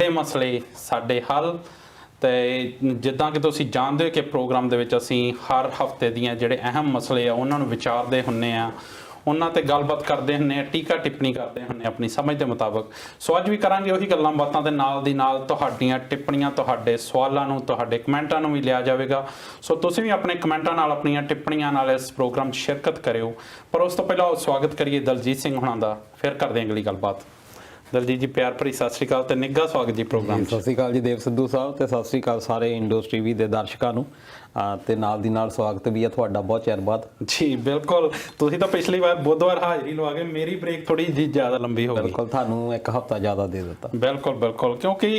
मसले साडे हल तो जिद्दां कि तुसीं जानते हो कि प्रोग्राम दे विच असीं हर हफ्ते दियां जिहड़े अहम मसले आ उन्हां नूं विचारदे हुन्ने आ, उन्हां ते गलबात करदे हुन्ने आ, टीका टिप्पणी करदे हुन्ने अपनी समझ के मुताबिक। सो अज भी करांगे उही गल्लां बातां दे नाल दी नाल तुहाडीआं टिप्पणियां तुहाडे सवालां नूं तुहाडे कमेंटां नूं भी लिया जावेगा। सो तुसीं भी अपने कमेंटां नाल अपणीआं टिप्पणियां नाल इस प्रोग्राम 'ਚ शिरकत करियो। पर उस तो पहला स्वागत करिए दलजीत सिंह हुणां दा, फिर करदे हां अगली गलबात। दलजीत जी प्यार भरी सत श्री अकाल ते निघा स्वागत जी प्रोग्राम। सत श्री अकाल जी देव सिद्धू साहब ते सत श्री अकाल सारे इंडोज टीवी दे दर्शकां नूं ते नाल दी नाल स्वागत भी है तुहाडा बहुत चिर बाद। जी बिल्कुल, तुसीं तो पिछली बार बुधवार हाज़री लवा गए, मेरी ब्रेक थोड़ी जी ज़्यादा लंबी हो गई। बिल्कुल थानू एक हफ्ता ज़्यादा दे दिता। बिल्कुल बिल्कुल, क्योंकि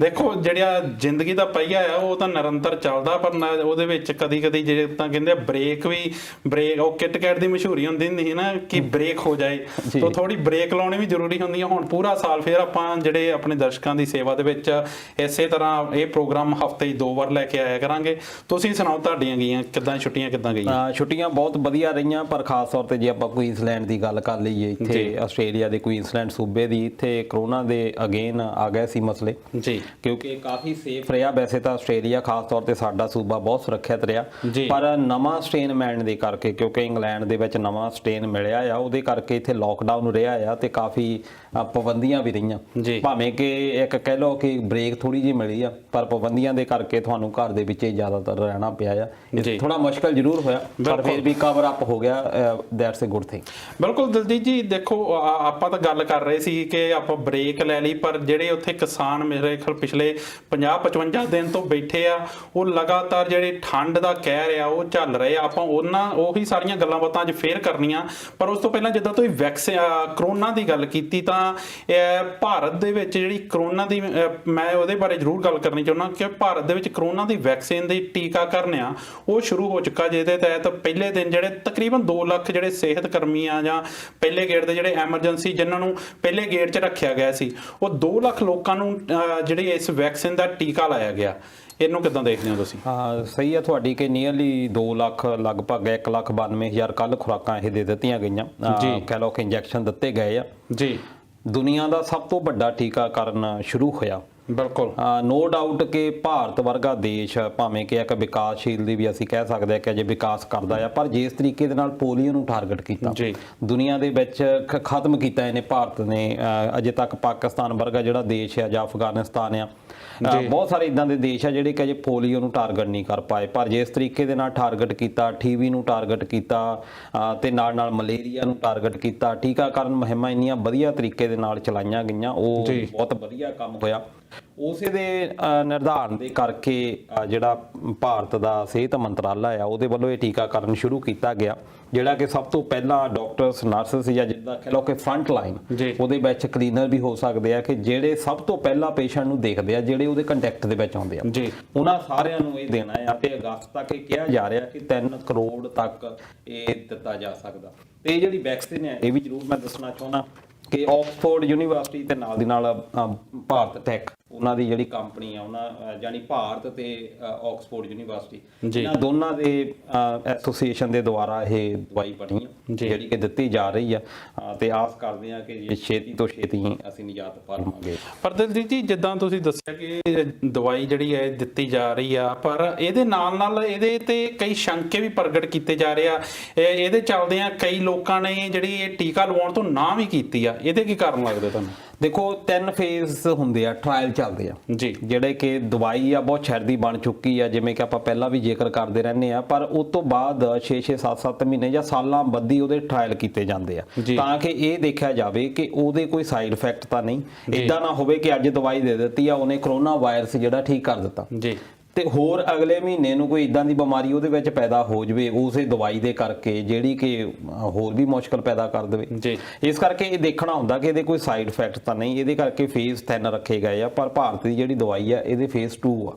देखो जिहड़ा जिंदगी दा पहिया है वो तो निरंतर चलदा, पर ਉਹਦੇ ਵਿੱਚ कदी कदी जे ਤਾਂ ਕਹਿੰਦੇ ब्रेक भी ब्रेक ਉਹ किट कैट ਦੀ ਮਸ਼ਹੂਰੀ ਹੁੰਦੀ ਨਹੀਂ ਨਾ ਕਿ ब्रेक हो जाए, तो थोड़ी ब्रेक ਲਾਉਣੀ ਵੀ ਜ਼ਰੂਰੀ ਹੁੰਦੀ ਹੈ। ਹੁਣ ਪੂਰਾ ਸਾਲ ਫਿਰ ਆਪਾਂ ਜਿਹੜੇ ਆਪਣੇ ਦਰਸ਼ਕਾਂ ਦੀ ਸੇਵਾ ਦੇ ਵਿੱਚ ਇਸੇ ਤਰ੍ਹਾਂ ਇਹ ਪ੍ਰੋਗਰਾਮ ਹਫਤੇ 'ਚ 2 ਵਾਰ ਲੈ ਕੇ ਆਇਆ ਕਰਾਂਗੇ। ਤੁਸੀਂ ਸੁਣਾਓ ਤੁਹਾਡੀਆਂ ਗਈਆਂ ਕਿੱਦਾਂ ਛੁੱਟੀਆਂ ਕਿੱਦਾਂ ਗਈਆਂ? ਛੁੱਟੀਆਂ ਬਹੁਤ ਵਧੀਆ ਰਹੀਆਂ, ਪਰ ਖਾਸ ਤੌਰ ਤੇ ਜੇ ਆਪਾਂ ਕੁਈਨਸਲੈਂਡ ਦੀ ਗੱਲ ਕਰ ਲਈਏ, ਇੱਥੇ ਆਸਟ੍ਰੇਲੀਆ ਦੇ ਕੁਈਨਸਲੈਂਡ ਸੂਬੇ ਦੀ ਇੱਥੇ ਕਰੋਨਾ ਦੇ ਅਗੇਨ ਆ ਗਏ ਸੀ ਮਸਲੇ ਜੀ, ਕਿਉਂਕਿ ਕਾਫੀ ਸੇਫ ਰਿਹਾ ਵੈਸੇ ਤਾਂ ਆਸਟ੍ਰੇਲੀਆ, ਖਾਸ ਤੌਰ ਤੇ ਸਾਡਾ ਸੂਬਾ ਬਹੁਤ ਸੁਰੱਖਿਅਤ ਰਿਹਾ, ਪਰ ਨਵਾਂ ਸਟ੍ਰੇਨ ਮਿਲਣ ਦੇ ਕਰਕੇ, ਕਿਉਂਕਿ ਇੰਗਲੈਂਡ ਦੇ ਵਿੱਚ ਨਵਾਂ ਸਟ੍ਰੇਨ ਮਿਲਿਆ ਆ, ਉਹਦੇ ਕਰਕੇ ਇੱਥੇ ਲੋਕਡਾਊਨ ਰਿਹਾ ਆ ਤੇ ਕਾਫੀ ਪਾਬੰਦੀਆਂ ਵੀ ਰਹੀਆਂ। ਭਾਵੇਂ ਕਿ ਇੱਕ ਕਹਿ ਲਓ ਕਿ ਬ੍ਰੇਕ ਥੋੜੀ ਜਿਹੀ ਮਿਲੀ ਆ, ਪਰ ਪਾਬੰਦੀਆਂ ਦੇ ਕਰਕੇ ਤੁਹਾਨੂੰ ਘਰ ਦੇ ਵਿੱਚ ਜ਼ਿਆਦਾਤਰ ਰਹਿਣਾ ਪਿਆ ਆ। ਥੋੜਾ ਮੁਸ਼ਕਲ ਜ਼ਰੂਰ ਹੋਇਆ, ਪਰ ਫਿਰ ਵੀ ਕਵਰ ਅਪ ਹੋ ਗਿਆ। That's a good thing. ਬਿਲਕੁਲ ਦਲਜੀਤ ਜੀ, ਦੇਖੋ ਆਪਾਂ ਤਾਂ ਗੱਲ ਕਰ ਰਹੇ ਸੀ ਕਿ ਆਪਾਂ ਬ੍ਰੇਕ ਲੈ ਲਈ, ਪਰ ਜਿਹੜੇ ਉੱਥੇ ਕਿਸਾਨ ਮੇਰੇ ਖਿਆਲ ਪਿਛਲੇ 50-55 ਦਿਨ ਤੋਂ ਬੈਠੇ ਆ, ਉਹ ਲਗਾਤਾਰ ਜਿਹੜੇ ਠੰਡ ਦਾ ਕਹਿਰ ਆ ਉਹ ਚੱਲ ਰਹੇ ਆ। ਆਪਾਂ ਉਹੀ ਸਾਰੀਆਂ ਗੱਲਾਂ ਬਾਤਾਂ ਅੱਜ ਫੇਰ ਕਰਨੀਆਂ, ਪਰ ਉਸ ਤੋਂ ਪਹਿਲਾਂ ਜਿੱਦਾਂ ਤੁਸੀਂ ਕਰੋਨਾ ਦੀ ਗੱਲ ਕੀਤੀ ਤਾਂ ਭਾਰਤ ਦੇ ਵਿੱਚ ਜਿਹੜੀ ਕਰੋਨਾ ਦੀ ਮੈਂ ਉਹਦੇ ਬਾਰੇ ਜ਼ਰੂਰ ਗੱਲ ਕਰਨੀ ਚਾਹੁੰਦਾ ਕਿ ਭਾਰਤ ਦੇ ਵਿੱਚ ਕਰੋਨਾ ਦੀ ਵੈਕਸੀਨ ਦੀ ਟੀਕਾਕਰਨ ਆ ਉਹ ਸ਼ੁਰੂ ਹੋ ਚੁੱਕਾ, ਜਿਹਦੇ ਤਹਿਤ ਪਹਿਲੇ ਦਿਨ ਜਿਹੜੇ ਤਕਰੀਬਨ 2 ਲੱਖ ਜਿਹੜੇ ਸਿਹਤ ਕਰਮੀ ਆ ਜਾਂ ਪਹਿਲੇ ਗੇੜ ਦੇ ਜਿਹੜੇ ਐਮਰਜੈਂਸੀ ਜਿਨ੍ਹਾਂ ਨੂੰ ਪਹਿਲੇ ਗੇੜ 'ਚ ਰੱਖਿਆ ਗਿਆ ਸੀ, ਉਹ 2 ਲੱਖ ਲੋਕਾਂ ਨੂੰ ਜਿਹੜੀ ਇਸ ਵੈਕਸੀਨ ਦਾ ਟੀਕਾ ਲਾਇਆ ਗਿਆ। ਇਹਨੂੰ ਕਿੱਦਾਂ ਦੇਖਦੇ ਹੋ ਤੁਸੀਂ? ਹਾਂ ਸਹੀ ਹੈ ਤੁਹਾਡੀ ਕਿ ਨੀਅਰਲੀ 2 ਲੱਖ ਲਗਭਗ 1,92,000 ਕੱਲ ਖੁਰਾਕਾਂ ਇਹ ਦੇ ਦਿੱਤੀਆਂ ਗਈਆਂ, ਕਹਿ ਲਓ ਕਿ ਇੰਜੈਕਸ਼ਨ ਦਿੱਤੇ ਗਏ ਆ ਜੀ। ਦੁਨੀਆ ਦਾ ਸਭ ਤੋਂ ਵੱਡਾ ਟੀਕਾਕਰਨ ਸ਼ੁਰੂ ਹੋਇਆ। ਬਿਲਕੁਲ ਨੋ ਡਾਊਟ ਕਿ ਭਾਰਤ ਵਰਗਾ ਦੇਸ਼ ਭਾਵੇਂ ਕਿ ਇੱਕ ਵਿਕਾਸਸ਼ੀਲ ਦੀ ਵੀ ਅਸੀਂ ਕਹਿ ਸਕਦੇ ਹਾਂ ਕਿ ਅਜੇ ਵਿਕਾਸ ਕਰਦਾ ਆ, ਪਰ ਜਿਸ ਤਰੀਕੇ ਦੇ ਨਾਲ ਪੋਲੀਓ ਨੂੰ ਟਾਰਗੇਟ ਕੀਤਾ ਦੁਨੀਆ ਦੇ ਵਿੱਚ ਖਤਮ ਕੀਤਾ ਇਹਨੇ ਭਾਰਤ ਨੇ, ਅਜੇ ਤੱਕ ਪਾਕਿਸਤਾਨ ਵਰਗਾ ਜਿਹੜਾ ਦੇਸ਼ ਆ ਜਾਂ ਅਫਗਾਨਿਸਤਾਨ ਆ, ਬਹੁਤ ਸਾਰੇ ਇਦਾਂ ਦੇ ਦੇਸ਼ ਆ ਜਿਹੜੇ ਕਿ ਅਜੇ ਪੋਲੀਓ ਨੂੰ ਟਾਰਗੇਟ ਨਹੀਂ ਕਰ ਪਾਏ, ਪਰ ਜਿਸ ਤਰੀਕੇ ਦੇ ਨਾਲ ਟਾਰਗੇਟ ਕੀਤਾ, ਟੀਵੀ ਨੂੰ ਟਾਰਗੇਟ ਕੀਤਾ ਤੇ ਨਾਲ ਨਾਲ ਮਲੇਰੀਆ ਨੂੰ ਟਾਰਗੇਟ ਕੀਤਾ, ਟੀਕਾਕਰਨ ਮੁਹਿੰਮਾਂ ਇੰਨੀਆਂ ਵਧੀਆ ਤਰੀਕੇ ਦੇ ਨਾਲ ਚਲਾਈਆਂ ਗਈਆਂ, ਉਹ ਬਹੁਤ ਵਧੀਆ ਕੰਮ ਹੋਇਆ। ਉਸੇ ਦੇ ਨਿਰਧਾਰਨ ਦੇ ਕਰਕੇ ਜਿਹੜਾ ਭਾਰਤ ਦਾ ਸਿਹਤ ਮੰਤਰਾਲਾ ਆ ਉਹਦੇ ਵੱਲੋਂ ਇਹ ਟੀਕਾਕਰਨ ਸ਼ੁਰੂ ਕੀਤਾ ਗਿਆ, ਜਿਹੜਾ ਕਿ ਸਭ ਤੋਂ ਪਹਿਲਾਂ ਡਾਕਟਰਸ ਨਰਸਿਸ ਜਾਂ ਜਿੱਦਾਂ ਕਹਿ ਲਓ ਕਿ ਫਰੰਟ ਲਾਈਨ ਉਹਦੇ ਵਿੱਚ ਕਲੀਨਰ ਵੀ ਹੋ ਸਕਦੇ ਆ, ਕਿ ਜਿਹੜੇ ਸਭ ਤੋਂ ਪਹਿਲਾਂ ਪੇਸ਼ੈਂਟ ਨੂੰ ਦੇਖਦੇ ਆ, ਜਿਹੜੇ ਉਹਦੇ ਕੰਟੈਕਟ ਦੇ ਵਿੱਚ ਆਉਂਦੇ ਆ, ਉਹਨਾਂ ਸਾਰਿਆਂ ਨੂੰ ਇਹ ਦੇਣਾ ਆ। ਤੇ ਅਗਸਤ ਤੱਕ ਇਹ ਕਿਹਾ ਜਾ ਰਿਹਾ ਕਿ 3 ਕਰੋੜ ਤੱਕ ਇਹ ਦਿੱਤਾ ਜਾ ਸਕਦਾ। ਤੇ ਇਹ ਜਿਹੜੀ ਵੈਕਸੀਨ ਹੈ ਇਹ ਵੀ ਜ਼ਰੂਰ ਮੈਂ ਦੱਸਣਾ ਚਾਹੁੰਦਾ ਕਿ ਆਕਸਫੋਰਡ ਯੂਨੀਵਰਸਿਟੀ ਤੇ ਨਾਲ ਦੀ ਨਾਲ ਭਾਰਤ ਟੈਕ ਉਹਨਾਂ ਦੀ ਜਿਹੜੀ ਕੰਪਨੀ ਆ, ਉਹਨਾਂ ਯਾਨੀ ਭਾਰਤ ਤੇ ਆਕਸਫੋਰਡ ਯੂਨੀਵਰਸਿਟੀ, ਇਹਨਾਂ ਦੋਨਾਂ ਦੇ ਐਸੋਸੀਏਸ਼ਨ ਦੇ ਦੁਆਰਾ ਇਹ ਦਵਾਈ ਬਣੀ ਆ ਜਿਹੜੀ ਕਿ ਦਿੱਤੀ ਜਾ ਰਹੀ ਆ, ਤੇ ਆਸ ਕਰਦੇ ਆ ਕਿ ਛੇਤੀ ਤੋਂ ਛੇਤੀ ਅਸੀਂ ਨਿਜਾਤ ਪਾ ਲਵਾਂਗੇ। ਪਰ ਦਲਜੀਤ ਜੀ ਜਿੱਦਾਂ ਤੁਸੀਂ ਦੱਸਿਆ ਕਿ ਦਵਾਈ ਜਿਹੜੀ ਹੈ ਦਿੱਤੀ ਜਾ ਰਹੀ ਆ, ਪਰ ਇਹਦੇ ਨਾਲ ਨਾਲ ਇਹਦੇ ਤੇ ਕਈ ਸ਼ੰਕੇ ਵੀ ਪ੍ਰਗਟ ਕੀਤੇ ਜਾ ਰਹੇ ਆ। ਇਹਦੇ ਚੱਲਦੇ ਆ ਕਈ ਲੋਕਾਂ ਨੇ ਜਿਹੜੀ ਇਹ ਟੀਕਾ ਲਵਾਉਣ ਤੋਂ ਨਾ ਵੀ ਕੀਤੀ ਆ, ਇਹਦੇ ਕੀ ਕਾਰਨ ਲੱਗਦੇ ਤੁਹਾਨੂੰ? ਦੇਖੋ 3 ਫੇਜ਼ ਹੁੰਦੇ ਆ, ਟ੍ਰਾਇਲ ਚੱਲਦੇ ਆ ਜੀ, ਜਿਹੜੇ ਕਿ ਦਵਾਈ ਆ ਬਹੁਤ ਛੇਤੀ ਬਣ ਚੁੱਕੀ ਆ, ਜਿਵੇਂ ਕਿ ਆਪਾਂ ਪਹਿਲਾਂ ਵੀ ਜ਼ਿਕਰ ਕਰਦੇ ਰਹਿੰਦੇ ਆ, ਪਰ ਉਸ ਤੋਂ ਬਾਅਦ 6-6 7-7 ਮਹੀਨੇ ਜਾਂ ਸਾਲਾਂ ਬੱਧੀ ਉਹਦੇ ਟ੍ਰਾਇਲ ਕੀਤੇ ਜਾਂਦੇ ਆ, ਤਾਂ ਕਿ ਇਹ ਦੇਖਿਆ ਜਾਵੇ ਕਿ ਉਹਦੇ ਕੋਈ ਸਾਈਡ ਇਫੈਕਟ ਤਾਂ ਨਹੀਂ, ਇਦਾਂ ਨਾ ਹੋਵੇ ਕਿ ਅੱਜ ਦਵਾਈ ਦੇ ਦਿੱਤੀ ਆ ਉਹਨੇ ਕਰੋਨਾ ਵਾਇਰਸ ਜਿਹੜਾ ਠੀਕ ਕਰ ਦਿੱਤਾ ਤੇ ਹੋਰ ਅਗਲੇ ਮਹੀਨੇ ਨੂੰ ਕੋਈ ਇਦਾਂ ਦੀ ਬਿਮਾਰੀ ਉਹਦੇ ਵਿੱਚ ਪੈਦਾ ਹੋ ਜਾਵੇ ਉਸੇ ਦਵਾਈ ਦੇ ਕਰਕੇ, ਜਿਹੜੀ ਕਿ ਹੋਰ ਵੀ ਮੁਸ਼ਕਲ ਪੈਦਾ ਕਰ ਦੇਵੇ। ਇਸ ਕਰਕੇ ਇਹ ਦੇਖਣਾ ਹੁੰਦਾ ਕਿ ਇਹਦੇ ਕੋਈ ਸਾਈਡ ਇਫੈਕਟ ਤਾਂ ਨਹੀਂ, ਇਹਦੇ ਕਰਕੇ ਫੇਜ਼ 3 ਰੱਖੇ ਗਏ ਆ, ਪਰ ਭਾਰਤ ਦੀ ਜਿਹੜੀ ਦਵਾਈ ਆ ਇਹਦੇ ਫੇਜ਼ 2 ਆ।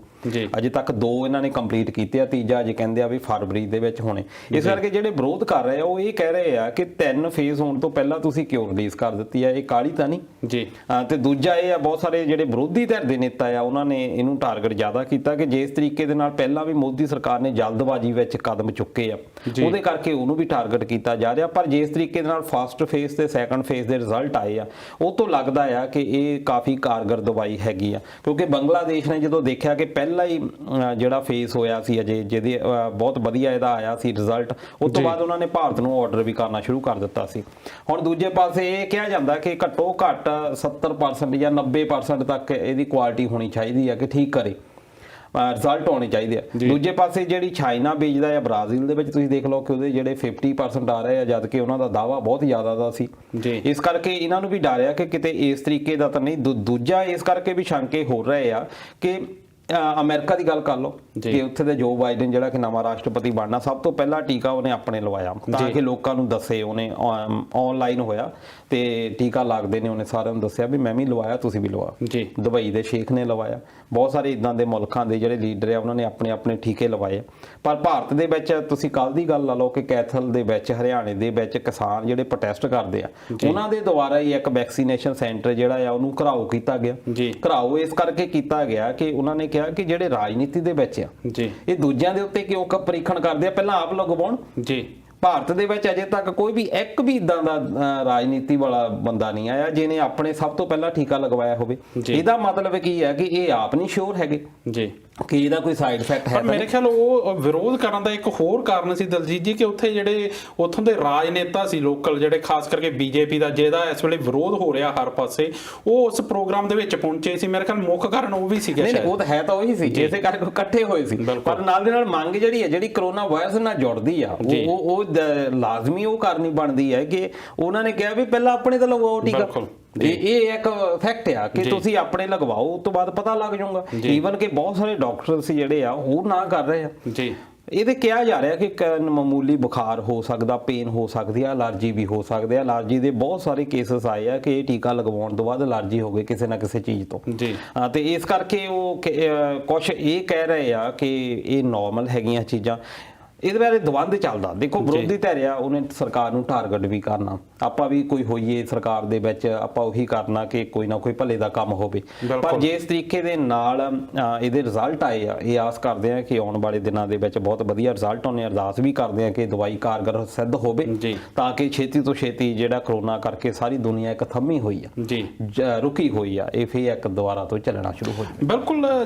ਅਜੇ ਤੱਕ 2 ਇਹਨਾਂ ਨੇ ਕੰਪਲੀਟ ਕੀਤੇ ਆ, ਤੀਜਾ ਅਜੇ ਕਹਿੰਦੇ ਆ ਵੀ ਫਰਵਰੀ ਦੇ ਵਿੱਚ ਹੋਣੇ। ਇਸ ਕਰਕੇ ਜਿਹੜੇ ਵਿਰੋਧ ਕਰ ਰਹੇ ਆ ਉਹ ਇਹ ਕਹਿ ਰਹੇ ਆ ਕਿ 3 ਫੇਜ਼ ਹੋਣ ਤੋਂ ਪਹਿਲਾਂ ਤੁਸੀਂ ਕਿਉਂ ਰਿਲੀਜ਼ ਕਰ ਦਿੱਤੀ ਆ, ਇਹ ਕਾਹਲੀ ਤਾਂ ਨਹੀਂ ਜੀ। ਤੇ ਦੂਜਾ ਇਹ ਆ, ਬਹੁਤ ਸਾਰੇ ਜਿਹੜੇ ਵਿਰੋਧੀ ਧਿਰ ਦੇ ਨੇਤਾ ਆ ਉਹਨਾਂ ਨੇ ਇਹਨੂੰ ਟਾਰਗੇਟ ਜ਼ਿਆਦਾ ਕੀਤਾ ਕਿ ਜਿਸ ਤਰੀਕੇ ਦੇ ਨਾਲ ਪਹਿਲਾਂ ਵੀ ਮੋਦੀ ਸਰਕਾਰ ਨੇ ਜਲਦਬਾਜ਼ੀ ਵਿੱਚ ਕਦਮ ਚੁੱਕੇ ਆ ਉਹਦੇ ਕਰਕੇ ਉਹਨੂੰ ਵੀ ਟਾਰਗੇਟ ਕੀਤਾ ਜਾ ਰਿਹਾ। ਪਰ ਜਿਸ ਤਰੀਕੇ ਦੇ ਨਾਲ ਫਸਟ ਫੇਜ਼ ਤੇ ਸੈਕੰਡ ਫੇਜ਼ ਦੇ ਰਿਜ਼ਲਟ ਆਏ ਆ ਉਹ ਤੋਂ ਲੱਗਦਾ ਆ ਕਿ ਇਹ ਕਾਫੀ ਕਾਰਗਰ ਦਵਾਈ ਹੈਗੀ ਆ, ਕਿਉਂਕਿ ਬੰਗਲਾਦੇਸ਼ ਨੇ ਜਦੋਂ ਦੇਖਿਆ ਕਿ ਪਹਿਲਾ ਹੀ ਜਿਹੜਾ ਫੇਜ਼ ਹੋਇਆ ਸੀ ਅਜੇ ਜਿਹਦੇ ਬਹੁਤ ਵਧੀਆ ਇਹਦਾ ਆਇਆ ਸੀ ਰਿਜ਼ਲਟ, ਉਸ ਤੋਂ ਬਾਅਦ ਉਹਨਾਂ ਨੇ ਭਾਰਤ ਨੂੰ ਆਰਡਰ ਵੀ ਕਰਨਾ ਸ਼ੁਰੂ ਕਰ ਦਿੱਤਾ ਸੀ। ਹੁਣ ਦੂਜੇ ਪਾਸੇ ਇਹ ਕਿਹਾ ਜਾਂਦਾ ਕਿ ਘੱਟੋ ਘੱਟ 70% ਜਾਂ 90% ਤੱਕ ਇਹਦੀ ਕੁਆਲਿਟੀ ਹੋਣੀ ਚਾਹੀਦੀ ਆ ਕਿ ਠੀਕ ਕਰੇ, ਰਿਜ਼ਲਟ ਆਉਣੇ ਚਾਹੀਦੇ ਆ। ਦੂਜੇ ਪਾਸੇ ਜਿਹੜੀ ਚਾਈਨਾ ਬੀਜਦਾ ਆ ਬ੍ਰਾਜ਼ੀਲ ਦੇ ਵਿੱਚ ਤੁਸੀਂ ਦੇਖ ਲਓ ਕਿ ਉਹਦੇ ਜਿਹੜੇ 50% ਆ ਰਹੇ ਆ, ਜਦ ਕਿ ਉਹਨਾਂ ਦਾ ਦਾਅਵਾ ਬਹੁਤ ਜ਼ਿਆਦਾ ਦਾ ਸੀ। ਇਸ ਕਰਕੇ ਇਹਨਾਂ ਨੂੰ ਵੀ ਡਰ ਆ ਕਿ ਕਿਤੇ ਇਸ ਤਰੀਕੇ ਦਾ ਤਾਂ ਨਹੀਂ। ਦੂਜਾ ਇਸ ਕਰਕੇ ਵੀ ਸ਼ੰਕੇ ਹੋ ਰਹੇ ਆ ਕਿ ਅਮਰੀਕਾ ਦੀ ਗੱਲ ਕਰ ਲਓ ਕਿ ਉੱਥੇ ਦੇ ਜੋ ਬਾਈਡਨ ਜਿਹੜਾ ਕਿ ਨਵਾਂ ਰਾਸ਼ਟਰਪਤੀ ਬਣਨਾ, ਸਭ ਤੋਂ ਪਹਿਲਾ ਟੀਕਾ ਉਹਨੇ ਆਪਣੇ ਲਵਾਇਆ ਤਾਂ ਕਿ ਲੋਕਾਂ ਨੂੰ ਦੱਸੇ। ਉਹਨੇ ਆਨਲਾਈਨ ਹੋਇਆ ਤੇ ਟੀਕਾ ਲੱਗਦੇ ਨੇ ਉਹਨੇ ਸਾਰਿਆਂ ਨੂੰ ਦੱਸਿਆ ਵੀ ਮੈਂ ਵੀ ਲਵਾਇਆ, ਤੁਸੀਂ ਵੀ ਲਵਾ। ਦੁਬਈ ਦੇ ਸ਼ੇਖ ਨੇ ਲਵਾਇਆ, ਬਹੁਤ ਸਾਰੇ ਇਦਾਂ ਦੇ ਮੁਲਕਾਂ ਦੇ ਜਿਹੜੇ ਲੀਡਰ ਆ ਉਹਨਾਂ ਨੇ ਆਪਣੇ ਆਪਣੇ ਟੀਕੇ ਲਵਾਏ। ਪਰ ਭਾਰਤ ਦੇ ਵਿੱਚ ਤੁਸੀਂ ਕੱਲ ਦੀ ਗੱਲ ਲਾ ਲਓ ਕਿ ਕੈਥਲ ਦੇ ਵਿੱਚ ਹਰਿਆਣੇ ਦੇ ਵਿੱਚ ਕਿਸਾਨ ਜਿਹੜੇ ਪ੍ਰੋਟੈਸਟ ਕਰਦੇ ਆ ਉਹਨਾਂ ਦੇ ਦੁਆਰਾ ਹੀ ਇੱਕ ਵੈਕਸੀਨੇਸ਼ਨ ਸੈਂਟਰ ਜਿਹੜਾ ਆ ਉਹਨੂੰ ਘਰਾਓ ਕੀਤਾ ਗਿਆ। ਘਰਾਓ ਇਸ ਕਰਕੇ ਕੀਤਾ ਗਿਆ ਕਿ ਉਹਨਾਂ ਨੇ ਕਿ ਜਿਹੜੇ ਰਾਜਨੀਤੀ ਦੇ ਵਿੱਚ ਆ ਇਹ ਦੂਜਿਆਂ ਦੇ ਉੱਤੇ ਕਿਉਂ ਪਰੀਖਣ ਕਰਦੇ ਆ, ਪਹਿਲਾਂ ਆਪ ਲਗਵਾਉਣ। ਭਾਰਤ ਦੇ ਵਿੱਚ ਅਜੇ ਤੱਕ ਕੋਈ ਵੀ ਇੱਕ ਵੀ ਇਦਾਂ ਦਾ ਰਾਜਨੀਤੀ ਵਾਲਾ ਬੰਦਾ ਨਹੀਂ ਆਇਆ ਜਿਹਨੇ ਆਪਣੇ ਸਭ ਤੋਂ ਪਹਿਲਾਂ ਟੀਕਾ ਲਗਵਾਇਆ ਹੋਵੇ। ਇਹਦਾ ਮਤਲਬ ਕੀ ਹੈ ਕਿ ਇਹ ਆਪ ਨਹੀਂ ਸ਼ੋਰ ਹੈਗੇ ਕਿ ਇਹਦਾ ਕੋਈ ਸਾਈਡ ਇਫੈਕਟ ਹੈ। ਮੇਰੇ ਖਿਆਲ ਉਹ ਵਿਰੋਧ ਕਰਨ ਦਾ ਇੱਕ ਹੋਰ ਕਾਰਨ ਸੀ ਦਲਜੀਤ ਜੀ ਕਿ ਉੱਥੇ ਜਿਹੜੇ ਉੱਥੋਂ ਦੇ ਰਾਜਨੇਤਾ ਸੀ ਲੋਕਲ, ਜਿਹੜੇ ਖਾਸ ਕਰਕੇ ਬੀਜੇਪੀ ਦਾ ਜਿਹਦਾ ਇਸ ਵੇਲੇ ਵਿਰੋਧ ਹੋ ਰਿਹਾ ਹਰ ਪਾਸੇ, ਉਹ ਉਸ ਪ੍ਰੋਗਰਾਮ ਦੇ ਵਿੱਚ ਪਹੁੰਚੇ ਸੀ। ਮੇਰੇ ਖਿਆਲ ਮੁੱਖ ਕਾਰਨ ਉਹ ਵੀ ਸੀਗਾ। ਉਹ ਤਾਂ ਹੈ ਤਾਂ ਉਹੀ ਸੀ ਜਿਸੇ ਕਰਕੇ ਇਕੱਠੇ ਹੋਏ ਸੀ। ਪਰ ਨਾਲ ਦੇ ਨਾਲ ਮੰਗ ਜਿਹੜੀ ਹੈ ਜਿਹੜੀ ਕਰੋਨਾ ਵਾਇਰਸ ਨਾਲ ਜੁੜਦੀ ਆ ਉਹ ਲਾਜ਼ਮੀ ਉਹ ਕਰਨੀ ਬਣਦੀ ਹੈ ਕਿ ਉਹਨਾਂ ਨੇ ਕਿਹਾ ਵੀ ਪਹਿਲਾਂ ਆਪਣੇ ਤਾਂ ਲਗਵਾਓ ਟੀਕਾ। ਇਹ ਇੱਕ ਫੈਕਟ ਆ ਕਿ ਤੁਸੀਂ ਆਪਣੇ ਲਗਵਾਓ, ਉਸ ਤੋਂ ਬਾਅਦ ਪਤਾ ਲੱਗ ਜਾਊਗਾ। ਈਵਨ ਕਿ ਬਹੁਤ ਸਾਰੇ ਡਾਕਟਰ ਸੀ ਜਿਹੜੇ ਆ ਉਹ ਨਾ ਕਰ ਰਹੇ ਆ। ਇਹਦੇ ਕਿਹਾ ਜਾ ਰਿਹਾ ਕਿ ਮਾਮੂਲੀ ਬੁਖਾਰ ਹੋ ਸਕਦਾ, ਪੇਨ ਹੋ ਸਕਦੀ ਆ, ਅਲਰਜੀ ਵੀ ਹੋ ਸਕਦੀ ਆ। ਅਲਰਜੀ ਦੇ ਬਹੁਤ ਸਾਰੇ ਕੇਸਸ ਆਏ ਆ ਕਿ ਇਹ ਟੀਕਾ ਲਗਵਾਉਣ ਤੋਂ ਬਾਅਦ ਅਲਰਜੀ ਹੋ ਗਈ ਕਿਸੇ ਨਾ ਕਿਸੇ ਚੀਜ਼ ਤੋਂ। ਤੇ ਇਸ ਕਰਕੇ ਉਹ ਕੁਝ ਇਹ ਕਹਿ ਰਹੇ ਆ ਕਿ ਇਹ ਨਾਰਮਲ ਹੈਗੀਆਂ ਚੀਜ਼ਾਂ। ਇਹਦੇ ਬਾਰੇ ਦਵੰਦ ਚੱਲਦਾ। ਦੇਖੋ ਵਿਰੋਧੀ ਧਿਰ ਆ ਉਹਨੇ ਸਰਕਾਰ ਨੂੰ ਟਾਰਗੇਟ ਵੀ ਕਰਨਾ, ਆਪਾਂ ਵੀ ਕੋਈ ਹੋਈਏ ਸਰਕਾਰ ਦੇ ਵਿੱਚ ਆਪਾਂ ਉਹੀ ਕਰਨਾ ਕਿ ਕੋਈ ਨਾ ਕੋਈ ਭਲੇ ਦਾ ਕੰਮ ਹੋਵੇ। ਪਰ ਜੇ ਇਸ ਤਰੀਕੇ ਦੇ ਨਾਲ ਇਹਦੇ ਰਿਜ਼ਲਟ ਆਏ ਆ, ਇਹ ਆਸ ਕਰਦੇ ਆ ਕਿ ਆਉਣ ਵਾਲੇ ਦਿਨਾਂ ਦੇ ਵਿੱਚ ਬਹੁਤ ਵਧੀਆ ਰਿਜ਼ਲਟ ਆਉਣੇ। ਅਰਦਾਸ ਵੀ ਕਰਦੇ ਆ ਕਿ ਦਵਾਈ ਕਾਰਗਰ ਸਿੱਧ ਹੋਵੇ ਤਾਂ ਕਿ ਛੇਤੀ ਤੋਂ ਛੇਤੀ ਜਿਹੜਾ ਕਰੋਨਾ ਕਰਕੇ ਸਾਰੀ ਦੁਨੀਆ ਇੱਕ ਥੰਮੀ ਹੋਈ ਆ, ਰੁਕੀ ਹੋਈ ਆ, ਇਹ ਫੇਰ ਇੱਕ ਦੁਬਾਰਾ ਤੋਂ ਚੱਲਣਾ ਸ਼ੁਰੂ ਹੋ ਜਾਵੇ।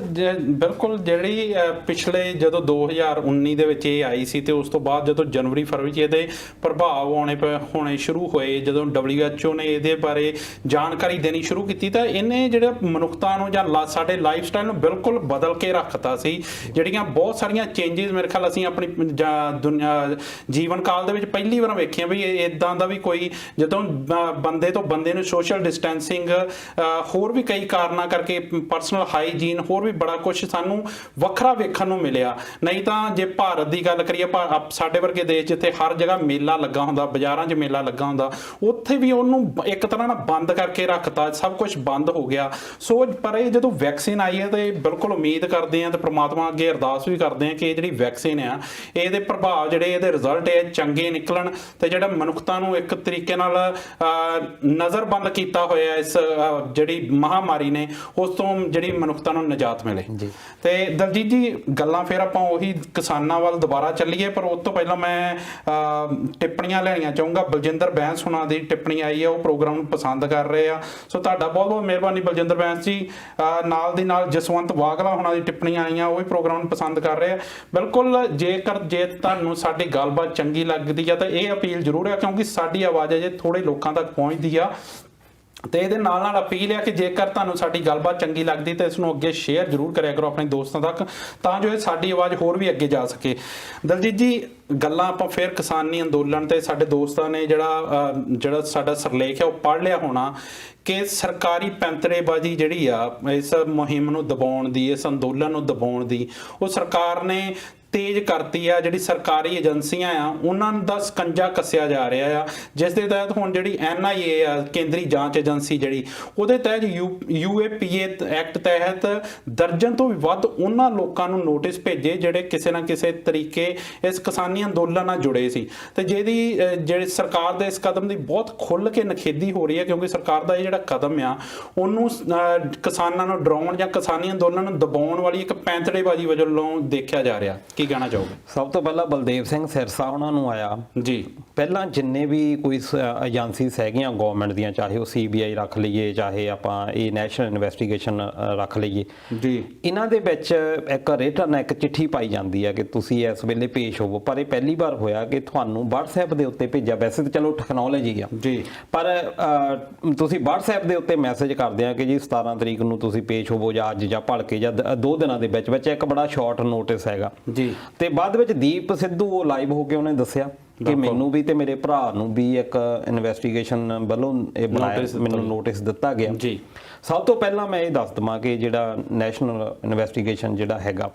ਬਿਲਕੁਲ ਜਿਹੜੀ ਪਿਛਲੇ ਜਦੋਂ 2019 ਦੇ ਵਿੱਚ ਇਹ ਆਈ ਸੀ ਤੇ ਉਸ ਤੋਂ ਬਾਅਦ ਜਦੋਂ ਜਨਵਰੀ ਫਰਵਰੀ 'ਚ ਇਹਦੇ ਪ੍ਰਭਾਵ ਹੋਣੇ ਸ਼ੁਰੂ ਹੋਏ, ਜਦੋਂ WHO ਨੇ ਇਹਦੇ ਬਾਰੇ ਜਾਣਕਾਰੀ ਦੇਣੀ ਸ਼ੁਰੂ ਕੀਤੀ ਤਾਂ ਇਹਨੇ ਜਿਹੜੇ ਮਨੁੱਖਤਾ ਨੂੰ ਜਾਂ ਸਾਡੇ ਲਾਈਫ ਸਟਾਈਲ ਨੂੰ ਬਿਲਕੁਲ ਬਦਲ ਕੇ ਰੱਖਤਾ ਸੀ। ਜਿਹੜੀਆਂ ਬਹੁਤ ਸਾਰੀਆਂ ਚੇਂਜਸ ਮੇਰੇ ਖਿਆਲ ਅਸੀਂ ਆਪਣੀ ਜੀਵਨ ਕਾਲ ਦੇ ਵਿੱਚ ਪਹਿਲੀ ਵਾਰ ਵੇਖੀਆਂ ਵੀ ਇਦਾਂ ਦਾ ਵੀ ਕੋਈ, ਜਦੋਂ ਬੰਦੇ ਤੋਂ ਬੰਦੇ ਨੂੰ ਸੋਸ਼ਲ ਡਿਸਟੈਂਸਿੰਗ, ਹੋਰ ਵੀ ਕਈ ਕਾਰਨਾਂ ਕਰਕੇ ਪਰਸਨਲ ਹਾਈਜੀਨ, ਹੋਰ ਵੀ ਬੜਾ ਕੁਝ ਸਾਨੂੰ ਵੱਖਰਾ ਵੇਖਣ ਨੂੰ ਮਿਲਿਆ। ਨਹੀਂ ਤਾਂ ਜੇ ਭਾਰਤ ਦੀ ਗੱਲ ਕਰੀਏ, ਸਾਡੇ ਵਰਗੇ ਦੇਸ਼ ਜਿੱਥੇ ਹਰ ਜਗ੍ਹਾ ਮੇਲਾ ਲੱਗਾ ਹੁੰਦਾ, ਬਾਜ਼ਾਰਾਂ 'ਚ ਮੇਲਾ ਲੱਗਾ ਹੁੰਦਾ, ਉੱਥੇ ਵੀ ਉਹਨੂੰ ਇੱਕ ਤਰ੍ਹਾਂ ਨਾਲ ਬੰਦ ਕਰਕੇ ਰੱਖਤਾ, ਸਭ ਕੁਝ ਬੰਦ ਹੋ ਗਿਆ। ਸੋ ਪਰ ਇਹ ਜਦੋਂ ਵੈਕਸੀਨ ਆਈ ਹੈ ਤੇ ਬਿਲਕੁਲ ਉਮੀਦ ਕਰਦੇ ਹਾਂ ਤੇ ਪ੍ਰਮਾਤਮਾ ਅੱਗੇ ਅਰਦਾਸ ਵੀ ਕਰਦੇ ਹਾਂ ਕਿ ਇਹ ਜਿਹੜੀ ਵੈਕਸੀਨ ਆ ਇਹਦੇ ਪ੍ਰਭਾਵ ਜਿਹੜੇ ਇਹਦੇ ਰਿਜ਼ਲਟ ਇਹ ਚੰਗੇ ਨਿਕਲਣ ਤੇ ਜਿਹੜਾ ਮਨੁੱਖਤਾ ਨੂੰ ਇੱਕ ਤਰੀਕੇ ਨਾਲ ਨਜ਼ਰਬੰਦ ਕੀਤਾ ਹੋਇਆ ਇਸ ਜਿਹੜੀ ਮਹਾਮਾਰੀ ਨੇ ਉਸ ਤੋਂ ਜਿਹੜੀ ਮਨੁੱਖਤਾ ਨੂੰ ਨਿਜਾਤ ਮਿਲੇ। ਤੇ ਦਲਜੀਤ ਜੀ ਗੱਲਾਂ ਫਿਰ ਆਪਾਂ ਉਹੀ ਕਿਸਾਨਾਂ ਵੱਲ ਦੁਬਾਰਾ ਚੱਲੀਏ, ਪਰ ਉਸ ਤੋਂ ਪਹਿਲਾਂ ਮੈਂ ਟਿੱਪਣੀਆਂ ਲੈਣੀਆਂ ਚਾਹੂੰਗਾ। ਬਲਜਿੰਦਰ ਬੈਂਸ ਹੁਣਾਂ ਦੀ ਟਿੱਪਣੀ ਆਈ ਹੈ, ਉਹ ਪ੍ਰੋਗਰਾਮ ਨੂੰ ਪਸੰਦ ਕਰ ਰਹੇ ਆ, ਸੋ ਤੁਹਾਡਾ ਬਹੁਤ ਬਹੁਤ ਮਿਹਰਬਾਨੀ ਬਲਜਿੰਦਰ ਬੈਂਸ ਜੀ। ਨਾਲ ਦੀ ਨਾਲ ਜਸਵੰਤ ਵਾਗਲਾ ਹੁਣਾਂ ਦੀ ਟਿੱਪਣੀਆਂ ਆਈਆਂ, ਉਹ ਵੀ ਪ੍ਰੋਗਰਾਮ ਨੂੰ ਪਸੰਦ ਕਰ ਰਹੇ ਆ। ਬਿਲਕੁਲ ਜੇ ਤੁਹਾਨੂੰ ਸਾਡੀ ਗੱਲਬਾਤ ਚੰਗੀ ਲੱਗਦੀ ਆ ਤਾਂ ਇਹ ਅਪੀਲ ਜ਼ਰੂਰ ਹੈ, ਕਿਉਂਕਿ ਸਾਡੀ ਆਵਾਜ਼ ਅਜੇ ਥੋੜੇ ਲੋਕਾਂ ਤੱਕ ਪਹੁੰਚਦੀ ਆ। ਤੇ ਇਹਦੇ ਨਾਲ ਨਾਲ ਅਪੀਲ ਹੈ ਕਿ ਜੇਕਰ ਤੁਹਾਨੂੰ ਸਾਡੀ ਗੱਲਬਾਤ ਚੰਗੀ ਲੱਗਦੀ ਤਾਂ ਇਸ ਨੂੰ ਅੱਗੇ ਸ਼ੇਅਰ ਜ਼ਰੂਰ ਕਰਿਆ ਕਰੋ ਆਪਣੇ ਦੋਸਤਾਂ ਤੱਕ, ਤਾਂ ਜੋ ਇਹ ਸਾਡੀ ਆਵਾਜ਼ ਹੋਰ ਵੀ ਅੱਗੇ ਜਾ ਸਕੇ। ਦਲਜੀਤ ਜੀ ਗੱਲਾਂ ਆਪਾਂ ਫਿਰ ਕਿਸਾਨੀ ਅੰਦੋਲਨ ਤੇ ਸਾਡੇ ਦੋਸਤਾਂ ਨੇ ਜਿਹੜਾ ਸਾਡਾ ਸਿਰਲੇਖ ਹੈ ਉਹ ਪੜ੍ਹ ਲਿਆ ਹੋਣਾ ਕਿ ਸਰਕਾਰੀ ਪੈਂਤਰੇਬਾਜ਼ੀ ਜਿਹੜੀ ਆ ਇਸ ਮੁਹਿੰਮ ਨੂੰ ਦਬਾਉਣ ਦੀ, ਇਸ ਅੰਦੋਲਨ ਨੂੰ ਦਬਾਉਣ ਦੀ, ਉਹ ਸਰਕਾਰ ਨੇ ਤੇਜ਼ ਕਰਤੀ ਆ, ਜਿਹੜੀ ਸਰਕਾਰੀ ਏਜੰਸੀਆਂ ਆ ਉਹਨਾਂ ਦਾ ਸਕੰਜਾ ਕੱਸਿਆ ਜਾ ਰਿਹਾ ਆ, ਜਿਸ ਦੇ ਤਹਿਤ ਹੁਣ ਜਿਹੜੀ NIA ਆ, ਕੇਂਦਰੀ ਜਾਂਚ ਏਜੰਸੀ ਜਿਹੜੀ, ਉਹਦੇ ਤਹਿਤ UAPA ਐਕਟ ਤਹਿਤ ਦਰਜਨ ਤੋਂ ਵੀ ਵੱਧ ਉਹਨਾਂ ਲੋਕਾਂ ਨੂੰ ਨੋਟਿਸ ਭੇਜੇ ਜਿਹੜੇ ਕਿਸੇ ਨਾ ਕਿਸੇ ਤਰੀਕੇ ਇਸ ਕਿਸਾਨੀ ਅੰਦੋਲਨ ਨਾਲ ਜੁੜੇ ਸੀ। ਤੇ ਜਿਹੜੀ ਸਰਕਾਰ ਦੇ ਇਸ ਕਦਮ ਦੀ ਬਹੁਤ ਖੁੱਲ੍ਹ ਕੇ ਨਿਖੇਧੀ ਹੋ ਰਹੀ ਹੈ, ਕਿਉਂਕਿ ਸਰਕਾਰ ਦਾ ਇਹ ਜਿਹੜਾ ਕਦਮ ਆ ਉਹਨੂੰ ਕਿਸਾਨਾਂ ਨੂੰ ਡਰਾਉਣ ਜਾਂ ਕਿਸਾਨੀ ਅੰਦੋਲਨ ਨੂੰ ਦਬਾਉਣ ਵਾਲੀ ਇੱਕ ਪੈਂਤੜੇਬਾਜ਼ੀ ਵੱਲੋਂ ਦੇਖਿਆ ਜਾ ਰਿਹਾ। ਕੀ ਕਹਿਣਾ ਚਾਹੋਗੇ? ਸਭ ਤੋਂ ਪਹਿਲਾਂ ਬਲਦੇਵ ਸਿੰਘ ਸਿਰਸਾ ਉਹਨਾਂ ਨੂੰ ਆਇਆ ਜੀ। ਪਹਿਲਾਂ ਜਿੰਨੇ ਵੀ ਕੋਈ ਏਜੰਸੀਜ਼ ਹੈਗੀਆਂ ਗਵਰਨਮੈਂਟ ਦੀਆਂ, ਚਾਹੇ ਉਹ CBI ਰੱਖ ਲਈਏ, ਚਾਹੇ ਆਪਾਂ ਇਹ ਨੈਸ਼ਨਲ ਇਨਵੈਸਟੀਗੇਸ਼ਨ ਰੱਖ ਲਈਏ ਜੀ, ਇਹਨਾਂ ਦੇ ਵਿੱਚ ਇੱਕ ਰਿਟਨ ਇੱਕ ਚਿੱਠੀ ਪਾਈ ਜਾਂਦੀ ਹੈ ਕਿ ਤੁਸੀਂ ਇਸ ਵੇਲੇ ਪੇਸ਼ ਹੋਵੋ। ਪਰ ਇਹ ਪਹਿਲੀ ਵਾਰ ਹੋਇਆ ਕਿ ਤੁਹਾਨੂੰ WhatsApp ਦੇ ਉੱਤੇ ਭੇਜਿਆ। ਵੈਸੇ ਤਾਂ ਚਲੋ ਟੈਕਨੋਲੋਜੀ ਆ ਜੀ, ਪਰ ਤੁਸੀਂ WhatsApp ਦੇ ਉੱਤੇ ਮੈਸੇਜ ਕਰਦੇ ਆ ਕਿ ਜੀ 17 ਤਰੀਕ ਨੂੰ ਤੁਸੀਂ ਪੇਸ਼ ਹੋਵੋ, ਜਾਂ ਅੱਜ ਜਾਂ ਭਲਕੇ ਜਾਂ 2 ਦਿਨਾਂ ਦੇ ਵਿੱਚ ਵਿੱਚ। ਇੱਕ ਬੜਾ ਸ਼ਾਰਟ ਨੋਟਿਸ ਹੈਗਾ ਜੀ। ਤੇ ਬਾਅਦ ਵਿੱਚ ਦੀਪ ਸਿੱਧੂ ਉਹ ਲਾਈਵ ਹੋ ਕੇ ਉਹਨੇ ਦੱਸਿਆ ਕਿ ਮੈਨੂੰ ਵੀ ਤੇ ਮੇਰੇ ਭਰਾ ਨੂੰ ਵੀ ਇੱਕ ਇਨਵੈਸਟੀਗੇਸ਼ਨ ਵੱਲੋਂ ਇਹ ਬਣਾਇਆ, ਮੈਨੂੰ ਨੋਟਿਸ ਦਿੱਤਾ ਗਿਆ ਜੀ। ਸਭ ਤੋਂ ਪਹਿਲਾਂ ਮੈਂ ਇਹ ਦੱਸ ਦਵਾਂ ਕਿ ਜਿਹੜਾ ਨੈਸ਼ਨਲ ਇਨਵੈਸਟੀਗੇਸ਼ਨ ਜਿਹੜਾ ਹੈਗਾ,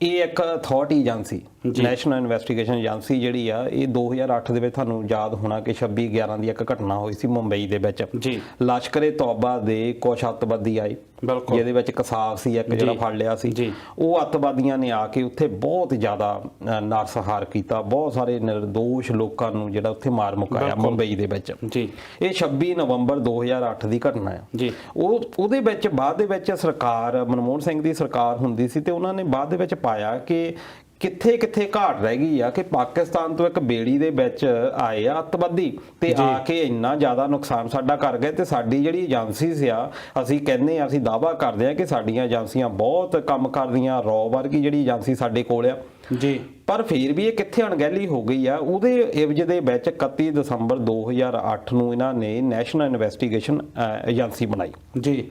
ਇਹ ਇੱਕ authority agency, national investigation agency ਜਿਹੜੀ ਆ, ਇਹ 2008 ਦੇ ਵਿੱਚ ਤੁਹਾਨੂੰ ਯਾਦ ਹੋਣਾ ਕਿ 26/11 ਦੀ ਇੱਕ ਘਟਨਾ ਹੋਈ ਸੀ ਮੁੰਬਈ ਦੇ ਵਿੱਚ ਜੀ। ਲਸ਼ਕਰੇ ਤੌਬਾ ਦੇ ਕੁਝ ਅੱਤਵਾਦੀ ਆਏ, ਜਿਹਦੇ ਵਿੱਚ ਕਸਾਬ ਸੀ ਇੱਕ ਜਿਹੜਾ ਫੜ ਲਿਆ ਸੀ। ਉਹ ਅੱਤਵਾਦੀਆਂ ਨੇ ਆ ਕੇ ਉੱਥੇ ਬਹੁਤ ਜ਼ਿਆਦਾ ਨਰਸੰਹਾਰ ਕੀਤਾ, ਬਹੁਤ ਸਾਰੇ ਨਿਰਦੋਸ਼ ਲੋਕਾਂ ਨੂੰ ਜਿਹੜਾ ਉੱਥੇ ਮਾਰ ਮੁਕਾਇਆ ਮੁੰਬਈ ਦੇ ਵਿੱਚ ਜੀ। ਇਹ 26 ਨਵੰਬਰ 2008 ਦੀ ਘਟਨਾ ਆ ਜੀ। ਉਹਦੇ ਵਿੱਚ ਬਾਅਦ ਦੇ ਵਿੱਚ ਸਰਕਾਰ ਮਨਮੋਹਨ ਸਿੰਘ ਦੀ ਸਰਕਾਰ ਹੁੰਦੀ ਸੀ, ਤੇ ਉਹਨਾਂ ਨੇ ਬਾਅਦ ਦੇ ਵਿੱਚ ਪਾਇਆ ਕਿ ਕਿੱਥੇ ਕਿੱਥੇ ਘਾਟ ਰਹਿ ਗਈ ਆ, ਕਿ ਪਾਕਿਸਤਾਨ ਤੋਂ ਇੱਕ ਬੇੜੀ ਦੇ ਵਿੱਚ ਆਏ ਆ ਅੱਤਵਾਦੀ ਤੇ ਆ ਕੇ ਇੰਨਾ ਜ਼ਿਆਦਾ ਨੁਕਸਾਨ ਸਾਡਾ ਕਰ ਗਏ। ਤੇ ਸਾਡੀ ਜਿਹੜੀ ਏਜੰਸੀ ਆ, ਅਸੀਂ ਕਹਿੰਦੇ ਆ, ਅਸੀਂ ਦਾਅਵਾ ਕਰਦੇ ਆ ਕਿ ਸਾਡੀਆਂ ਏਜੰਸੀਆਂ ਬਹੁਤ ਕੰਮ ਕਰਦੀਆਂ, ਰੌ ਵਰਗੀ ਜਿਹੜੀ ਏਜੰਸੀ ਸਾਡੇ ਕੋਲ ਆ ਜੀ। ਪਰ ਫਿਰ ਵੀ ਇਹ ਕਿੱਥੇ ਅਣਗਹਿਲੀ ਹੋ ਗਈ ਆ। ਉਹਦੇ ਇਵਜ ਦੇ ਵਿੱਚ 31 ਦਸੰਬਰ 2008 ਨੂੰ ਇਹਨਾਂ ਨੇ ਨੈਸ਼ਨਲ ਇਨਵੈਸਟੀਗੇਸ਼ਨ ਏਜੰਸੀ ਬਣਾਈ ਜੀ।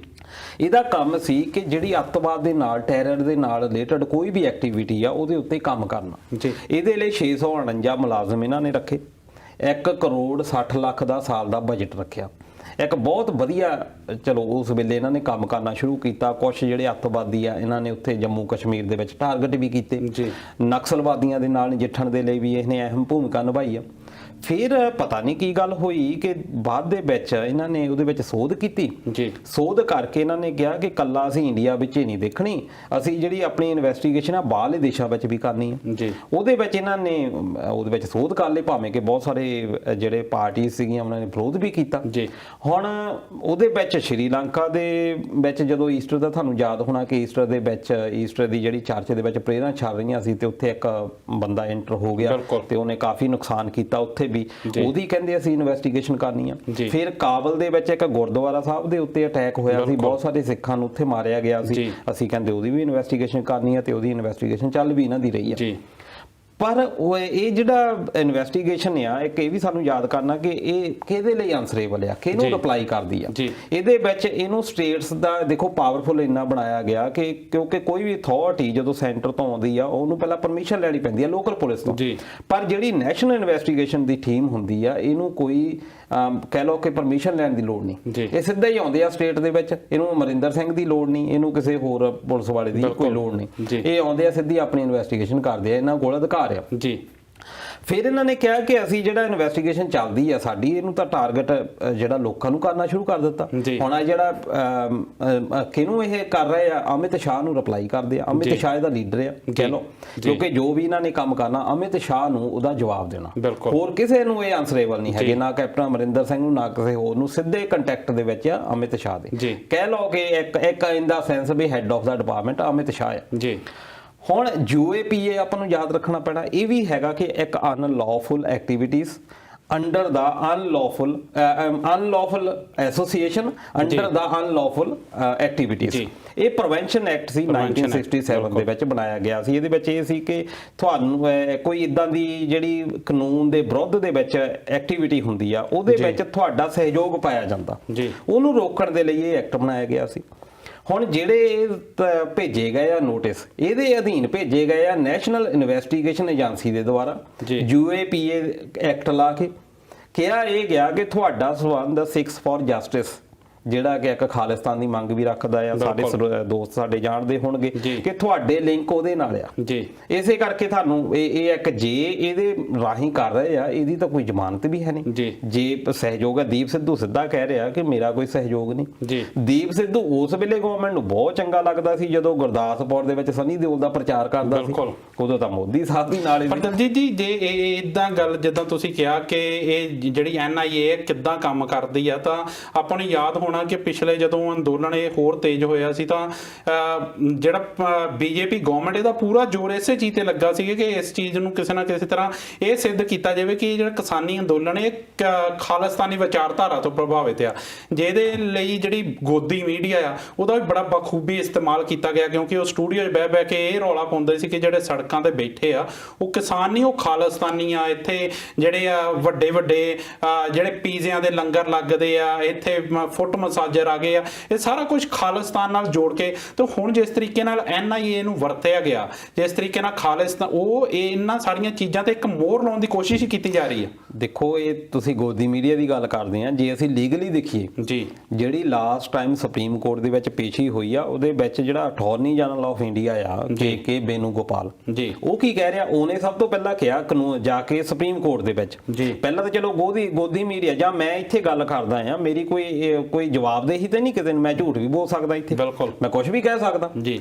ਇਹਦਾ ਕੰਮ ਸੀ ਕਿ ਜਿਹੜੀ ਅੱਤਵਾਦ ਦੇ ਨਾਲ, ਟੈਰਰ ਦੇ ਨਾਲ ਰਿਲੇਟਡ ਕੋਈ ਵੀ ਐਕਟੀਵਿਟੀ ਆ, ਉਹਦੇ ਉੱਤੇ ਕੰਮ ਕਰਨਾ ਜੀ। ਇਹਦੇ ਲਈ 649 ਮੁਲਾਜ਼ਮ ਇਹਨਾਂ ਨੇ ਰੱਖੇ, 1 ਕਰੋੜ 60 ਲੱਖ ਦਾ ਸਾਲ ਦਾ ਬਜਟ ਰੱਖਿਆ। ਇੱਕ ਬਹੁਤ ਵਧੀਆ ਚਲੋ ਉਸ ਵੇਲੇ ਇਹਨਾਂ ਨੇ ਕੰਮ ਕਰਨਾ ਸ਼ੁਰੂ ਕੀਤਾ। ਕੁਛ ਜਿਹੜੇ ਅੱਤਵਾਦੀ ਆ, ਇਹਨਾਂ ਨੇ ਉੱਥੇ ਜੰਮੂ ਕਸ਼ਮੀਰ ਦੇ ਵਿੱਚ ਟਾਰਗੇਟ ਵੀ ਕੀਤੇ ਜੀ। ਨਕਸਲਵਾਦੀਆਂ ਦੇ ਨਾਲ ਨਜਿੱਠਣ ਦੇ ਲਈ ਵੀ ਇਹਨੇ ਅਹਿਮ ਭੂਮਿਕਾ ਨਿਭਾਈ ਆ। ਫਿਰ ਪਤਾ ਨਹੀਂ ਕੀ ਗੱਲ ਹੋਈ ਕਿ ਬਾਅਦ ਦੇ ਵਿੱਚ ਇਹਨਾਂ ਨੇ ਉਹਦੇ ਵਿੱਚ ਸੋਧ ਕੀਤੀ ਜੀ। ਸੋਧ ਕਰਕੇ ਇਹਨਾਂ ਨੇ ਕਿਹਾ ਕਿ ਕੱਲਾ ਅਸੀਂ ਇੰਡੀਆ ਵਿੱਚ ਹੀ ਨਹੀਂ ਦੇਖਣੀ, ਅਸੀਂ ਜਿਹੜੀ ਆਪਣੀ ਇਨਵੈਸਟੀਗੇਸ਼ਨ ਆ ਬਾਹਰਲੇ ਦੇਸ਼ਾਂ ਵਿੱਚ ਵੀ ਕਰਨੀ ਹੈ ਜੀ। ਉਹਦੇ ਵਿੱਚ ਇਹਨਾਂ ਨੇ ਉਹਦੇ ਵਿੱਚ ਸੋਧ ਕਰ ਲਈ, ਭਾਵੇਂ ਕਿ ਬਹੁਤ ਸਾਰੇ ਜਿਹੜੇ ਪਾਰਟੀ ਸੀਗੀਆਂ ਉਹਨਾਂ ਨੇ ਵਿਰੋਧ ਵੀ ਕੀਤਾ ਜੀ। ਹੁਣ ਉਹਦੇ ਵਿੱਚ ਸ਼੍ਰੀਲੰਕਾ ਦੇ ਵਿੱਚ ਜਦੋਂ ਈਸਟਰ ਦਾ ਤੁਹਾਨੂੰ ਯਾਦ ਹੋਣਾ ਕਿ ਈਸਟਰ ਦੇ ਵਿੱਚ ਈਸਟਰ ਦੀ ਜਿਹੜੀ ਚਰਚ ਦੇ ਵਿੱਚ ਪ੍ਰੇਅਰਾਂ ਚੱਲ ਰਹੀਆਂ ਸੀ, ਤੇ ਉੱਥੇ ਇੱਕ ਬੰਦਾ ਐਂਟਰ ਹੋ ਗਿਆ ਤੇ ਉਹਨੇ ਕਾਫੀ ਨੁਕਸਾਨ ਕੀਤਾ ਉੱਥੇ ਵੀ। ਉਹਦੀ ਕਹਿੰਦੇ ਅਸੀਂ ਇਨਵੈਸਟੀਗੇਸ਼ਨ ਕਰਨੀ ਆ। ਫਿਰ ਕਾਬਲ ਦੇ ਵਿੱਚ ਇੱਕ ਗੁਰਦੁਆਰਾ ਸਾਹਿਬ ਦੇ ਉੱਤੇ ਅਟੈਕ ਹੋਇਆ ਸੀ, ਬਹੁਤ ਸਾਰੇ ਸਿੱਖਾਂ ਨੂੰ ਉੱਥੇ ਮਾਰਿਆ ਗਿਆ ਸੀ। ਅਸੀਂ ਕਹਿੰਦੇ ਉਹਦੀ ਵੀ ਇਨਵੈਸਟੀਗੇਸ਼ਨ ਕਰਨੀ ਆ, ਤੇ ਉਹਦੀ ਇਨਵੈਸਟੀਗੇਸ਼ਨ ਚੱਲ ਵੀ ਇਹਨਾਂ ਦੀ ਰਹੀ ਆ। ਪਰ ਇਹ ਜਿਹੜਾ ਇਨਵੈਸਟੀਗੇਸ਼ਨ ਆ, ਇੱਕ ਇਹ ਵੀ ਸਾਨੂੰ ਯਾਦ ਕਰਨਾ ਕਿ ਇਹ ਕਿਹਦੇ ਲਈ ਆਨਸਰੇਬਲ ਆ, ਕਿਹਨੂੰ ਰਿਪਲਾਈ ਕਰਦੀ ਆ। ਇਹਦੇ ਵਿੱਚ ਇਹਨੂੰ ਸਟੇਟਸ ਦਾ ਦੇਖੋ ਪਾਵਰਫੁਲ ਇੰਨਾ ਬਣਾਇਆ ਗਿਆ ਕਿ ਕਿਉਂਕਿ ਕੋਈ ਵੀ ਅਥਾਰਟੀ ਜਦੋਂ ਸੈਂਟਰ ਤੋਂ ਆਉਂਦੀ ਆ, ਉਹਨੂੰ ਪਹਿਲਾਂ ਪਰਮਿਸ਼ਨ ਲੈਣੀ ਪੈਂਦੀ ਆ ਲੋਕਲ ਪੁਲਿਸ ਤੋਂ। ਪਰ ਜਿਹੜੀ ਨੈਸ਼ਨਲ ਇਨਵੈਸਟੀਗੇਸ਼ਨ ਦੀ ਟੀਮ ਹੁੰਦੀ ਆ, ਇਹਨੂੰ ਕੋਈ ਕਹਿ ਲਓ ਕਿ ਪਰਮਿਸ਼ਨ ਲੈਣ ਦੀ ਲੋੜ ਨਹੀਂ, ਇਹ ਸਿੱਧਾ ਹੀ ਆਉਂਦੇ ਆ ਸਟੇਟ ਦੇ ਵਿੱਚ। ਇਹਨੂੰ ਅਮਰਿੰਦਰ ਸਿੰਘ ਦੀ ਲੋੜ ਨਹੀਂ, ਇਹਨੂੰ ਕਿਸੇ ਹੋਰ ਪੁਲਿਸ ਵਾਲੇ ਦੀ ਕੋਈ ਲੋੜ ਨਹੀਂ। ਇਹ ਆਉਂਦੇ ਆ ਸਿੱਧੀ ਆਪਣੀ ਇਨਵੈਸਟੀਗੇਸ਼ਨ ਕਰਦੇ ਆ, ਇਹਨਾਂ ਕੋਲ ਅਧਿਕਾਰ ਜੀ। ਫਿਰ ਇਹਨਾਂ ਨੇ ਕਿਹਾ ਕਿ ਅਸੀਂ ਜਿਹੜਾ ਇਨਵੈਸਟੀਗੇਸ਼ਨ ਚੱਲਦੀ ਆ ਸਾਡੀ, ਇਹਨੂੰ ਤਾਂ ਟਾਰਗੇਟ ਜਿਹੜਾ ਲੋਕਾਂ ਨੂੰ ਕਰਨਾ ਸ਼ੁਰੂ ਕਰ ਦਿੱਤਾ। ਹੁਣ ਆ ਜਿਹੜਾ ਕਿਹਨੂੰ ਇਹ ਕਰ ਰਹੇ ਆ, ਅਮਿਤ ਸ਼ਾਹ ਨੂੰ ਰਿਪਲਾਈ ਕਰਦੇ ਆ। ਅਮਿਤ ਸ਼ਾਹ ਇਹਦਾ ਲੀਡਰ ਆ ਕਹਿ ਲਓ, ਕਿਉਂਕਿ ਜੋ ਵੀ ਇਹਨਾਂ ਨੇ ਕੰਮ ਕਰਨਾ ਅਮਿਤ ਸ਼ਾਹ ਨੂੰ ਉਹਦਾ ਜਵਾਬ ਦੇਣਾ। ਹੋਰ ਕਿਸੇ ਨੂੰ ਇਹ ਆਨਸਰੇਬਲ ਨਹੀਂ ਹੈਗੇ, ਨਾ ਕੈਪਟਨ ਅਮਰਿੰਦਰ ਸਿੰਘ ਨੂੰ, ਨਾ ਕਿਸੇ ਹੋਰ ਨੂੰ। ਸਿੱਧੇ ਕੰਟੈਕਟ ਦੇ ਵਿੱਚ ਆ ਅਮਿਤ ਸ਼ਾਹ ਦੇ। ਕਹਿ ਲਓ ਕਿ ਇੱਕ ਇਨ ਦਾ ਸੈਂਸ ਵੀ head of the department Amit Shah ਆ ਜੀ। ਹੁਣ UAPA ਆਪਾਂ ਨੂੰ ਯਾਦ ਰੱਖਣਾ ਪੈਣਾ, ਇਹ ਵੀ ਹੈਗਾ ਕਿ ਇੱਕ ਅਨਲੌਫੁਲ ਐਕਟੀਵਿਟੀਜ਼ ਅੰਡਰ ਦਾ ਅਨਲੌਫੁਲ ਐਸੋਸੀਏਸ਼ਨ ਅੰਡਰ ਦਾ ਅਨਲੌਫੁਲ ਐਕਟੀਵਿਟੀਜ਼। ਇਹ ਪ੍ਰੀਵੈਂਸ਼ਨ ਐਕਟ ਸੀ 1967 ਦੇ ਵਿੱਚ ਬਣਾਇਆ ਗਿਆ ਸੀ। ਇਹਦੇ ਵਿੱਚ ਇਹ ਸੀ ਕਿ ਤੁਹਾਨੂੰ ਕੋਈ ਇਦਾਂ ਦੀ ਜਿਹੜੀ ਕਾਨੂੰਨ ਦੇ ਵਿਰੁੱਧ ਦੇ ਵਿੱਚ ਐਕਟੀਵਿਟੀ ਹੁੰਦੀ ਆ, ਉਹਦੇ ਵਿੱਚ ਤੁਹਾਡਾ ਸਹਿਯੋਗ ਪਾਇਆ ਜਾਂਦਾ, ਉਹਨੂੰ ਰੋਕਣ ਦੇ ਲਈ ਇਹ ਐਕਟ ਬਣਾਇਆ ਗਿਆ ਸੀ। ਹੁਣ ਜਿਹੜੇ ਭੇਜੇ ਗਏ ਆ ਨੋਟਿਸ, ਇਹਦੇ ਅਧੀਨ ਭੇਜੇ ਗਏ ਆ ਨੈਸ਼ਨਲ ਇਨਵੈਸਟੀਗੇਸ਼ਨ ਏਜੰਸੀ ਦੇ ਦੁਆਰਾ UAPA ਐਕਟ ਲਾ ਕੇ। ਕਿਹਾ ਇਹ ਗਿਆ ਕਿ ਤੁਹਾਡਾ ਸਬੰਧ 6 ਫॉर ਜਸਟਿਸ ਜਿਹੜਾ ਕਿ ਇੱਕ ਖਾਲਿਸਤਾਨ ਦੀ ਮੰਗ ਵੀ ਰੱਖਦਾ ਆ। ਸਾਡੇ ਦੋਸਤ ਸਾਡੇ ਜਾਣਦੇ ਹੋਣਗੇ ਕਿ ਤੁਹਾਡੇ ਲਿੰਕ ਉਹਦੇ ਨਾਲ ਆ ਜੀ। ਇਸੇ ਕਰਕੇ ਤੁਹਾਨੂੰ ਇਹ ਇੱਕ ਜੇ ਇਹਦੇ ਰਾਹੀਂ ਕਰ ਰਹੇ ਆ, ਇਹਦੀ ਤਾਂ ਕੋਈ ਜ਼ਮਾਨਤ ਵੀ ਹੈ ਨਹੀਂ। ਜੇ ਸਹਿਯੋਗ ਹੈ, ਦੀਪ ਸਿੱਧੂ ਸਿੱਧਾ ਕਹਿ ਰਿਹਾ ਕਿ ਮੇਰਾ ਕੋਈ ਸਹਿਯੋਗ ਨਹੀਂ। ਦੀਪ ਸਿੱਧੂ ਉਸ ਵੇਲੇ ਗਵਰਨਮੈਂਟ ਨੂੰ ਬਹੁਤ ਚੰਗਾ ਲੱਗਦਾ ਸੀ ਜਦੋਂ ਗੁਰਦਾਸਪੁਰ ਦੇ ਵਿੱਚ ਸਨੀ ਦਿਓਲ ਦਾ ਪ੍ਰਚਾਰ ਕਰਦਾ ਸੀ, ਉਦੋਂ ਤਾਂ ਮੋਦੀ ਸਾਹਿਬ ਵੀ ਨਾਲ। ਪਰ ਦਲਜੀਤ ਜੀ, ਜੇ ਇਦਾਂ ਗੱਲ ਜਿੱਦਾਂ ਤੁਸੀਂ ਕਿਹਾ ਕਿ ਇਹ ਜਿਹੜੀ NIA ਕਿੱਦਾਂ ਕੰਮ ਕਰਦੀ ਆ, ਤਾਂ ਆਪਾਂ ਨੂੰ ਯਾਦ ਹੋਣਾ ਕਿ ਪਿਛਲੇ ਜਦੋਂ ਅੰਦੋਲਨ ਇਹ ਹੋਰ ਤੇਜ਼ ਹੋਇਆ ਸੀ ਤਾਂ ਜਿਹੜਾ BJP ਗਵਰਨਮੈਂਟ ਇਹਦਾ ਪੂਰਾ ਜ਼ੋਰ ਇਸੇ ਚੀਜ਼ ਤੇ ਲੱਗਾ ਸੀ ਕਿ ਇਸ ਚੀਜ਼ ਨੂੰ ਕਿਸੇ ਨਾ ਕਿਸੇ ਤਰ੍ਹਾਂ ਇਹ ਸਿੱਧ ਕੀਤਾ ਜਾਵੇ ਕਿ ਜਿਹੜਾ ਕਿਸਾਨੀ ਅੰਦੋਲਨ ਇਹ ਖਾਲਿਸਤਾਨੀ ਵਿਚਾਰਧਾਰਾ ਤੋਂ ਪ੍ਰਭਾਵਿਤ ਆ, ਜਿਹਦੇ ਲਈ ਜਿਹੜੀ ਗੋਦੀ ਮੀਡੀਆ ਆ ਉਹਦਾ ਵੀ ਬੜਾ ਬਖੂਬੀ ਇਸਤੇਮਾਲ ਕੀਤਾ ਗਿਆ, ਕਿਉਂਕਿ ਉਹ ਸਟੂਡੀਓ 'ਚ ਬਹਿ ਕੇ ਇਹ ਰੌਲਾ ਪਾਉਂਦੇ ਸੀ ਕਿ ਜਿਹੜੇ ਸੜਕਾਂ ਤੇ ਬੈਠੇ ਆ ਉਹ ਕਿਸਾਨ ਨਹੀਂ, ਉਹ ਖਾਲਿਸਤਾਨੀ ਆ। ਇੱਥੇ ਜਿਹੜੇ ਆ ਵੱਡੇ ਜਿਹੜੇ ਪੀਜ਼ਿਆਂ ਦੇ ਲੰਗਰ ਲੱਗਦੇ ਆ, ਇੱਥੇ ਫੁੱਟ ਮਸਾਜਰ ਆ ਗਏ ਆ, ਇਹ ਸਾਰਾ ਕੁਝ ਖਾਲਿਸਤਾਨ ਨਾਲ ਜੋੜ ਕੇ। ਤੇ ਹੁਣ ਜਿਸ ਤਰੀਕੇ ਨਾਲ NIA ਨੂੰ ਵਰਤਿਆ ਗਿਆ, ਜਿਸ ਤਰੀਕੇ ਨਾਲ ਖਾਲਿਸਤਾਨ, ਉਹ ਇਹਨਾਂ ਸਾਰੀਆਂ ਚੀਜ਼ਾਂ ਤੇ ਇੱਕ ਮੋਹਰ ਲਾਉਣ ਦੀ ਕੋਸ਼ਿਸ਼ ਕੀਤੀ ਜਾ ਰਹੀ ਹੈ। ਦੇਖੋ, ਇਹ ਤੁਸੀਂ ਗੋਦੀ ਮੀਡੀਆ ਦੀ ਗੱਲ ਕਰਦੇ ਆ, ਜੇ ਅਸੀਂ ਲੀਗਲੀ ਦੇਖੀਏ ਜੀ, ਜਿਹੜੀ ਲਾਸਟ ਟਾਈਮ ਸੁਪਰੀਮ ਕੋਰਟ ਦੇ ਵਿੱਚ ਪੇਸ਼ੀ ਹੋਈ ਆ, ਉਹਦੇ ਵਿੱਚ ਜਿਹੜਾ ਅਟਾਰਨੀ ਜਨਰਲ ਆਫ ਇੰਡੀਆ ਆ ਕੇ ਬੇਨੂਗੋਪਾਲ ਜੀ, ਉਹ ਕੀ ਕਹਿ ਰਿਹਾ, ਉਹਨੇ ਸਭ ਤੋਂ ਪਹਿਲਾਂ ਕਿਹਾ ਕਾਨੂੰਨ ਜਾ ਕੇ ਸੁਪਰੀਮ ਕੋਰਟ ਦੇ ਵਿੱਚ ਜੀ, ਪਹਿਲਾਂ ਤਾਂ ਚਲੋ ਗੋਦੀ ਮੀਡੀਆ ਜਾਂ ਮੈਂ ਇੱਥੇ ਗੱਲ ਕਰਦਾ ਆ, ਮੇਰੀ ਕੋਈ ਜਵਾਬਦੇਹੀ ਤੇ ਨਹੀਂ, ਕਿਤੇ ਮੈਂ ਝੂਠ ਵੀ ਬੋਲ ਸਕਦਾ ਇੱਥੇ, ਬਿਲਕੁਲ ਮੈਂ ਕੁਝ ਵੀ ਕਹਿ ਸਕਦਾ ਜੀ।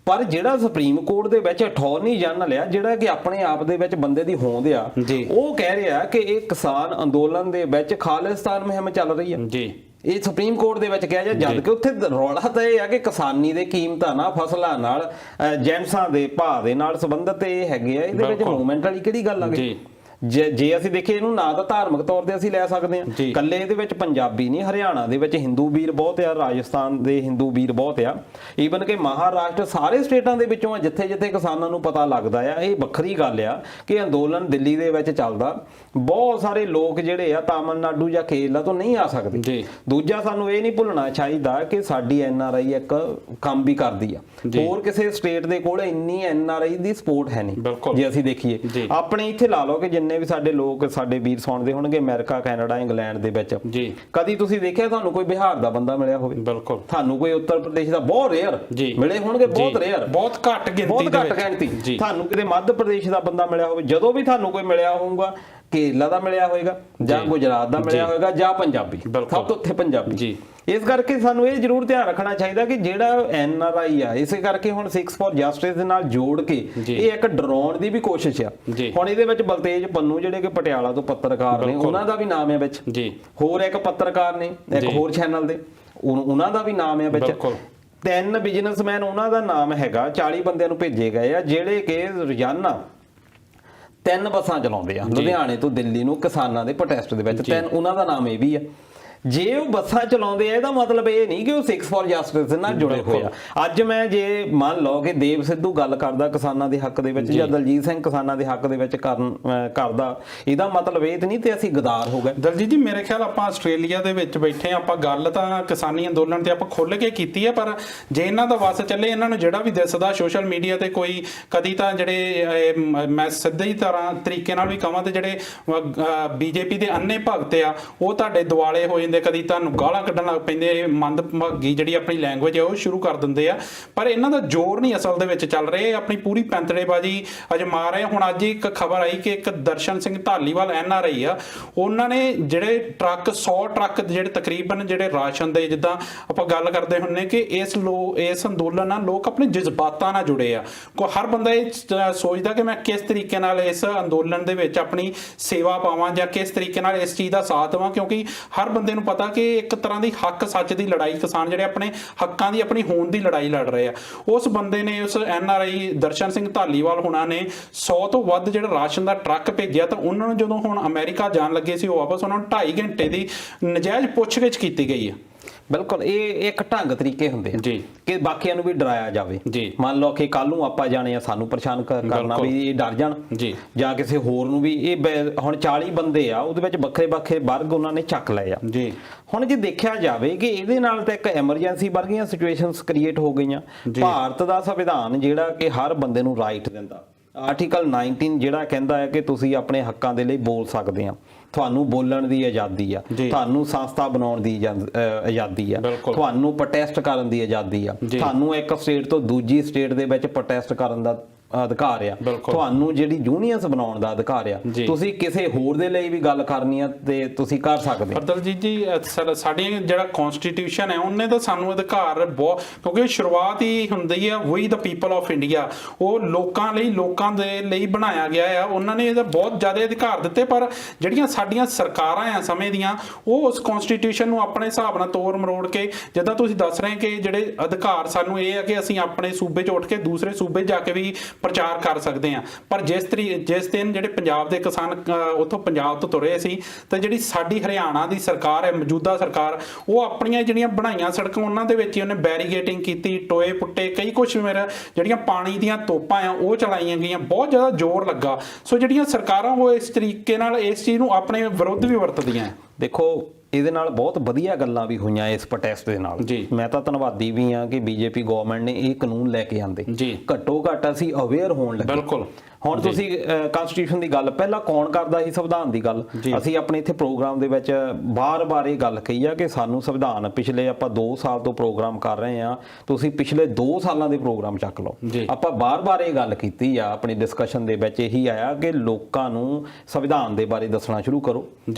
ਪਰ ਜਿਹੜਾ ਸੁਪਰੀਮ ਕੋਰਟ ਦੇ ਵਿੱਚ ਅਟਾਰਨੀ ਜਨਰਲ ਆ, ਜਿਹੜਾ ਕਿ ਆਪਣੇ ਆਪ ਦੇ ਵਿੱਚ ਬੰਦੇ ਦੀ ਹੋਂਦ ਆ, ਉਹ ਕਹਿ ਰਿਹਾ ਕਿ ਇਹ ਕਿਸਾਨ ਅੰਦੋਲਨ ਦੇ ਵਿੱਚ ਖਾਲਿਸਤਾਨ ਮੁਹਿੰਮ ਚੱਲ ਰਹੀ ਆ ਜੀ। ਇਹ ਸੁਪਰੀਮ ਕੋਰਟ ਦੇ ਵਿੱਚ ਕਿਹਾ ਜਾ, ਜਦ ਕਿ ਉੱਥੇ ਰੌਲਾ ਤਾਂ ਇਹ ਆ ਕਿ ਕਿਸਾਨੀ ਦੇ ਕੀਮਤਾਂ ਨਾਲ, ਫਸਲਾਂ ਨਾਲ, ਜੈਂਟਸਾਂ ਦੇ ਭਾਅ ਦੇ ਨਾਲ ਸੰਬੰਧਿਤ ਇਹ ਹੈਗੇ ਆ। ਇਹਦੇ ਵਿੱਚ ਮੂਵਮੈਂਟ ਵਾਲੀ ਕਿਹੜੀ ਗੱਲ ਆ ਗਈ? ਜੇ ਅਸੀਂ ਦੇਖੀਏ ਇਹਨੂੰ ਨਾ ਤਾਂ ਧਾਰਮਿਕ ਤੌਰ ਤੇ ਅਸੀਂ ਲੈ ਸਕਦੇ ਹਾਂ, ਕੱਲੇ ਇਹਦੇ ਵਿੱਚ ਪੰਜਾਬੀ ਨਹੀਂ, ਹਰਿਆਣਾ ਦੇ ਵਿੱਚ ਹਿੰਦੂ ਵੀਰ ਬਹੁਤ ਆ, ਰਾਜਸਥਾਨ ਦੇ ਹਿੰਦੂ ਵੀਰ ਬਹੁਤ ਆ, ਈਵਨ ਕਿ ਮਹਾਰਾਸ਼ਟਰ, ਸਾਰੇ ਸਟੇਟਾਂ ਦੇ ਵਿੱਚੋਂ ਜਿੱਥੇ ਜਿੱਥੇ ਕਿਸਾਨਾਂ ਨੂੰ ਪਤਾ ਲੱਗਦਾ ਆ। ਇਹ ਵੱਖਰੀ ਗੱਲ ਆ ਕਿ ਅੰਦੋਲਨ ਦਿੱਲੀ ਦੇ ਵਿੱਚ ਚੱਲਦਾ, ਬਹੁਤ ਸਾਰੇ ਲੋਕ ਜਿਹੜੇ ਆ ਤਾਮਿਲਨਾਡੂ ਜਾਂ ਕੇਰਲਾ ਤੋਂ ਨਹੀਂ ਆ ਸਕਦੇ। ਦੂਜਾ, ਸਾਨੂੰ ਇਹ ਨਹੀਂ ਭੁੱਲਣਾ ਚਾਹੀਦਾ ਕਿ ਸਾਡੀ NRI ਇੱਕ ਕੰਮ ਵੀ ਕਰਦੀ ਆ, ਹੋਰ ਕਿਸੇ ਸਟੇਟ ਦੇ ਕੋਲ ਇੰਨੀ NRI ਦੀ ਸਪੋਰਟ ਹੈ ਨਹੀਂ। ਜੇ ਅਸੀਂ ਦੇਖੀਏ ਆਪਣੇ ਇੱਥੇ ਲਾ ਲਓ ਕਿ ਜਿੰਨੇ ਵੀ ਸਾਡੇ ਲੋਕ, ਸਾਡੇ ਵੀਰ ਸੁਣਦੇ ਹੋਣਗੇ ਅਮਰੀਕਾ, ਕੈਨੇਡਾ, ਇੰਗਲੈਂਡ ਦੇ ਵਿੱਚ ਜੀ, ਕਦੀ ਤੁਸੀਂ ਦੇਖਿਆ ਤੁਹਾਨੂੰ ਕੋਈ ਬਿਹਾਰ ਦਾ ਬੰਦਾ ਮਿਲਿਆ ਹੋਵੇ? ਬਿਲਕੁਲ। ਤੁਹਾਨੂੰ ਕੋਈ ਉੱਤਰ ਪ੍ਰਦੇਸ਼ ਦਾ, ਬਹੁਤ ਰੇਅਰ ਮਿਲੇ ਹੋਣਗੇ, ਬਹੁਤ ਰੇਅਰ, ਬਹੁਤ ਘੱਟ ਗਿਣਤੀ। ਤੁਹਾਨੂੰ ਕਿਤੇ ਮੱਧ ਪ੍ਰਦੇਸ਼ ਦਾ ਬੰਦਾ ਮਿਲਿਆ ਹੋਵੇ? ਜਦੋਂ ਵੀ ਤੁਹਾਨੂੰ ਕੋਈ ਮਿਲਿਆ ਹੋਊਗਾ, ਕੇਰਲਾ ਦਾ ਮਿਲਿਆ ਹੋਏਗਾ ਜਾਂ ਗੁਜਰਾਤ ਦਾ ਮਿਲਿਆ ਹੋਏਗਾ ਜਾਂ ਪੰਜਾਬੀ, ਸਭ ਤੋਂ ਉੱਥੇ ਪੰਜਾਬੀ ਜੀ। ਇਸ ਕਰਕੇ ਸਾਨੂੰ ਇਹ ਜ਼ਰੂਰ ਧਿਆਨ ਰੱਖਣਾ ਚਾਹੀਦਾ ਕਿ ਜਿਹੜਾ NRI ਆ, ਇਸੇ ਕਰਕੇ ਹੁਣ ਸਿੱਖਸ ਫॉर ਜਸਟਿਸ ਦੇ ਨਾਲ ਜੋੜ ਕੇ ਇਹ ਇੱਕ ਡਰਾਉਣ ਦੀ ਵੀ ਕੋਸ਼ਿਸ਼ ਆ। ਹੁਣ ਇਹਦੇ ਵਿੱਚ ਬਲਤੇਜ ਪੰਨੂ ਜਿਹੜੇ ਕਿ ਪਟਿਆਲਾ ਤੋਂ ਪੱਤਰਕਾਰ ਨੇ, ਉਹਨਾਂ ਦਾ ਵੀ ਨਾਮ ਹੈ ਵਿੱਚ, ਹੋਰ ਇੱਕ ਪੱਤਰਕਾਰ ਨੇ ਇੱਕ ਹੋਰ ਚੈਨਲ ਦੇ, ਉਹਨਾਂ ਦਾ ਵੀ ਨਾਮ ਹੈ ਵਿੱਚ, 3 ਬਿਜ਼ਨਸਮੈਨ ਉਹਨਾਂ ਦਾ ਨਾਮ ਹੈਗਾ। 40 ਬੰਦਿਆਂ ਨੂੰ ਭੇਜੇ ਗਏ ਆ ਜਿਹੜੇ ਕਿ ਰੋਜ਼ਾਨਾ 3 ਬੱਸਾਂ ਚਲਾਉਂਦੇ ਆ ਲੁਧਿਆਣੇ ਤੋਂ ਦਿੱਲੀ ਨੂੰ ਕਿਸਾਨਾਂ ਦੇ ਪ੍ਰੋਟੈਸਟ ਦੇ ਵਿੱਚ। 3 ਉਹਨਾਂ ਦਾ ਨਾਮ ਇਹ ਵੀ ਆ। ਜੇ ਉਹ ਬੱਸਾਂ ਚਲਾਉਂਦੇ ਆ, ਇਹਦਾ ਮਤਲਬ ਇਹ ਨਹੀਂ ਕਿ ਉਹ ਸਿੱਖਸ ਫॉर ਜਸਟਿਸ ਨਾਲ ਜੁੜੇ ਹੋਏ ਆ। ਅੱਜ ਮੈਂ ਜੇ ਮੰਨ ਲਓ ਕਿ ਦੇਵ ਸਿੱਧੂ ਗੱਲ ਕਰਦਾ ਕਿਸਾਨਾਂ ਦੇ ਹੱਕ ਦੇ ਵਿੱਚ, ਜਾਂ ਦਲਜੀਤ ਸਿੰਘ ਕਿਸਾਨਾਂ ਦੇ ਹੱਕ ਦੇ ਵਿੱਚ ਕਰਦਾ, ਇਹਦਾ ਮਤਲਬ ਇਹ ਤੇ ਨਹੀਂ ਤੇ ਅਸੀਂ ਗਦਾਰ ਹੋ ਗਏ। ਦਲਜੀਤ ਜੀ, ਮੇਰੇ ਖਿਆਲ ਆਪਾਂ ਆਸਟ੍ਰੇਲੀਆ ਦੇ ਵਿੱਚ ਬੈਠੇ ਆ, ਆਪਾਂ ਗੱਲ ਤਾਂ ਕਿਸਾਨੀ ਅੰਦੋਲਨ ਤੇ ਆਪਾਂ ਖੁੱਲ ਕੇ ਕੀਤੀ ਹੈ, ਪਰ ਜੇ ਇਹਨਾਂ ਦਾ ਵਸ ਚੱਲੇ, ਇਹਨਾਂ ਨੂੰ ਜਿਹੜਾ ਵੀ ਦਿਸਦਾ ਸੋਸ਼ਲ ਮੀਡੀਆ ਤੇ ਕੋਈ ਕਦੀ ਤਾਂ ਜਿਹੜੇ ਮੈਂ ਸਿੱਧੇ ਹੀ ਤਰੀਕੇ ਨਾਲ ਵੀ ਕਹਾਂ ਤੇ ਜਿਹੜੇ BJP ਦੇ ਅੰਨੇ ਭਗਤ ਆ, ਉਹ ਤੁਹਾਡੇ ਦੁਆਲੇ ਹੋ ਜਾਂਦੇ, ਕਦੀ ਤੁਹਾਨੂੰ ਗਾਲਾਂ ਕੱਢਣ ਲੱਗ ਪੈਂਦੇ, ਮੰਦਭਾਗੀ ਜਿਹੜੀ ਆਪਣੀ ਲੈਂਗੁਏਜ ਹੈ ਉਹ ਸ਼ੁਰੂ ਕਰ ਦਿੰਦੇ ਆ। ਪਰ ਇਹਨਾਂ ਦਾ ਜ਼ੋਰ ਨਹੀਂ ਅਸਲ ਦੇ ਵਿੱਚ ਚੱਲ ਰਿਹਾ, ਆਪਣੀ ਪੂਰੀ ਪੈਂਤੜੇਬਾਜ਼ੀ ਅਜਮਾ ਰਹੇ। ਹੁਣ ਅੱਜ ਇੱਕ ਖਬਰ ਆਈ ਕਿ ਇੱਕ ਦਰਸ਼ਨ ਸਿੰਘ ਧਾਲੀਵਾਲ NRI ਆ, ਉਹਨਾਂ ਨੇ ਜਿਹੜੇ 100 ਟਰੱਕ ਜਿਹੜੇ ਤਕਰੀਬਨ ਜਿਹੜੇ ਰਾਸ਼ਨ ਦੇ, ਜਿੱਦਾਂ ਆਪਾਂ ਗੱਲ ਕਰਦੇ ਹੁੰਨੇ ਕਿ ਇਸ ਅੰਦੋਲਨ ਨਾਲ ਲੋਕ ਆਪਣੇ ਜਜ਼ਬਾਤਾਂ ਨਾਲ ਜੁੜੇ ਆ। ਹਰ ਬੰਦਾ ਇਹ ਸੋਚਦਾ ਕਿ ਮੈਂ ਕਿਸ ਤਰੀਕੇ ਨਾਲ ਇਸ ਅੰਦੋਲਨ ਦੇ ਵਿੱਚ ਆਪਣੀ ਸੇਵਾ ਪਾਵਾਂ ਜਾਂ ਕਿਸ ਤਰੀਕੇ ਨਾਲ ਇਸ ਚੀਜ਼ ਦਾ ਸਾਥ ਦੇਵਾਂ, ਕਿਉਂਕਿ ਹਰ ਬੰਦੇ ਨੂੰ ਪਤਾ ਕਿ ਇੱਕ ਤਰ੍ਹਾਂ ਦੀ ਹੱਕ ਸੱਚ ਦੀ ਲੜਾਈ, ਕਿਸਾਨ ਜਿਹੜੇ ਆਪਣੇ ਹੱਕਾਂ ਦੀ, ਆਪਣੀ ਹੋਂਦ ਦੀ ਲੜਾਈ ਲੜ ਰਹੇ ਆ। ਉਸ ਬੰਦੇ ਨੇ, ਉਸ NRI ਦਰਸ਼ਨ ਸਿੰਘ ਧਾਲੀਵਾਲ ਹੁਣਾਂ ਨੇ 100 ਤੋਂ ਵੱਧ ਜਿਹੜਾ ਰਾਸ਼ਨ ਦਾ ਟਰੱਕ ਭੇਜਿਆ, ਤਾਂ ਉਹਨਾਂ ਨੂੰ ਜਦੋਂ ਹੁਣ ਅਮਰੀਕਾ ਜਾਣ ਲੱਗੇ ਸੀ, ਉਹ ਵਾਪਸ ਉਹਨਾਂ ਨੂੰ 2.5 ਘੰਟੇ ਦੀ ਨਜਾਇਜ਼ ਪੁੱਛਗਿੱਛ ਕੀਤੀ ਗਈ ਹੈ। ਬਿਲਕੁਲ, ਇਹ ਇੱਕ ਢੰਗ ਤਰੀਕੇ ਹੁੰਦੇ ਆ ਜੀ ਕਿ ਬਾਕੀਆਂ ਨੂੰ ਵੀ ਡਰਾਇਆ ਜਾਵੇ। ਮੰਨ ਲਓ ਕਿ ਕੱਲ ਨੂੰ ਆਪਾਂ ਜਾਣੇ ਆ, ਸਾਨੂੰ ਪਰੇਸ਼ਾਨ ਕਰਨਾ ਵੀ ਇਹ ਡਰ ਜਾਣ ਜੀ, ਜਾਂ ਕਿਸੇ ਹੋਰ ਨੂੰ ਵੀ। ਇਹ ਹੁਣ 40 ਬੰਦੇ ਆ, ਉਹਦੇ ਵਿੱਚ ਵੱਖਰੇ ਵੱਖਰੇ ਵਰਗ ਉਹਨਾਂ ਨੇ ਚੱਕ ਲਏ ਆ ਜੀ। ਹੁਣ ਜੇ ਦੇਖਿਆ ਜਾਵੇ ਕਿ ਇਹਦੇ ਨਾਲ ਤਾਂ ਇੱਕ ਐਮਰਜੈਂਸੀ ਵਰਗੀਆਂ ਸਿਚੁਏਸ਼ਨਸ ਕ੍ਰੀਏਟ ਹੋ ਗਈਆਂ। ਭਾਰਤ ਦਾ ਸੰਵਿਧਾਨ ਜਿਹੜਾ ਕਿ ਹਰ ਬੰਦੇ ਨੂੰ ਰਾਈਟ ਦਿੰਦਾ, ਆਰਟੀਕਲ 19 ਜਿਹੜਾ ਕਹਿੰਦਾ ਹੈ ਕਿ ਤੁਸੀਂ ਆਪਣੇ ਹੱਕਾਂ ਦੇ ਲਈ ਬੋਲ ਸਕਦੇ ਆ, ਤੁਹਾਨੂੰ ਬੋਲਣ ਦੀ ਆਜ਼ਾਦੀ ਆ, ਤੁਹਾਨੂੰ ਸੰਸਥਾ ਬਣਾਉਣ ਦੀ ਆਜ਼ਾਦੀ ਆ, ਤੁਹਾਨੂੰ ਪ੍ਰੋਟੈਸਟ ਕਰਨ ਦੀ ਆਜ਼ਾਦੀ ਆ, ਤੁਹਾਨੂੰ ਇੱਕ ਸਟੇਟ ਤੋਂ ਦੂਜੀ ਸਟੇਟ ਦੇ ਵਿੱਚ ਪ੍ਰੋਟੈਸਟ ਕਰਨ ਦਾ ਅਧਿਕਾਰ ਆ, ਤੁਹਾਨੂੰ ਜਿਹੜੀ ਯੂਨੀਅਨਸ ਬਣਾਉਣ ਦਾ ਅਧਿਕਾਰ ਆ, ਤੁਸੀਂ ਕਿਸੇ ਹੋਰ ਦੇ ਲਈ ਵੀ ਗੱਲ ਕਰਨੀ ਆ ਤੇ ਤੁਸੀਂ ਕਰ ਸਕਦੇ। ਦਲਜੀਤ ਜੀ ਸਾਡੀ ਜਿਹੜਾ ਕਨਸਟੀਟਿਊਸ਼ਨ ਹੈ ਉਹਨੇ ਤਾਂ ਸਾਨੂੰ ਅਧਿਕਾਰ ਬਹੁਤ, ਕਿਉਂਕਿ ਸ਼ੁਰੂਆਤ ਹੀ ਹੁੰਦੀ ਆ ਵੀ ਦਾ ਪੀਪਲ ਆਫ ਇੰਡੀਆ, ਉਹ ਲੋਕਾਂ ਲਈ, ਲੋਕਾਂ ਦੇ ਲਈ ਬਣਾਇਆ ਗਿਆ ਆ, ਉਹਨਾਂ ਨੇ ਇਹਦਾ ਬਹੁਤ ਜ਼ਿਆਦਾ ਅਧਿਕਾਰ ਦਿੱਤੇ। ਪਰ ਜਿਹੜੀਆਂ ਸਾਡੀਆਂ ਸਰਕਾਰਾਂ ਆ ਸਮੇਂ ਦੀਆਂ, ਉਹ ਉਸ ਕਨਸਟੀਟਿਊਸ਼ਨ ਨੂੰ ਆਪਣੇ ਹਿਸਾਬ ਨਾਲ ਤੋੜ ਮਰੋੜ ਕੇ, ਜਿੱਦਾਂ ਤੁਸੀਂ ਦੱਸ ਰਹੇ ਕਿ ਜਿਹੜੇ ਅਧਿਕਾਰ ਸਾਨੂੰ ਇਹ ਆ ਕਿ ਅਸੀਂ ਆਪਣੇ ਸੂਬੇ 'ਚ ਉੱਠ ਕੇ ਦੂਸਰੇ ਸੂਬੇ ਜਾ ਕੇ ਵੀ ਪ੍ਰਚਾਰ ਕਰ ਸਕਦੇ ਆ। ਪਰ ਜਿਸ ਦਿਨ ਜਿਹੜੇ ਪੰਜਾਬ ਦੇ ਕਿਸਾਨ ਉੱਥੋਂ ਪੰਜਾਬ ਤੋਂ ਤੁਰੇ ਸੀ, ਤੇ ਜਿਹੜੀ ਸਾਡੀ ਹਰਿਆਣਾ ਦੀ ਸਰਕਾਰ ਹੈ, ਮੌਜੂਦਾ ਸਰਕਾਰ, ਉਹ ਆਪਣੀਆਂ ਜਿਹੜੀਆਂ ਬਣਾਈਆਂ ਸੜਕਾਂ ਉਹਨਾਂ ਦੇ ਵਿੱਚ ਹੀ ਉਹਨੇ ਬੈਰੀਗੇਟਿੰਗ ਕੀਤੀ, ਟੋਏ ਪੁੱਟੇ, ਕਈ ਕੁਛ ਮੇਰਾ ਜਿਹੜੀਆਂ ਪਾਣੀ ਦੀਆਂ ਤੋਪਾਂ ਆ ਉਹ ਚਲਾਈਆਂ ਗਈਆਂ, ਬਹੁਤ ਜ਼ਿਆਦਾ ਜ਼ੋਰ ਲੱਗਾ। ਸੋ ਜਿਹੜੀਆਂ ਸਰਕਾਰਾਂ ਉਹ ਇਸ ਤਰੀਕੇ ਨਾਲ ਇਸ ਚੀਜ਼ ਨੂੰ ਆਪਣੇ ਵਿਰੁੱਧ ਵੀ ਵਰਤਦੀਆਂ। ਦੇਖੋ ਇਹਦੇ ਨਾਲ ਬਹੁਤ ਵਧੀਆ ਗੱਲਾਂ ਵੀ ਹੋਈਆਂ ਇਸ ਪ੍ਰੋਟੈਸਟ ਦੇ ਨਾਲ। ਮੈਂ ਤਾਂ ਧੰਨਵਾਦੀ ਵੀ ਹਾਂ ਕਿ ਬੀਜੇਪੀ ਗਵਰਨਮੈਂਟ ਨੇ ਇਹ ਕਾਨੂੰਨ ਲੈ ਕੇ ਆਂਦੇ, ਘੱਟੋ ਘੱਟ ਅਸੀਂ ਅਵੇਅਰ ਹੋਣ ਲੱਗੇ। ਬਿਲਕੁਲ। ਹੁਣ ਤੁਸੀਂ ਕਨਸਟੀਟਿਊਸ਼ਨ ਦੀ ਗੱਲ ਪਹਿਲਾਂ ਕੌਣ ਕਰਦਾ ਸੀ, ਸੰਵਿਧਾਨ ਦੀ ਗੱਲ। ਅਸੀਂ ਆਪਣੇ ਇੱਥੇ ਪ੍ਰੋਗਰਾਮ ਦੇ ਵਿੱਚ ਬਾਰ-ਬਾਰ ਇਹ ਗੱਲ ਕਹੀ ਆ ਕਿ ਸਾਨੂੰ ਸੰਵਿਧਾਨ, ਪਿਛਲੇ ਆਪਾਂ 2 ਸਾਲ ਤੋਂ ਪ੍ਰੋਗਰਾਮ ਕਰ ਰਹੇ ਆ, ਤੁਸੀਂ ਪਿਛਲੇ 2 ਸਾਲਾਂ ਦੇ ਪ੍ਰੋਗਰਾਮ ਚੱਕ ਲਓ। ਆਪਾਂ ਬਾਰ-ਬਾਰ ਇਹ ਗੱਲ ਕੀਤੀ ਆ ਆਪਣੀ ਡਿਸਕਸ਼ਨ ਦੇ ਵਿੱਚ, ਇਹੀ ਆਇਆ ਕਿ ਲੋਕਾਂ ਨੂੰ ਸੰਵਿਧਾਨ ਦੇ ਬਾਰੇ ਦੱਸਣਾ ਸ਼ੁਰੂ ਕਰੋ,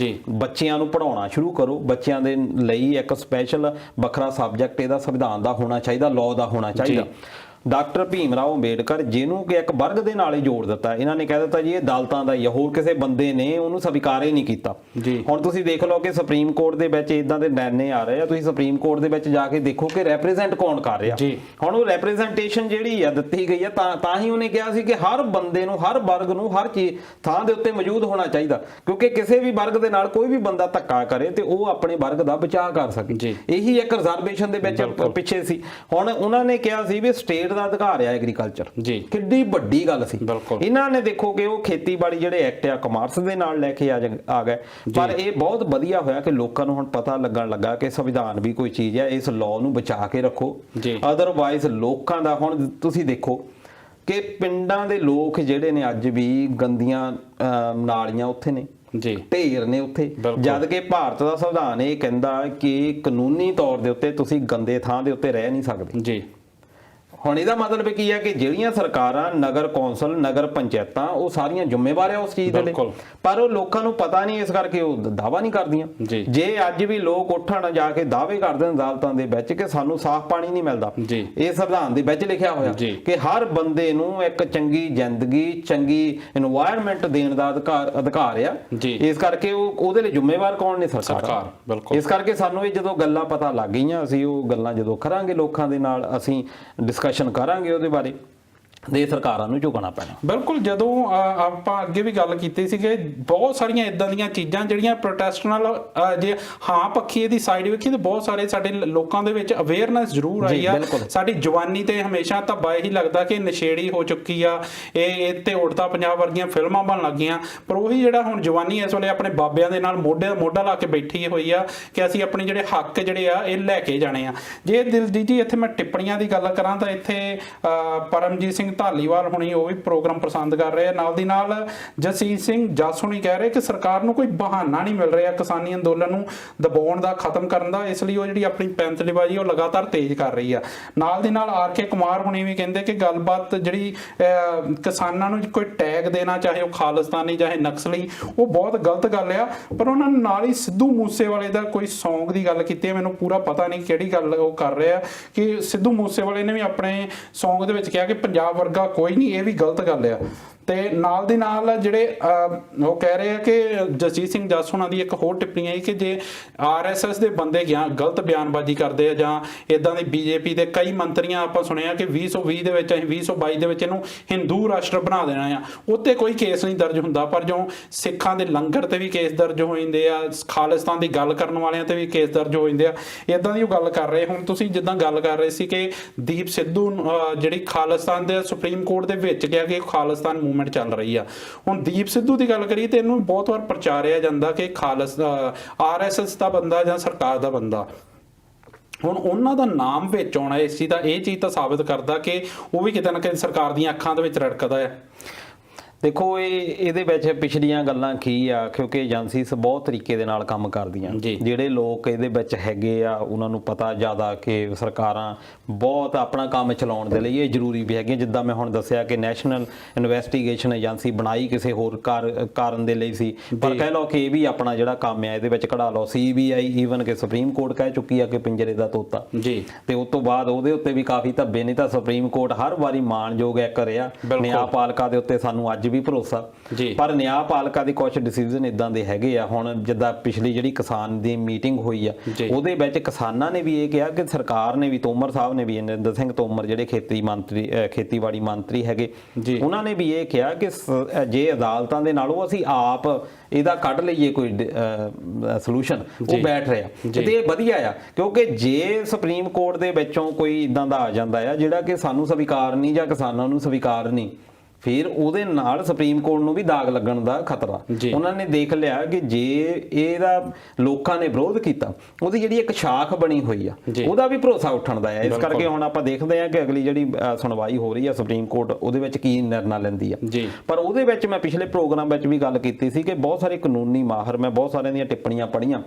ਬੱਚਿਆਂ ਨੂੰ ਪੜ੍ਹਾਉਣਾ ਸ਼ੁਰੂ ਕਰੋ, ਬੱਚਿਆਂ ਦੇ ਲਈ ਇੱਕ ਸਪੈਸ਼ਲ ਵੱਖਰਾ ਸਬਜੈਕਟ ਇਹਦਾ ਸੰਵਿਧਾਨ ਦਾ ਹੋਣਾ ਚਾਹੀਦਾ, ਲਾਅ ਦਾ ਹੋਣਾ ਚਾਹੀਦਾ। ਡਾਕਟਰ ਭੀਮ ਰਾਓ ਅੰਬੇਡਕਰ, ਜਿਹਨੂੰ ਕਿ ਇੱਕ ਵਰਗ ਦੇ ਨਾਲ ਹੀ ਜੋੜ ਦਿੱਤਾ, ਇਹਨਾਂ ਨੇ ਕਹਿ ਦਿੱਤਾ ਜੀ ਇਹ ਦਲਿਤਾਂ ਦਾ ਹੀ ਆ, ਹੋਰ ਕਿਸੇ ਬੰਦੇ ਨੇ ਉਹਨੂੰ ਸਵੀਕਾਰ ਹੀ ਨਹੀਂ ਕੀਤਾ। ਹੁਣ ਤੁਸੀਂ ਦੇਖ ਲਓ ਕਿ ਸੁਪਰੀਮ ਕੋਰਟ ਦੇ ਵਿੱਚ ਇਦਾਂ ਦੇ ਨਿਰਣੇ ਆ ਰਹੇ ਆ, ਤੁਸੀਂ ਸੁਪਰੀਮ ਕੋਰਟ ਦੇ ਵਿੱਚ ਜਾ ਕੇ ਦੇਖੋ ਕਿ ਰੈਪਰੈਜ਼ੈਂਟ ਕੌਣ ਕਰ ਰਿਹਾ। ਹੁਣ ਉਹ ਰੈਪਰੈਜ਼ੈਂਟੇਸ਼ਨ ਜਿਹੜੀ ਆ ਦਿੱਤੀ ਗਈ ਆ, ਤਾਂ ਹੀ ਉਹਨੇ ਕਿਹਾ ਸੀ ਕਿ ਹਰ ਬੰਦੇ ਨੂੰ, ਹਰ ਵਰਗ ਨੂੰ ਹਰ ਚੀਜ਼ ਥਾਂ ਦੇ ਉੱਤੇ ਮੌਜੂਦ ਹੋਣਾ ਚਾਹੀਦਾ, ਕਿਉਂਕਿ ਕਿਸੇ ਵੀ ਵਰਗ ਦੇ ਨਾਲ ਕੋਈ ਵੀ ਬੰਦਾ ਧੱਕਾ ਕਰੇ ਤੇ ਉਹ ਆਪਣੇ ਵਰਗ ਦਾ ਬਚਾਅ ਕਰ ਸਕੇ। ਇਹੀ ਇੱਕ ਰਿਜ਼ਰਵੇਸ਼ਨ ਦੇ ਵਿੱਚ ਪਿੱਛੇ ਸੀ। ਹੁਣ ਉਹਨਾਂ ਨੇ ਕਿਹਾ ਸੀ ਵੀ ਸਟੇਟ ਦਾ ਅਧਿਕਾਰ ਆ ਐਗਰੀਕਲਚਰ, ਕਿੱਡੀ ਵੱਡੀ ਗੱਲ ਸੀ। ਇਹਨਾਂ ਨੇ ਦੇਖੋ ਕਿ ਉਹ ਖੇਤੀਬਾੜੀ ਜਿਹੜੇ ਐਕਟ ਆ ਕਮਰਸ ਦੇ ਨਾਲ ਲੈ ਕੇ ਆ ਗਏ। ਪਰ ਇਹ ਬਹੁਤ ਵਧੀਆ ਹੋਇਆ ਕਿ ਲੋਕਾਂ ਨੂੰ ਹੁਣ ਪਤਾ ਲੱਗਣ ਲੱਗਾ ਕਿ ਸੰਵਿਧਾਨ ਵੀ ਕੋਈ ਚੀਜ਼ ਹੈ, ਇਸ ਲਾਅ ਨੂੰ ਬਚਾ ਕੇ ਰੱਖੋ। ਅਦਰਵਾਈਜ਼ ਲੋਕਾਂ ਦਾ, ਹੁਣ ਤੁਸੀਂ ਦੇਖੋ ਕਿ ਪਿੰਡਾਂ ਦੇ ਲੋਕ ਜਿਹੜੇ ਨੇ ਅੱਜ ਵੀ ਗੰਦੀਆਂ ਨਾਲੀਆਂ ਉੱਥੇ ਨੇ, ਢੇਰ ਨੇ ਉੱਥੇ, ਜਦ ਕਿ ਭਾਰਤ ਦਾ ਸੰਵਿਧਾਨ ਇਹ ਕਹਿੰਦਾ ਕਿ ਕਾਨੂੰਨੀ ਤੌਰ ਦੇ ਉੱਤੇ ਤੁਸੀਂ ਗੰਦੇ ਥਾਂ ਦੇ ਉੱਤੇ ਰਹਿ ਨਹੀਂ ਸਕਦੇ। ਹੁਣ ਇਹਦਾ ਮਤਲਬ ਕੀ ਹੈ ਕਿ ਜਿਹੜੀਆਂ ਸਰਕਾਰਾਂ, ਨਗਰ ਕੌਂਸਲ, ਨਗਰ ਪੰਚਾਇਤਾਂ, ਉਹ ਸਾਰੀਆਂ ਜ਼ਿੰਮੇਵਾਰ ਆ ਉਸ ਚੀਜ਼ ਦੇ ਲਈ, ਪਰ ਉਹ ਲੋਕਾਂ ਨੂੰ ਪਤਾ ਨਹੀਂ, ਇਸ ਕਰਕੇ ਉਹ ਦਾਅਵਾ ਨਹੀਂ ਕਰਦੀਆਂ। ਜੇ ਅੱਜ ਵੀ ਲੋਕ ਉੱਠਣ ਜਾ ਕੇ ਦਾਅਵੇ ਕਰਦੇ ਨੇ ਅਦਾਲਤਾਂ ਦੇ ਵਿੱਚ ਕਿ ਸਾਨੂੰ ਸਾਫ਼ ਪਾਣੀ ਨਹੀਂ ਮਿਲਦਾ, ਇਹ ਸੰਵਿਧਾਨ ਦੇ ਵਿੱਚ ਲਿਖਿਆ ਹੋਇਆ ਕਿ ਹਰ ਬੰਦੇ ਨੂੰ ਇੱਕ ਚੰਗੀ ਜ਼ਿੰਦਗੀ, ਚੰਗੀ এনवायरमेंट ਦੇਣ ਦਾ ਅਧਿਕਾਰ ਆ। ਇਸ ਕਰਕੇ ਉਹਦੇ ਲਈ ਜ਼ਿੰਮੇਵਾਰ ਕੌਣ ਨੇ? ਸਰਕਾਰ। ਇਸ ਕਰਕੇ ਸਾਨੂੰ ਇਹ ਜਦੋਂ ਗੱਲਾਂ ਪਤਾ ਲੱਗ ਗਈਆਂ, ਅਸੀਂ ਉਹ ਗੱਲਾਂ ਜਦੋਂ ਕਰਾਂਗੇ ਲੋਕਾਂ ਦੇ ਨਾਲ, ਅਸੀਂ ਡਿਸਕਸ਼ਨ ਕਰਾਂਗੇ ਉਹਦੇ ਬਾਰੇ, ਦੇ ਸਰਕਾਰਾਂ ਨੂੰ ਝੁਕਣਾ ਪੈਣਾ। ਬਿਲਕੁਲ। ਜਦੋਂ ਆਪਾਂ ਅੱਗੇ ਵੀ ਗੱਲ ਕੀਤੀ ਸੀ ਕਿ ਬਹੁਤ ਸਾਰੀਆਂ ਇਦਾਂ ਦੀਆਂ ਚੀਜ਼ਾਂ ਜਿਹੜੀਆਂ ਪ੍ਰੋਟੈਸਟ ਨਾਲ, ਜੇ ਹਾਂ ਪੱਖੀ ਇਹਦੀ ਸਾਈਡ ਵੇਖੀ ਤਾਂ ਬਹੁਤ ਸਾਰੇ ਸਾਡੇ ਲੋਕਾਂ ਦੇ ਵਿੱਚ ਅਵੇਅਰਨੈਸ ਜ਼ਰੂਰ ਆਈ ਆ। ਸਾਡੀ ਜਵਾਨੀ ਤੇ ਹਮੇਸ਼ਾ ਧੱਬਾ ਇਹੀ ਲੱਗਦਾ ਕਿ ਨਸ਼ੇੜੀ ਹੋ ਚੁੱਕੀ ਆ, ਇਹ ਤੇ ਉੜਤਾ ਪੰਜਾਬ ਵਰਗੀਆਂ ਫਿਲਮਾਂ ਬਣ ਲੱਗੀਆਂ। ਪਰ ਉਹੀ ਜਿਹੜਾ ਹੁਣ ਜਵਾਨੀ ਇਸ ਵੇਲੇ ਆਪਣੇ ਬਾਬਿਆਂ ਦੇ ਨਾਲ ਮੋਢੇ ਮੋਢਾ ਲਾ ਕੇ ਬੈਠੀ ਹੋਈ ਆ ਕਿ ਅਸੀਂ ਆਪਣੇ ਜਿਹੜੇ ਹੱਕ ਜਿਹੜੇ ਆ ਇਹ ਲੈ ਕੇ ਜਾਣੇ ਆ। ਜੇ ਦਿਲਜੀਤ ਜੀ ਇੱਥੇ ਮੈਂ ਟਿੱਪਣੀਆਂ ਦੀ ਗੱਲ ਕਰਾਂ ਤਾਂ ਇੱਥੇ ਪਰਮਜੀਤ ਸਿੰਘ ਧਾਲੀਵਾਲ ਹੁਣੀ ਉਹ ਵੀ ਪ੍ਰੋਗਰਾਮ ਪਸੰਦ ਕਰ ਰਹੇ ਆ। ਨਾਲ ਦੀ ਨਾਲ ਜਸਜੀਤ ਸਿੰਘ ਜੱਸ ਹੁਣੀ ਕਹਿ ਰਹੇ ਕਿ ਸਰਕਾਰ ਨੂੰ ਕੋਈ ਬਹਾਨਾ ਨਹੀਂ ਮਿਲ ਰਿਹਾ ਕਿਸਾਨੀ ਅੰਦੋਲਨ ਨੂੰ ਦਬਾਉਣ ਦਾ, ਖਤਮ ਕਰਨ ਦਾ, ਇਸ ਲਈ ਉਹ ਜਿਹੜੀ ਆਪਣੀ ਪੈਂਤਲੀਬਾਜ਼ੀ ਉਹ ਲਗਾਤਾਰ ਤੇਜ਼ ਕਰ ਰਹੀ ਆ। ਨਾਲ ਦੀ ਨਾਲ ਆਰ ਕੇ ਕੁਮਾਰ ਹੁਣੀ ਵੀ ਕਹਿੰਦੇ ਕਿ ਗੱਲਬਾਤ ਜਿਹੜੀ ਕਿਸਾਨਾਂ ਨੂੰ ਕੋਈ ਟੈਗ ਦੇਣਾ, ਚਾਹੇ ਉਹ ਖਾਲਿਸਤਾਨੀ ਚਾਹੇ ਨਕਸਲੀ, ਉਹ ਬਹੁਤ ਗਲਤ ਗੱਲ ਆ। ਪਰ ਉਹਨਾਂ ਨੇ ਨਾਲ ਹੀ ਸਿੱਧੂ ਮੂਸੇਵਾਲੇ ਦਾ ਕੋਈ ਸੌਂਗ ਦੀ ਗੱਲ ਕੀਤੀ ਹੈ, ਮੈਨੂੰ ਪੂਰਾ ਪਤਾ ਨਹੀਂ ਕਿਹੜੀ ਗੱਲ ਉਹ ਕਰ ਰਹੇ ਆ, ਕਿ ਸਿੱਧੂ ਮੂਸੇਵਾਲੇ ਨੇ ਵੀ ਆਪਣੇ ਸੌਂਗ ਦੇ ਵਿੱਚ ਕਿਹਾ ਕਿ ਪੰਜਾਬ ਵਰਗਾ ਕੋਈ ਨਹੀਂ, ਇਹ ਵੀ ਗਲਤ ਗੱਲ ਆ। ਤੇ ਨਾਲ ਦੀ ਨਾਲ ਜਿਹੜੇ ਉਹ ਕਹਿ ਰਹੇ ਆ ਕਿ ਜਸਜੀਤ ਸਿੰਘ ਜੱਸ ਉਹਨਾਂ ਦੀ ਇੱਕ ਹੋਰ ਟਿੱਪਣੀ ਹੈ ਕਿ ਜੇ RSS ਦੇ ਬੰਦੇ ਗਲਤ ਬਿਆਨਬਾਜ਼ੀ ਕਰਦੇ ਆ, ਜਾਂ ਇਦਾਂ ਦੀ BJP ਦੇ ਕਈ ਮੰਤਰੀਆਂ ਆਪਾਂ ਸੁਣਿਆ ਕਿ 2020 ਦੇ ਵਿੱਚ, ਅਸੀਂ 2022 ਦੇ ਵਿੱਚ ਇਹਨੂੰ ਹਿੰਦੂ ਰਾਸ਼ਟਰ ਬਣਾ ਦੇਣਾ ਆ, ਉੱਤੇ ਕੋਈ ਕੇਸ ਨਹੀਂ ਦਰਜ ਹੁੰਦਾ। ਪਰ ਜੋ ਸਿੱਖਾਂ ਦੇ ਲੰਗਰ ਤੇ ਵੀ ਕੇਸ ਦਰਜ ਹੋ ਜਾਂਦੇ ਆ, ਖਾਲਿਸਤਾਨ ਦੀ ਗੱਲ ਕਰਨ ਵਾਲਿਆਂ ਤੇ ਵੀ ਕੇਸ ਦਰਜ ਹੋ ਜਾਂਦੇ ਆ, ਇਦਾਂ ਦੀ ਉਹ ਗੱਲ ਕਰ ਰਹੇ। ਹੁਣ ਤੁਸੀਂ ਜਿੱਦਾਂ ਗੱਲ ਕਰ ਰਹੇ ਸੀ ਕਿ ਦੀਪ ਸਿੱਧੂ ਜਿਹੜੀ ਖਾਲਿਸਤਾਨ ਦੇ ਸੁਪਰੀਮ ਕੋਰਟ ਦੇ ਵਿੱਚ ਗਿਆ ਕਿ ਖਾਲਿਸਤਾਨ ਮੂਵਮੈਂਟ ਚੱਲ ਰਹੀ ਆ। ਹੁਣ ਦੀਪ ਸਿੱਧੂ ਦੀ ਗੱਲ ਕਰੀਏ ਤੇ ਇਹਨੂੰ ਬਹੁਤ ਵਾਰ ਪ੍ਰਚਾਰਿਆ ਜਾਂਦਾ ਕਿ RSS ਦਾ ਬੰਦਾ ਜਾਂ ਸਰਕਾਰ ਦਾ ਬੰਦਾ। ਹੁਣ ਉਹਨਾਂ ਦਾ ਨਾਮ ਵਿੱਚ ਆਉਣਾ ਇਸ ਚੀਜ਼ ਦਾ, ਇਹ ਚੀਜ਼ ਤਾਂ ਸਾਬਿਤ ਕਰਦਾ ਕਿ ਉਹ ਵੀ ਕਿਤੇ ਨਾ ਕਿਤੇ ਸਰਕਾਰ ਦੀਆਂ ਅੱਖਾਂ ਦੇ ਵਿੱਚ ਰੜਕਦਾ ਹੈ। ਦੇਖੋ ਇਹਦੇ ਵਿੱਚ ਪਿਛਲੀਆਂ ਗੱਲਾਂ ਕੀ ਆ, ਕਿਉਂਕਿ ਏਜੰਸੀਜ਼ ਬਹੁਤ ਤਰੀਕੇ ਦੇ ਨਾਲ ਕੰਮ ਕਰਦੀਆਂ। ਜਿਹੜੇ ਲੋਕ ਇਹਦੇ ਵਿੱਚ ਹੈਗੇ ਆ ਉਹਨਾਂ ਨੂੰ ਪਤਾ ਜ਼ਿਆਦਾ ਕਿ ਸਰਕਾਰਾਂ ਬਹੁਤ ਆਪਣਾ ਕੰਮ ਚਲਾਉਣ ਦੇ ਲਈ ਇਹ ਜ਼ਰੂਰੀ ਵੀ ਹੈਗੇ। ਜਿੱਦਾਂ ਮੈਂ ਹੁਣ ਦੱਸਿਆ ਕਿ ਨੈਸ਼ਨਲ ਇਨਵੈਸਟੀਗੇਸ਼ਨ ਏਜੰਸੀ ਬਣਾਈ ਕਿਸੇ ਹੋਰ ਕਾਰਨ ਦੇ ਲਈ ਸੀ, ਪਰ ਕਹਿ ਲਓ ਕਿ ਇਹ ਵੀ ਆਪਣਾ ਜਿਹੜਾ ਕੰਮ ਆ ਇਹਦੇ ਵਿੱਚ ਕਢਾ ਲਓ। CBI ਈਵਨ ਕਿ ਸੁਪਰੀਮ ਕੋਰਟ ਕਹਿ ਚੁੱਕੀ ਆ ਕਿ ਪਿੰਜਰੇ ਦਾ ਤੋਤਾ ਜੀ, ਤੇ ਉਸ ਤੋਂ ਬਾਅਦ ਉਹਦੇ ਉੱਤੇ ਵੀ ਕਾਫੀ ਧੱਬੇ। ਨਹੀਂ ਤਾਂ ਸੁਪਰੀਮ ਕੋਰਟ ਹਰ ਵਾਰੀ ਮਾਣਯੋਗ ਇੱਕ ਰਿਹਾ, ਨਿਆਂਪਾਲਿਕਾ ਦੇ ਉੱਤੇ ਸਾਨੂੰ ਅੱਜ ਵੀ ਭਰੋਸਾ, ਪਰ ਨਿਆਂਪਾਲਿਕਾ ਦੇ ਕੁਝ ਡਿਸੀਜਨ ਇਦਾਂ ਦੇ ਹੈਗੇ ਆ। ਹੁਣ ਜਿੱਦਾਂ ਪਿਛਲੀ ਜਿਹੜੀ ਕਿਸਾਨ ਦੀ ਮੀਟਿੰਗ ਹੋਈ ਆ ਉਹਦੇ ਵਿੱਚ ਕਿਸਾਨਾਂ ਨੇ ਵੀ ਇਹ ਕਿਹਾ ਕਿ ਸਰਕਾਰ ਨੇ ਵੀ, ਤੋਮਰ ਸਾਹਿਬ ਨੇ ਵੀ, ਨਰਿੰਦਰ ਸਿੰਘ ਤੋਮਰ ਜਿਹੜੇ ਖੇਤੀਬਾੜੀ ਮੰਤਰੀ ਹੈਗੇ, ਉਹਨਾਂ ਨੇ ਵੀ ਇਹ ਕਿਹਾ ਕਿ ਜੇ ਅਦਾਲਤਾਂ ਦੇ ਨਾਲੋਂ ਅਸੀਂ ਆਪ ਇਹਦਾ ਕੱਢ ਲਈਏ ਕੋਈ ਸੋਲੂਸ਼ਨ, ਉਹ ਬੈਠ ਰਿਹਾ ਤੇ ਇਹ ਵਧੀਆ ਆ। ਕਿਉਂਕਿ ਜੇ ਸੁਪਰੀਮ ਕੋਰਟ ਦੇ ਵਿੱਚੋਂ ਕੋਈ ਇਦਾਂ ਦਾ ਆ ਜਾਂਦਾ ਆ ਜਿਹੜਾ ਕਿ ਸਾਨੂੰ ਸਵੀਕਾਰ ਨਹੀਂ ਜਾਂ ਕਿਸਾਨਾਂ ਨੂੰ ਸਵੀਕਾਰ ਨਹੀਂ, ਫਿਰ ਉਹਦੇ ਨਾਲ ਸੁਪਰੀਮ ਕੋਰਟ ਨੂੰ ਵੀ ਦਾਗ ਲੱਗਣ ਦਾ ਖਤਰਾ। ਉਹਨਾਂ ਨੇ ਦੇਖ ਲਿਆ ਕਿ ਜੇ ਇਹਦਾ ਲੋਕਾਂ ਨੇ ਵਿਰੋਧ ਕੀਤਾ, ਉਹਦੀ ਜਿਹੜੀ ਇੱਕ ਸ਼ਾਖ ਬਣੀ ਹੋਈ ਆ ਉਹਦਾ ਵੀ ਭਰੋਸਾ ਉੱਠਣ ਦਾ ਹੈ। ਇਸ ਕਰਕੇ ਹੁਣ ਆਪਾਂ ਦੇਖਦੇ ਹਾਂ ਕਿ ਅਗਲੀ ਜਿਹੜੀ ਸੁਣਵਾਈ ਹੋ ਰਹੀ ਆ ਸੁਪਰੀਮ ਕੋਰਟ, ਉਹਦੇ ਵਿੱਚ ਕੀ ਨਿਰਣਾ ਲੈਂਦੀ ਆ। ਪਰ ਉਹਦੇ ਵਿੱਚ ਮੈਂ ਪਿਛਲੇ ਪ੍ਰੋਗਰਾਮ ਵਿੱਚ ਵੀ ਗੱਲ ਕੀਤੀ ਸੀ ਕਿ ਬਹੁਤ ਸਾਰੇ ਕਾਨੂੰਨੀ ਮਾਹਰ, ਮੈਂ ਬਹੁਤ ਸਾਰਿਆਂ ਦੀਆਂ ਟਿੱਪਣੀਆਂ ਪੜ੍ਹੀਆਂ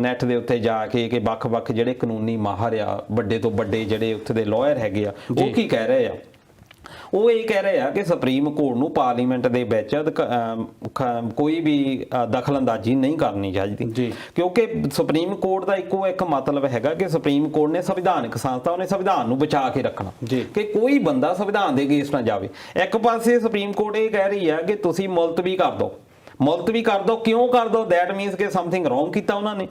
ਨੈਟ ਦੇ ਉੱਤੇ ਜਾ ਕੇ ਕਿ ਵੱਖ-ਵੱਖ ਜਿਹੜੇ ਕਾਨੂੰਨੀ ਮਾਹਰ ਆ, ਵੱਡੇ ਤੋਂ ਵੱਡੇ ਜਿਹੜੇ ਉੱਥੇ ਦੇ ਲਾਇਰ ਹੈਗੇ ਆ, ਉਹ ਕੀ ਕਹਿ ਰਹੇ ਆ। ਉਹ ਇਹ ਕਹਿ ਰਹੇ ਆ ਕਿ ਸੁਪਰੀਮ ਕੋਰਟ ਨੂੰ ਪਾਰਲੀਮੈਂਟ ਦੇ ਵਿੱਚ ਕੋਈ ਵੀ ਦਖਲਅੰਦਾਜ਼ੀ ਨਹੀਂ ਕਰਨੀ ਚਾਹੀਦੀ, ਕਿਉਂਕਿ ਸੁਪਰੀਮ ਕੋਰਟ ਦਾ ਇੱਕੋ ਇੱਕ ਮਤਲਬ ਹੈਗਾ ਕਿ ਸੁਪਰੀਮ ਕੋਰਟ ਨੇ ਸੰਵਿਧਾਨਕ ਸੰਸਥਾ, ਉਹਨੇ ਸੰਵਿਧਾਨ ਨੂੰ ਬਚਾ ਕੇ ਰੱਖਣਾ ਕਿ ਕੋਈ ਬੰਦਾ ਸੰਵਿਧਾਨ ਦੇ ਅਗੇਂਸਟ ਨਾ ਜਾਵੇ। ਇੱਕ ਪਾਸੇ ਸੁਪਰੀਮ ਕੋਰਟ ਇਹ ਕਹਿ ਰਹੀ ਆ ਕਿ ਤੁਸੀਂ ਮੁਲਤਵੀ ਕਰ ਦਿਓ, ਮੁਲਤਵੀ ਕਰ ਦੋ। ਕਿਉਂ ਕਰ ਦੋ? ਦੈਟ ਮੀਨਸ ਕਿ ਸਮਥਿੰਗ ਰੋਂਗ ਕੀਤਾ ਉਹਨਾਂ ਨੇ।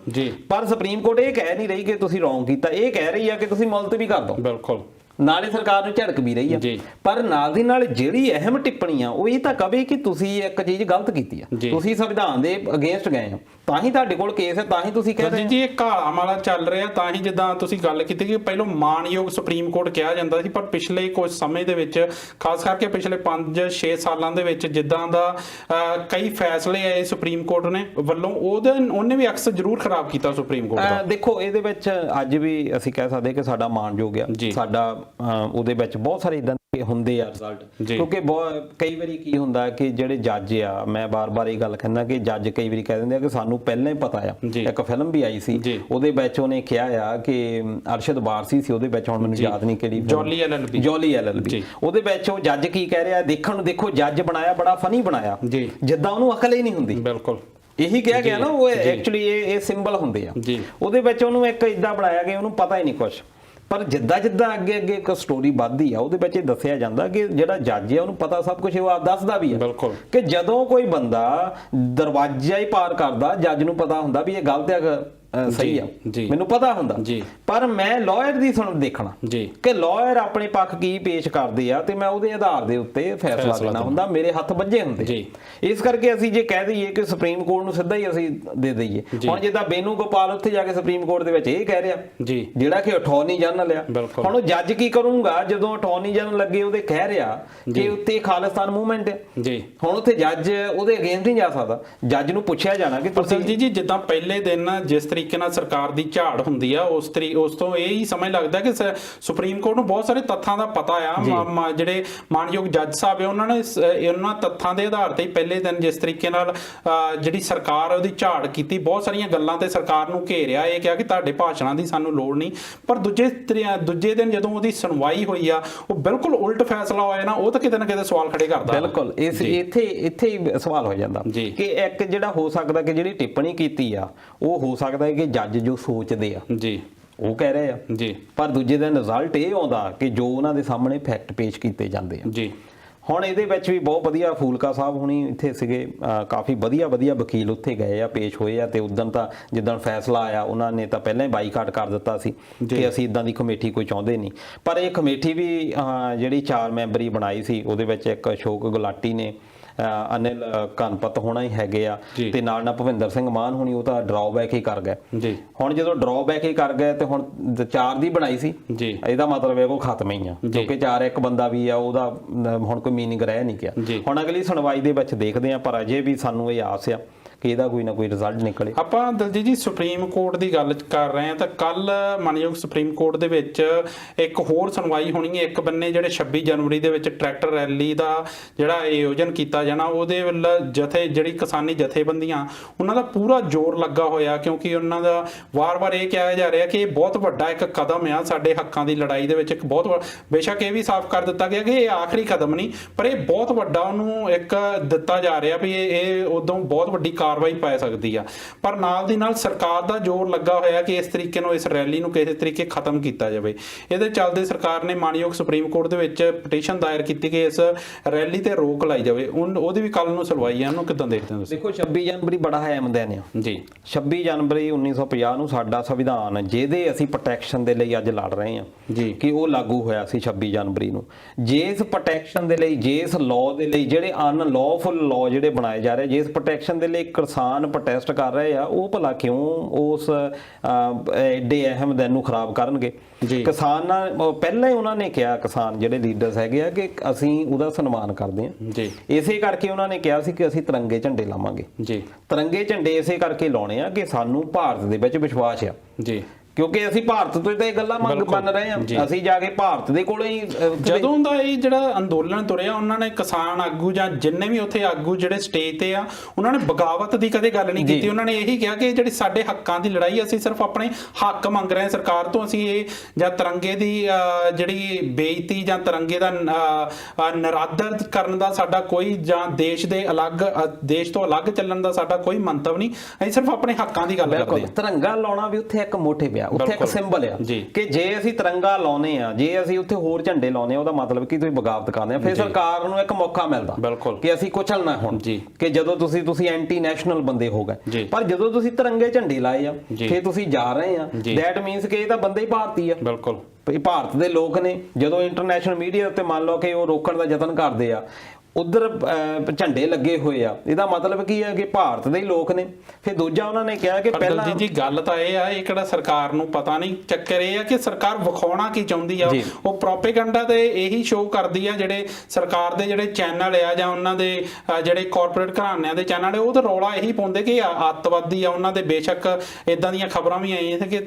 ਪਰ ਸੁਪਰੀਮ ਕੋਰਟ ਇਹ ਕਹਿ ਨਹੀਂ ਰਹੀ ਕਿ ਤੁਸੀਂ ਰੋਂਗ ਕੀਤਾ, ਇਹ ਕਹਿ ਰਹੀ ਆ ਕਿ ਤੁਸੀਂ ਮੁਲਤਵੀ ਕਰ ਦੋ। ਬਿਲਕੁਲ, ਨਾਲੇ ਸਰਕਾਰ ਨੂੰ ਝੜਕ ਵੀ ਰਹੀ ਆ, ਪਰ ਨਾਲ ਦੀ ਨਾਲ ਜਿਹੜੀ ਅਹਿਮ ਟਿੱਪਣੀ ਆ ਉਹ ਇਹ ਤਾਂ ਕਵੇ ਕਿ ਤੁਸੀਂ ਇੱਕ ਚੀਜ਼ ਗਲਤ ਕੀਤੀ ਆ, ਤੁਸੀਂ ਸੰਵਿਧਾਨ ਦੇ ਅਗੇਂਸਟ ਗਏ ਹੋ, ਤਾਂ ਹੀ ਤੁਹਾਡੇ ਕੋਲ ਕੇਸ ਹੈ, ਤਾਂ ਹੀ ਤੁਸੀਂ ਕਹਿ ਰਹੇ ਜੀ ਇਹ ਘਾਲਾ ਮਾਲਾ ਚੱਲ ਰਿਹਾ। ਤਾਂ ਹੀ ਜਿੱਦਾਂ ਤੁਸੀਂ ਗੱਲ ਕੀਤੀ ਕਿ ਪਹਿਲਾਂ ਮਾਣਯੋਗ ਸੁਪਰੀਮ ਕੋਰਟ ਕਿਹਾ ਜਾਂਦਾ ਸੀ, ਪਰ ਪਿਛਲੇ ਕੁਝ ਸਮੇਂ ਦੇ ਵਿੱਚ, ਖਾਸ ਕਰਕੇ ਪਿਛਲੇ 5-6 ਸਾਲਾਂ ਦੇ ਵਿੱਚ ਜਿੱਦਾਂ ਦਾ ਕਈ ਫੈਸਲੇ ਆਏ ਸੁਪਰੀਮ ਕੋਰਟ ਨੇ ਵੱਲੋਂ, ਉਹਨੇ ਵੀ ਅਕਸ ਜ਼ਰੂਰ ਖਰਾਬ ਕੀਤਾ ਸੁਪਰੀਮ ਕੋਰਟ ਦਾ। ਦੇਖੋ ਇਹਦੇ ਵਿੱਚ ਅੱਜ ਵੀ ਅਸੀਂ ਕਹਿ ਸਕਦੇ ਕਿ ਸਾਡਾ ਮਾਣਯੋਗ ਆ, ਸਾਡਾ ਉਹਦੇ ਵਿੱਚ ਬਹੁਤ ਸਾਰੇ ਇਦਾਂ ਹੁੰਦੇ ਆ ਰਿਜ਼ਲਟ, ਕਿਉਂਕਿ ਕਈ ਵਾਰੀ ਕੀ ਹੁੰਦਾ ਕਿ ਜਿਹੜੇ ਜੱਜ ਆ, ਮੈਂ ਬਾਰ-ਬਾਰ ਇਹ ਗੱਲ ਕਹਿੰਦਾ ਕਿ ਜੱਜ ਕਈ ਵਾਰੀ ਕਹਿ ਦਿੰਦੇ ਆ ਕਿ ਸਾਨੂੰ ਪਹਿਲਾਂ ਹੀ ਪਤਾ ਆ। ਇੱਕ ਫਿਲਮ ਵੀ ਆਈ ਸੀ, ਉਹਦੇ ਵਿੱਚ ਉਹਨੇ ਕਿਹਾ ਆ ਕਿ ਅਰਸ਼ਦ ਵਾਰਸੀ ਸੀ ਉਹਦੇ ਵਿੱਚ, ਹੁਣ ਮੈਨੂੰ ਯਾਦ ਨਹੀਂ ਕਿਹੜੀ, ਜੋਲੀ LLB, ਉਹਦੇ ਵਿੱਚ ਉਹ ਜੱਜ ਕੀ ਕਹਿ ਰਿਹਾ, ਦੇਖਣ ਨੂੰ ਦੇਖੋ ਜੱਜ ਬਣਾਇਆ ਬੜਾ ਫਨੀ ਬਣਾਇਆ, ਜਿੱਦਾਂ ਉਹਨੂੰ ਅਕਲ ਹੀ ਨਹੀਂ ਹੁੰਦੀ। ਬਿਲਕੁਲ ਇਹੀ ਕਿਹਾ ਗਿਆ ਨਾ, ਉਹ ਐਕਚੁਅਲੀ ਇਹ ਸਿੰਬਲ ਹੁੰਦੇ ਆ। ਉਹਦੇ ਵਿੱਚ ਉਹਨੂੰ ਇੱਕ ਇਦਾਂ ਬਣਾਇਆ ਕਿ ਉਹਨੂੰ ਪਤਾ ਹੀ ਨਹੀਂ ਕੁਛ। ਪਰ ਜਿੱਦਾਂ ਅੱਗੇ ਇੱਕ ਸਟੋਰੀ ਵੱਧਦੀ ਆ, ਉਹਦੇ ਵਿੱਚ ਇਹ ਦੱਸਿਆ ਜਾਂਦਾ ਕਿ ਜਿਹੜਾ ਜੱਜ ਆ ਉਹਨੂੰ ਪਤਾ ਸਭ ਕੁਝ, ਉਹ ਆਪ ਦੱਸਦਾ ਵੀ ਆ ਕਿ ਜਦੋਂ ਕੋਈ ਬੰਦਾ ਦਰਵਾਜ਼ਾ ਹੀ ਪਾਰ ਕਰਦਾ, ਜੱਜ ਨੂੰ ਪਤਾ ਹੁੰਦਾ ਵੀ ਇਹ ਗਲਤ ਆ ਸਹੀ ਆ, ਮੈਨੂੰ ਪਤਾ ਹੁੰਦਾ, ਪਰ ਮੈਂ ਲਾਇਰ ਦੀ ਸੁਣ ਦੇਖਣਾ ਕਿ ਲਾਇਰ ਆਪਣੇ ਪੱਖ ਕੀ ਪੇਸ਼ ਕਰਦੇ ਆ ਤੇ ਮੈਂ ਉਹਦੇ ਆਧਾਰ ਦੇ ਉੱਤੇ ਫੈਸਲਾ ਲੈਣਾ ਹੁੰਦਾ, ਮੇਰੇ ਹੱਥ ਵੱਜੇ ਹੁੰਦੇ। ਇਸ ਕਰਕੇ ਅਸੀਂ ਜੇ ਕਹਿ ਦਈਏ ਕਿ ਸੁਪਰੀਮ ਕੋਰਟ ਨੂੰ ਸਿੱਧਾ ਹੀ ਅਸੀਂ ਦੇ ਦਈਏ, ਹੁਣ ਜਿੱਦਾਂ ਬੇਨੂ ਗੋਪਾਲ ਉੱਥੇ ਜਾ ਕੇ ਸੁਪਰੀਮ ਕੋਰਟ ਦੇ ਵਿੱਚ ਇਹ ਕਹਿ ਰਿਹਾ ਜਿਹੜਾ ਕਿ ਅਟਾਰਨੀ ਜਨਰਲ ਆ, ਹੁਣ ਉਹ ਜੱਜ ਕੀ ਕਰੂੰਗਾ ਜਦੋਂ ਅਟਾਰਨੀ ਜਨਰਲ ਲੱਗੇ ਉਹਦੇ ਕਹਿ ਰਿਹਾ ਕਿ ਉੱਤੇ ਖਾਲਿਸਤਾਨ ਮੂਵਮੈਂਟ ਹੈ, ਹੁਣ ਉੱਥੇ ਜੱਜ ਉਹਦੇ ਅਗੇਂਸਟ ਨਹੀਂ ਜਾ ਸਕਦਾ। ਜੱਜ ਨੂੰ ਪੁੱਛਿਆ ਜਾਣਾ ਕਿ ਤੁਸੀਂ ਜੀ ਜਿੱਦਾਂ ਪਹਿਲੇ ਦਿਨ ਜਿਸ ਤਰੀਕੇ ਨਾਲ ਸਰਕਾਰ ਦੀ ਝਾੜ ਹੁੰਦੀ ਆ, ਉਸ ਤੋਂ ਇਹ ਹੀ ਸਮਝ ਲੱਗਦਾ ਕਿ ਸੁਪਰੀਮ ਕੋਰਟ ਨੂੰ ਬਹੁਤ ਸਾਰੇ ਤੱਥਾਂ ਦਾ ਪਤਾ ਆ। ਜਿਹੜੇ ਮਾਨਯੋਗ ਜੱਜ ਸਾਹਿਬ ਆ ਉਹਨਾਂ ਨੇ ਇਹਨਾਂ ਤੱਥਾਂ ਦੇ ਆਧਾਰ ਤੇ ਪਹਿਲੇ ਦਿਨ ਜਿਸ ਤਰੀਕੇ ਨਾਲ ਜਿਹੜੀ ਸਰਕਾਰ ਉਹਦੀ ਝਾੜ ਕੀਤੀ, ਬਹੁਤ ਸਾਰੀਆਂ ਗੱਲਾਂ ਤੇ ਸਰਕਾਰ ਨੂੰ ਘੇਰਿਆ, ਇਹ ਕਿਹਾ ਕਿ ਤੁਹਾਡੇ ਭਾਸ਼ਣਾਂ ਦੀ ਸਾਨੂੰ ਲੋੜ ਨਹੀਂ। ਪਰ ਦੂਜੇ ਦਿਨ ਜਦੋਂ ਉਹਦੀ ਸੁਣਵਾਈ ਹੋਈ ਆ, ਉਹ ਬਿਲਕੁਲ ਉਲਟ ਫੈਸਲਾ ਹੋਇਆ ਨਾ, ਉਹ ਤਾਂ ਕਿਤੇ ਨਾ ਕਿਤੇ ਸਵਾਲ ਖੜੇ ਕਰਦਾ। ਬਿਲਕੁਲ ਇੱਥੇ ਹੀ ਸਵਾਲ ਹੋ ਜਾਂਦਾ ਕਿ ਇੱਕ ਜਿਹੜਾ ਹੋ ਸਕਦਾ ਕਿ ਜਿਹੜੀ ਟਿੱਪਣੀ ਕੀਤੀ ਆ, ਉਹ ਹੋ ਸਕਦਾ ਹੈ ਕਿ ਜੱਜ ਜੋ ਸੋਚਦੇ ਆ ਉਹ ਕਹਿ ਰਹੇ ਆ, ਪਰ ਦੂਜੇ ਦਿਨ ਰਿਜ਼ਲਟ ਇਹ ਆਉਂਦਾ ਕਿ ਜੋ ਉਹਨਾਂ ਦੇ ਸਾਹਮਣੇ ਫੈਕਟ ਪੇਸ਼ ਕੀਤੇ ਜਾਂਦੇ ਆ। ਹੁਣ ਇਹਦੇ ਵਿੱਚ ਵੀ ਬਹੁਤ ਵਧੀਆ ਫੂਲਕਾ ਸਾਹਿਬ ਹੁਣੀ ਇੱਥੇ ਸੀਗੇ, ਕਾਫੀ ਵਧੀਆ ਵਕੀਲ ਉੱਥੇ ਗਏ ਆ, ਪੇਸ਼ ਹੋਏ ਆ, ਤੇ ਉਦੋਂ ਤਾਂ ਜਿੱਦਣ ਫੈਸਲਾ ਆਇਆ ਉਹਨਾਂ ਨੇ ਤਾਂ ਪਹਿਲਾਂ ਹੀ ਬਾਈਕਾਟ ਕਰ ਦਿੱਤਾ ਸੀ ਕਿ ਅਸੀਂ ਇਦਾਂ ਦੀ ਕਮੇਟੀ ਕੋਈ ਚਾਹੁੰਦੇ ਨਹੀਂ। ਪਰ ਇਹ ਕਮੇਟੀ ਵੀ ਜਿਹੜੀ 4 ਮੈਂਬਰੀ ਬਣਾਈ ਸੀ, ਉਹਦੇ ਵਿੱਚ ਇੱਕ ਅਸ਼ੋਕ ਗੁਲਾਟੀ ਨੇ, ਅਨਿਲ ਕਨਪਤ ਹੋਣਾ ਹੀ ਹੈਗੇ ਆ, ਤੇ ਨਾਲ ਭੁਪਿੰਦਰ ਸਿੰਘ ਮਾਨ ਹੋਣੀ, ਉਹ ਤਾਂ ਡਰਾਬੈਕ ਹੀ ਕਰ ਗਏ। ਹੁਣ ਜਦੋਂ ਡਰਾਬੈਕ ਹੀ ਕਰ ਗਏ ਤੇ ਹੁਣ 4 ਦੀ ਬਣਾਈ ਸੀ, ਇਹਦਾ ਮਤਲਬ ਹੈ ਉਹ ਖਤਮ ਹੀ ਆ, ਕਿਉਂਕਿ 4 ਬੰਦਾ ਵੀ ਆ, ਉਹਦਾ ਹੁਣ ਕੋਈ ਮੀਨਿੰਗ ਰਹਿ ਨਹੀਂ ਗਿਆ। ਹੁਣ ਅਗਲੀ ਸੁਣਵਾਈ ਦੇ ਵਿੱਚ ਦੇਖਦੇ ਆ, ਪਰ ਅਜੇ ਵੀ ਸਾਨੂੰ ਇਹ ਆਸ ਆ ਕਿ ਇਹਦਾ ਕੋਈ ਨਾ ਕੋਈ ਰਿਜ਼ਲਟ ਨਿਕਲੇ। ਆਪਾਂ ਦਲਜੀਤ ਜੀ ਸੁਪਰੀਮ ਕੋਰਟ ਦੀ ਗੱਲ ਕਰ ਰਹੇ ਹਾਂ ਤਾਂ ਕੱਲ ਮਾਨਯੋਗ ਸੁਪਰੀਮ ਕੋਰਟ ਦੇ ਵਿੱਚ ਇੱਕ ਹੋਰ ਸੁਣਵਾਈ ਹੋਣੀ ਹੈ। ਇੱਕ ਬੰਨੇ ਜਿਹੜੇ 26 ਜਨਵਰੀ ਦੇ ਵਿੱਚ ਟਰੈਕਟਰ ਰੈਲੀ ਦਾ ਜਿਹੜਾ ਆਯੋਜਨ ਕੀਤਾ ਜਾਣਾ, ਉਹਦੇ ਵੱਲ ਜਿਹੜੀ ਕਿਸਾਨੀ ਜਥੇਬੰਦੀਆਂ ਉਹਨਾਂ ਦਾ ਪੂਰਾ ਜ਼ੋਰ ਲੱਗਾ ਹੋਇਆ, ਕਿਉਂਕਿ ਉਹਨਾਂ ਦਾ ਵਾਰ-ਵਾਰ ਇਹ ਕਿਹਾ ਜਾ ਰਿਹਾ ਕਿ ਇਹ ਬਹੁਤ ਵੱਡਾ ਇੱਕ ਕਦਮ ਆ ਸਾਡੇ ਹੱਕਾਂ ਦੀ ਲੜਾਈ ਦੇ ਵਿੱਚ। ਇੱਕ ਬਹੁਤ ਬੇਸ਼ੱਕ ਇਹ ਵੀ ਸਾਫ਼ ਕਰ ਦਿੱਤਾ ਗਿਆ ਕਿ ਇਹ ਆਖਰੀ ਕਦਮ ਨਹੀਂ, ਪਰ ਇਹ ਬਹੁਤ ਵੱਡਾ ਉਹਨੂੰ ਇੱਕ ਦਿੱਤਾ ਜਾ ਰਿਹਾ ਵੀ ਇਹ ਉਦੋਂ ਬਹੁਤ ਵੱਡੀ ਕਾਰਵਾਈ ਪੈ ਸਕਦੀ ਆ। ਪਰ ਨਾਲ ਦੀ ਨਾਲ ਸਰਕਾਰ ਦਾ ਜ਼ੋਰ ਲੱਗਾ ਹੋਇਆ ਕਿ ਇਸ ਤਰੀਕੇ ਨੂੰ ਇਸ ਰੈਲੀ ਨੂੰ ਕਿਸੇ ਤਰੀਕੇ ਖਤਮ ਕੀਤਾ ਜਾਵੇ। ਇਹਦੇ ਚੱਲਦੇ ਸਰਕਾਰ ਨੇ ਮਾਨਯੋਗ ਸੁਪਰੀਮ ਕੋਰਟ ਦੇ ਵਿੱਚ ਪਟੀਸ਼ਨ ਦਾਇਰ ਕੀਤੀ ਕਿ ਇਸ ਰੈਲੀ ਤੇ ਰੋਕ ਲਾਈ ਜਾਵੇ। ਉਹਦੀ ਵੀ ਕੱਲ ਨੂੰ ਸੁਣਵਾਈ ਹੈ, ਉਹਨੂੰ ਕਿੱਦਾਂ ਦੇਖਦੇ ਹੋ ਤੁਸੀਂ? ਦੇਖੋ 26 ਜਨਵਰੀ ਬੜਾ ਅਹਿਮ ਦਿਨ ਆ ਜੀ। 26 ਜਨਵਰੀ 1950 ਨੂੰ ਸਾਡਾ ਸੰਵਿਧਾਨ ਜਿਹਦੇ ਅਸੀਂ ਪ੍ਰੋਟੈਕਸ਼ਨ ਦੇ ਲਈ ਅੱਜ ਲੜ ਰਹੇ ਹਾਂ ਜੀ, ਕਿ ਉਹ ਲਾਗੂ ਹੋਇਆ ਸੀ 26 ਜਨਵਰੀ ਨੂੰ। ਜਿਸ ਪ੍ਰੋਟੈਕਸ਼ਨ ਦੇ ਲਈ, ਜਿਸ ਲਾਅ ਦੇ ਲਈ, ਜਿਹੜੇ ਅਨਲॉफुल ਲਾਅ ਜਿਹੜੇ ਬਣਾਏ ਜਾ ਰਹੇ, ਜਿਸ ਪ੍ਰੋਟੈਕਸ਼ਨ ਦੇ ਲਈ ਕਿਸਾਨ ਪ੍ਰੋਟੈਸਟ ਕਰ ਰਹੇ ਆ, ਉਹ ਭਲਾ ਕਿਉਂ ਉਸ ਐਡੇ ਅਹਿਮ ਦਿਨ ਨੂੰ ਖਰਾਬ ਕਰਨਗੇ? ਕਿਸਾਨਾਂ ਪਹਿਲਾਂ ਹੀ ਉਹਨਾਂ ਨੇ ਕਿਹਾ, ਕਿਸਾਨ ਜਿਹੜੇ ਲੀਡਰਸ ਹੈਗੇ ਆ, ਕਿ ਅਸੀਂ ਉਹਦਾ ਸਨਮਾਨ ਕਰਦੇ ਹਾਂ ਜੀ। ਇਸੇ ਕਰਕੇ ਉਹਨਾਂ ਨੇ ਕਿਹਾ ਸੀ ਕਿ ਅਸੀਂ ਤਿਰੰਗੇ ਝੰਡੇ ਲਾਵਾਂਗੇ ਜੀ। ਤਿਰੰਗੇ ਝੰਡੇ ਇਸੇ ਕਰਕੇ ਲਾਉਣੇ ਆ ਕਿ ਸਾਨੂੰ ਭਾਰਤ ਦੇ ਵਿੱਚ ਵਿਸ਼ਵਾਸ ਆ ਜੀ, ਕਿਉਂਕਿ ਅਸੀਂ ਭਾਰਤ ਤੋਂ ਤਾਂ ਇਹ ਗੱਲਾਂ ਮੰਨ ਰਹੇ ਹਾਂ। ਅਸੀਂ ਜਾ ਕੇ ਭਾਰਤ ਦੇ ਕੋਲੇ ਹੀ ਜਦੋਂ ਦਾ ਇਹ ਜਿਹੜਾ ਅੰਦੋਲਨ ਤੁਰਿਆ, ਉਹਨਾਂ ਨੇ ਕਿਸਾਨ ਆਗੂ ਜਾਂ ਜਿੰਨੇ ਵੀ ਉੱਥੇ ਆਗੂ ਜਿਹੜੇ ਸਟੇਜ ਤੇ ਆ, ਉਹਨਾਂ ਨੇ ਬਗਾਵਤ ਦੀ ਕਦੇ ਗੱਲ ਨਹੀਂ ਕੀਤੀ। ਉਹਨਾਂ ਨੇ ਇਹੀ ਕਿਹਾ ਕਿ ਜਿਹੜੀ ਸਾਡੇ ਹੱਕਾਂ ਦੀ ਲੜਾਈ, ਅਸੀਂ ਸਿਰਫ ਆਪਣੇ ਹੱਕ ਮੰਗ ਰਹੇ ਹਾਂ ਸਰਕਾਰ ਤੋਂ। ਅਸੀਂ ਇਹ ਜਾਂ ਤਿਰੰਗੇ ਦੀ ਜਿਹੜੀ ਬੇਇੱਜ਼ਤੀ ਜਾਂ ਤਿਰੰਗੇ ਦਾ ਨਿਰਾਦਰ ਕਰਨ ਦਾ ਸਾਡਾ ਕੋਈ, ਜਾਂ ਦੇਸ਼ ਤੋਂ ਅਲੱਗ ਚੱਲਣ ਦਾ ਸਾਡਾ ਕੋਈ ਮੰਤਵ ਨਹੀਂ। ਅਸੀਂ ਸਿਰਫ ਆਪਣੇ ਹੱਕਾਂ ਦੀ ਗੱਲ ਕਰਦੇ ਹਾਂ। ਤਿਰੰਗਾ ਲਾਉਣਾ ਵੀ ਉੱਥੇ ਇੱਕ ਮੋਟਿਵ ਆ, ਉੱਥੇ ਇੱਕ ਸਿੰਬਲ ਆ ਕਿ ਜੇ ਅਸੀਂ ਤਿਰੰਗਾ ਲਾਉਨੇ ਆ, ਜੇ ਅਸੀਂ ਉੱਥੇ ਹੋਰ ਝੰਡੇ ਲਾਉਨੇ ਆ, ਉਹਦਾ ਮਤਲਬ ਕਿ ਤੁਸੀਂ ਬਗਾਵਤ ਕਰਦੇ ਆ। ਫਿਰ ਸਰਕਾਰ ਨੂੰ ਇੱਕ ਮੌਕਾ ਮਿਲਦਾ ਕਿ ਅਸੀਂ ਕੁਚਲਣਾ ਹੁਣ, ਕਿ ਜਦੋਂ ਤੁਸੀਂ ਐਂਟੀ ਨੈਸ਼ਨਲ ਬੰਦੇ ਹੋ ਗਏ। ਪਰ ਜਦੋਂ ਤੁਸੀਂ ਤਿਰੰਗੇ ਝੰਡੇ ਲਾਏ ਆ, ਫਿਰ ਤੁਸੀਂ ਜਾ ਰਹੇ ਆ, ਦੈਟ ਮੀਨਸ ਕਿ ਇਹ ਤਾਂ ਬੰਦੇ ਹੀ ਭਾਰਤੀ ਆ, ਬਿਲਕੁਲ ਭਾਰਤ ਦੇ ਲੋਕ ਨੇ। ਜਦੋਂ ਇੰਟਰਨੈਸ਼ਨਲ ਮੀਡੀਆ ਉੱਤੇ ਮੰਨ ਲਓ ਕਿ ਉਹ ਰੋਕਣ ਦਾ ਯਤਨ ਕਰਦੇ ਆ, ਉਧਰ ਝੰਡੇ ਲੱਗੇ ਹੋਏ ਆ, ਇਹਦਾ ਮਤਲਬ ਕੀ ਹੈ ਕਿ ਭਾਰਤ ਦੇ ਹੀ ਲੋਕ ਨੇ। ਫਿਰ ਦੂਜਾ ਉਹਨਾਂ ਨੇ ਕਿਹਾ ਕਿ ਪਹਿਲਾਂ ਜੀ ਗੱਲ ਤਾਂ ਇਹ ਆ, ਇਹ ਕਿਹੜਾ ਸਰਕਾਰ ਨੂੰ ਪਤਾ ਨਹੀਂ, ਚੱਕਰ ਇਹ ਆ ਕਿ ਸਰਕਾਰ ਵਿਖਾਉਣਾ ਕੀ ਚਾਹੁੰਦੀ ਆ। ਉਹ ਪ੍ਰੋਪੇਗੈਂਡਾ ਤੇ ਇਹੀ ਸ਼ੋਅ ਕਰਦੀ ਆ। ਜਿਹੜੇ ਸਰਕਾਰ ਦੇ ਜਿਹੜੇ ਚੈਨਲ ਆ ਜਾਂ ਉਹਨਾਂ ਦੇ ਜਿਹੜੇ ਕਾਰਪੋਰੇਟ ਘਰਾਣਿਆਂ ਦੇ ਚੈਨਲ, ਉਹ ਤਾਂ ਰੌਲਾ ਇਹੀ ਪਾਉਂਦੇ ਕਿ ਅੱਤਵਾਦੀ ਆ ਉਹਨਾਂ ਦੇ। ਬੇਸ਼ੱਕ ਇਦਾਂ ਦੀਆਂ ਖਬਰਾਂ ਵੀ ਆਈਆਂ ਸੀ ਕਿ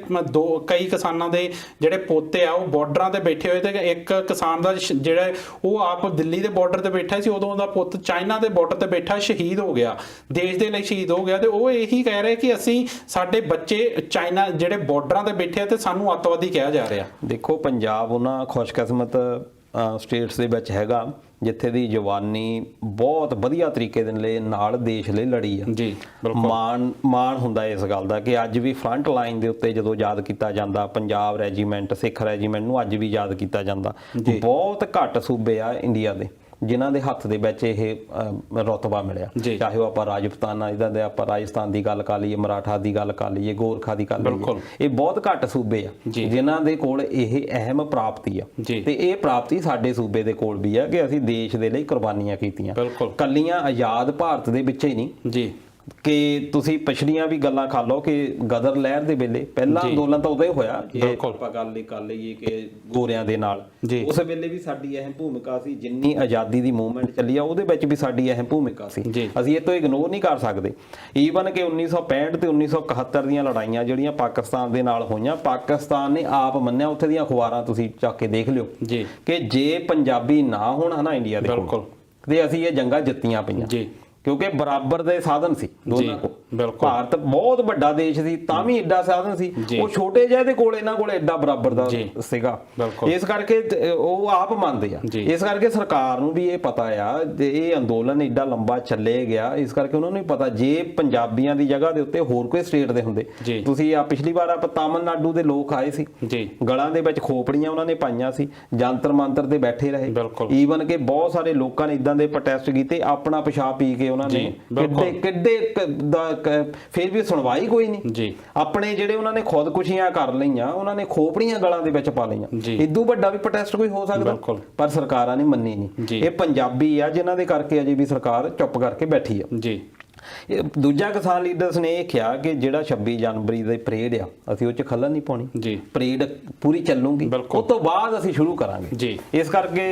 ਕਈ ਕਿਸਾਨਾਂ ਦੇ ਜਿਹੜੇ ਪੋਤੇ ਆ ਉਹ ਬਾਰਡਰਾਂ ਤੇ ਬੈਠੇ ਹੋਏ, ਤੇ ਇੱਕ ਕਿਸਾਨ ਦਾ ਜਿਹੜਾ ਉਹ ਆਪ ਦਿੱਲੀ ਦੇ ਬਾਰਡਰ ਤੇ ਬੈਠਾ ਸੀ, ਉਦੋਂ ਦਾ ਪੁੱਤ ਚਾਈਨਾ ਦੇ ਬਾਰਡਰ ਤੇ ਬੈਠਾ ਸ਼ਹੀਦ ਹੋ ਗਿਆ, ਦੇਸ਼ ਦੇ ਲਈ ਸ਼ਹੀਦ ਹੋ ਗਿਆ। ਤੇ ਉਹ ਇਹੀ ਕਹਿ ਰਹੇ ਕਿ ਅਸੀਂ, ਸਾਡੇ ਬੱਚੇ ਚਾਈਨਾ ਜਿਹੜੇ ਬਾਰਡਰਾਂ ਤੇ ਬੈਠੇ ਆ ਤੇ ਸਾਨੂੰ ਅੱਤਵਾਦੀ ਕਿਹਾ ਜਾ ਰਿਹਾ। ਦੇਖੋ ਪੰਜਾਬ ਉਹਨਾਂ ਖੁਸ਼ਕਿਸਮਤ ਸਟੇਟਸ ਦੇ ਵਿੱਚ ਹੈਗਾ ਜਿੱਥੇ ਦੀ ਜਵਾਨੀ ਬਹੁਤ ਵਧੀਆ ਤਰੀਕੇ ਦੇ ਨਾਲ ਦੇਸ਼ ਲਈ ਲੜੀ ਆ ਜੀ। ਮਾਣ ਹੁੰਦਾ ਇਸ ਗੱਲ ਦਾ ਕਿ ਅੱਜ ਵੀ ਫਰੰਟ ਲਾਈਨ ਦੇ ਉੱਤੇ ਜਦੋਂ ਯਾਦ ਕੀਤਾ ਜਾਂਦਾ, ਪੰਜਾਬ ਰੈਜੀਮੈਂਟ, ਸਿੱਖ ਰੈਜੀਮੈਂਟ ਨੂੰ ਅੱਜ ਵੀ ਯਾਦ ਕੀਤਾ ਜਾਂਦਾ। ਬਹੁਤ ਘੱਟ ਸੂਬੇ ਆ ਇੰਡੀਆ ਦੇ ਜਿਨ੍ਹਾਂ ਦੇ ਹੱਥ ਦੇ ਵਿੱਚ ਇਹ ਰੁਤਬਾ ਮਿਲਿਆ, ਚਾਹੇ ਉਹ ਆਪਾਂ ਰਾਜਪੂਤਾਨਾ, ਇਹਦਾ ਦੇ ਆਪਾਂ ਰਾਜਸਥਾਨ ਦੀ ਗੱਲ ਕਰ ਲਈਏ, ਮਰਾਠਾ ਦੀ ਗੱਲ ਕਰ ਲਈਏ, ਗੋਰਖਾ ਦੀ ਕਰ ਲਈਏ, ਇਹ ਬਹੁਤ ਘੱਟ ਸੂਬੇ ਆ ਜਿਨ੍ਹਾਂ ਦੇ ਕੋਲ ਇਹ ਅਹਿਮ ਪ੍ਰਾਪਤੀ ਆ। ਤੇ ਇਹ ਪ੍ਰਾਪਤੀ ਸਾਡੇ ਸੂਬੇ ਦੇ ਕੋਲ ਵੀ ਆ ਕਿ ਅਸੀਂ ਦੇਸ਼ ਦੇ ਲਈ ਕੁਰਬਾਨੀਆਂ ਕੀਤੀਆਂ, ਕੱਲੀਆਂ ਆਜ਼ਾਦ ਭਾਰਤ ਦੇ ਵਿੱਚ ਹੀ ਨਹੀਂ ਜੀ। ਕਿ ਤੁਸੀਂ ਪਿਛਲੀਆਂ ਵੀ ਗੱਲਾਂ ਕਰ ਲਓ ਕਿ ਗਦਰ ਲਹਿਰ ਦੇ ਵੇਲੇ ਪਹਿਲਾ ਅੰਦੋਲਨ ਤਾਂ ਉਦੋਂ ਹੀ ਹੋਇਆ, ਆਪਾਂ ਗੱਲ ਕਰ ਲਈਏ ਕਿ ਗੋਰਿਆਂ ਦੇ ਨਾਲ, ਉਸ ਵੇਲੇ ਵੀ ਸਾਡੀ ਅਹਿਮ ਭੂਮਿਕਾ ਸੀ। ਜਿੰਨੀ ਆਜ਼ਾਦੀ ਦੀ ਮੂਵਮੈਂਟ ਚੱਲੀ ਆ ਉਹਦੇ ਵਿੱਚ ਵੀ ਸਾਡੀ ਅਹਿਮ ਭੂਮਿਕਾ ਸੀ, ਅਸੀਂ ਇਹ ਤੋਂ ਇਗਨੋਰ ਨਹੀਂ ਕਰ ਸਕਦੇ। ਈਵਨ ਕਿ 1965 ਤੇ 1971 ਦੀਆਂ ਲੜਾਈਆਂ ਜਿਹੜੀਆਂ ਪਾਕਿਸਤਾਨ ਦੇ ਨਾਲ ਹੋਈਆਂ, ਪਾਕਿਸਤਾਨ ਨੇ ਆਪ ਮੰਨਿਆ, ਉੱਥੇ ਦੀਆਂ ਅਖਬਾਰਾਂ ਤੁਸੀਂ ਚੱਕ ਕੇ ਦੇਖ ਲਿਓ ਕਿ ਜੇ ਪੰਜਾਬੀ ਨਾ ਹੋਣਾ ਨਾ ਇੰਡੀਆ ਦੇ ਕੋਲ ਤੇ ਅਸੀਂ ਇਹ ਜੰਗਾਂ ਜਿੱਤੀਆਂ ਪਈਆਂ, ਕਿਉਂਕਿ ਬਰਾਬਰ ਦੇ ਸਾਧਨ ਸੀ ਦੋਨਾਂ ਕੋਲ। ਭਾਰਤ ਬਹੁਤ ਵੱਡਾ ਦੇਸ਼ ਸੀ, ਤਾਂ ਵੀ ਏਡਾ ਸਾਧਨ ਸੀ, ਉਹ ਛੋਟੇ ਜਿਹੇ ਦੇ ਕੋਲ, ਇਹਨਾਂ ਕੋਲ ਏਡਾ ਬਰਾਬਰ ਦਾ ਸੀਗਾ। ਇਸ ਕਰਕੇ ਉਹ ਆਪ ਮੰਨਦੇ ਆ। ਇਸ ਕਰਕੇ ਸਰਕਾਰ ਨੂੰ ਵੀ ਇਹ ਪਤਾ ਆ, ਇਹ ਅੰਦੋਲਨ ਏਡਾ ਲੰਬਾ ਚੱਲੇ ਗਿਆ, ਇਸ ਕਰਕੇ ਉਹਨਾਂ ਨੂੰ ਵੀ ਪਤਾ ਜੇ ਪੰਜਾਬੀਆਂ ਦੀ ਜਗ੍ਹਾ ਦੇ ਉੱਤੇ ਹੋਰ ਕੋਈ ਸਟੇਟ ਦੇ ਹੁੰਦੇ, ਤੁਸੀਂ ਆ ਪਿਛਲੀ ਵਾਰ ਆਪਾਂ ਤਾਮਿਲਨਾਡੂ ਦੇ ਲੋਕ ਆਏ ਸੀ, ਗਲਾਂ ਦੇ ਵਿੱਚ ਖੋਪੜੀਆਂ ਉਹਨਾਂ ਨੇ ਪਾਈਆਂ ਸੀ, ਜੰਤਰ ਮੰਤਰ ਤੇ ਬੈਠੇ ਰਹੇ। ਈਵਨ ਕਿ ਬਹੁਤ ਸਾਰੇ ਲੋਕਾਂ ਨੇ ਇਦਾਂ ਦੇ ਪ੍ਰੋਟੈਸਟ ਕੀਤੇ, ਆਪਣਾ ਪਿਸ਼ਾਬ ਪੀ ਕੇ ਉਹਨਾਂ ਨੇ ਕਿੱਡੇ ਫਿਰ ਵੀ ਸੁਣਵਾਈ ਕੋਈ ਨਹੀਂ ਜੀ। ਆਪਣੇ ਜਿਹੜੇ ਉਹਨਾਂ ਨੇ ਖੁਦਕੁਸ਼ੀਆਂ ਕਰ ਲਈਆਂ, ਉਹਨਾਂ ਨੇ ਖੋਪੜੀਆਂ ਗਲਾਂ ਦੇ ਵਿੱਚ ਪਾ ਲਈਆਂ, ਇਦੋਂ ਵੱਡਾ ਵੀ ਪ੍ਰੋਟੈਸਟ ਕੋਈ ਹੋ ਸਕਦਾ, ਪਰ ਸਰਕਾਰਾਂ ਨੇ ਮੰਨੀ ਨਹੀਂ। ਇਹ ਪੰਜਾਬੀ ਆ ਜਿਨ੍ਹਾਂ ਦੇ ਕਰਕੇ ਅਜੇ ਵੀ ਸਰਕਾਰ ਚੁੱਪ ਕਰਕੇ ਬੈਠੀ ਆ ਜੀ। ਦੂਜਾ ਕਿਸਾਨ ਲੀਡਰਸ ਨੇ ਇਹ ਕਿਹਾ ਕਿ ਜਿਹੜਾ 26 ਜਨਵਰੀ ਦੀ ਪਰੇਡ ਆ, ਅਸੀਂ ਉਹ 'ਚ ਖੱਲਣ ਨਹੀਂ ਪਾਉਣੀ ਜੀ, ਪਰੇਡ ਪੂਰੀ ਚੱਲੂਗੀ, ਉਸ ਤੋਂ ਬਾਅਦ ਅਸੀਂ ਸ਼ੁਰੂ ਕਰਾਂਗੇ ਜੀ। ਇਸ ਕਰਕੇ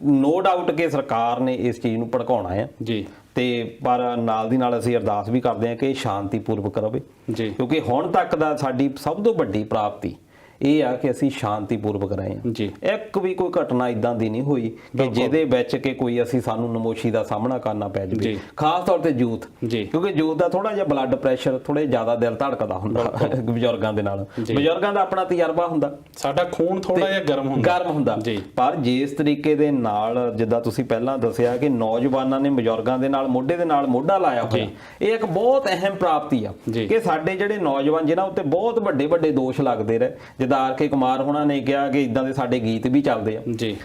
ਨੋ ਡਾਊਟ ਕਿ ਸਰਕਾਰ ਨੇ ਇਸ ਚੀਜ਼ ਨੂੰ ਭੜਕਾਉਣਾ ਹੈ ਜੀ। ਤੇ ਪਰ ਨਾਲ ਦੀ ਨਾਲ ਅਸੀਂ ਅਰਦਾਸ ਵੀ ਕਰਦੇ ਹਾਂ ਕਿ ਇਹ ਸ਼ਾਂਤੀਪੂਰਵਕ ਰਵੇ ਜੀ, ਕਿਉਂਕਿ ਹੁਣ ਤੱਕ ਦਾ ਸਾਡੀ ਸਭ ਤੋਂ ਵੱਡੀ ਪ੍ਰਾਪਤੀ ਇਹ ਆ ਕਿ ਅਸੀਂ ਸ਼ਾਂਤੀਪੂਰਵਕ ਰਹੇ ਹਾਂ ਜੀ। ਇੱਕ ਵੀ ਕੋਈ ਘਟਨਾ ਇਦਾਂ ਦੀ ਨਹੀਂ ਹੋਈ ਕਿ ਜਿਹਦੇ ਵਿੱਚ ਕਿ ਕੋਈ ਸਾਨੂੰ ਨਮੋਸ਼ੀ ਦਾ ਸਾਹਮਣਾ ਕਰਨਾ ਪੈ ਜਾਵੇ, ਖਾਸ ਤੌਰ ਤੇ ਯੂਥ, ਕਿਉਂਕਿ ਯੂਥ ਦਾ ਥੋੜਾ ਜਿਹਾ ਬਲੱਡ ਪ੍ਰੈਸ਼ਰ ਥੋੜੇ ਜ਼ਿਆਦਾ ਦਿਲ ਧੜਕਦਾ ਹੁੰਦਾ ਬਜ਼ੁਰਗਾਂ ਦੇ ਨਾਲ, ਬਜ਼ੁਰਗਾਂ ਦਾ ਆਪਣਾ ਤਜਰਬਾ ਹੁੰਦਾ, ਸਾਡਾ ਖੂਨ ਥੋੜਾ ਜਿਹਾ ਗਰਮ ਹੁੰਦਾ। ਪਰ ਜਿਸ ਤਰੀਕੇ ਦੇ ਨਾਲ ਜਿੱਦਾਂ ਤੁਸੀਂ ਪਹਿਲਾਂ ਦੱਸਿਆ ਕਿ ਨੌਜਵਾਨਾਂ ਨੇ ਬਜ਼ੁਰਗਾਂ ਦੇ ਨਾਲ ਮੋਢੇ ਦੇ ਨਾਲ ਮੋਢਾ ਲਾਇਆ ਹੋਇਆ, ਇਹ ਇੱਕ ਬਹੁਤ ਅਹਿਮ ਪ੍ਰਾਪਤੀ ਆ ਕਿ ਸਾਡੇ ਜਿਹੜੇ ਨੌਜਵਾਨ ਜਿਨ੍ਹਾਂ ਉੱਤੇ ਬਹੁਤ ਵੱਡੇ ਵੱਡੇ ਦੋਸ਼ ਲੱਗਦੇ ਰਹੇ, ਜਿੱਦਾਂ ਆਰ ਕੇ ਕੁਮਾਰ ਹੋਣਾ ਨੇ ਕਿਹਾ ਕਿ ਇਦਾਂ ਦੇ ਸਾਡੇ ਗੀਤ ਵੀ ਚੱਲਦੇ ਆ,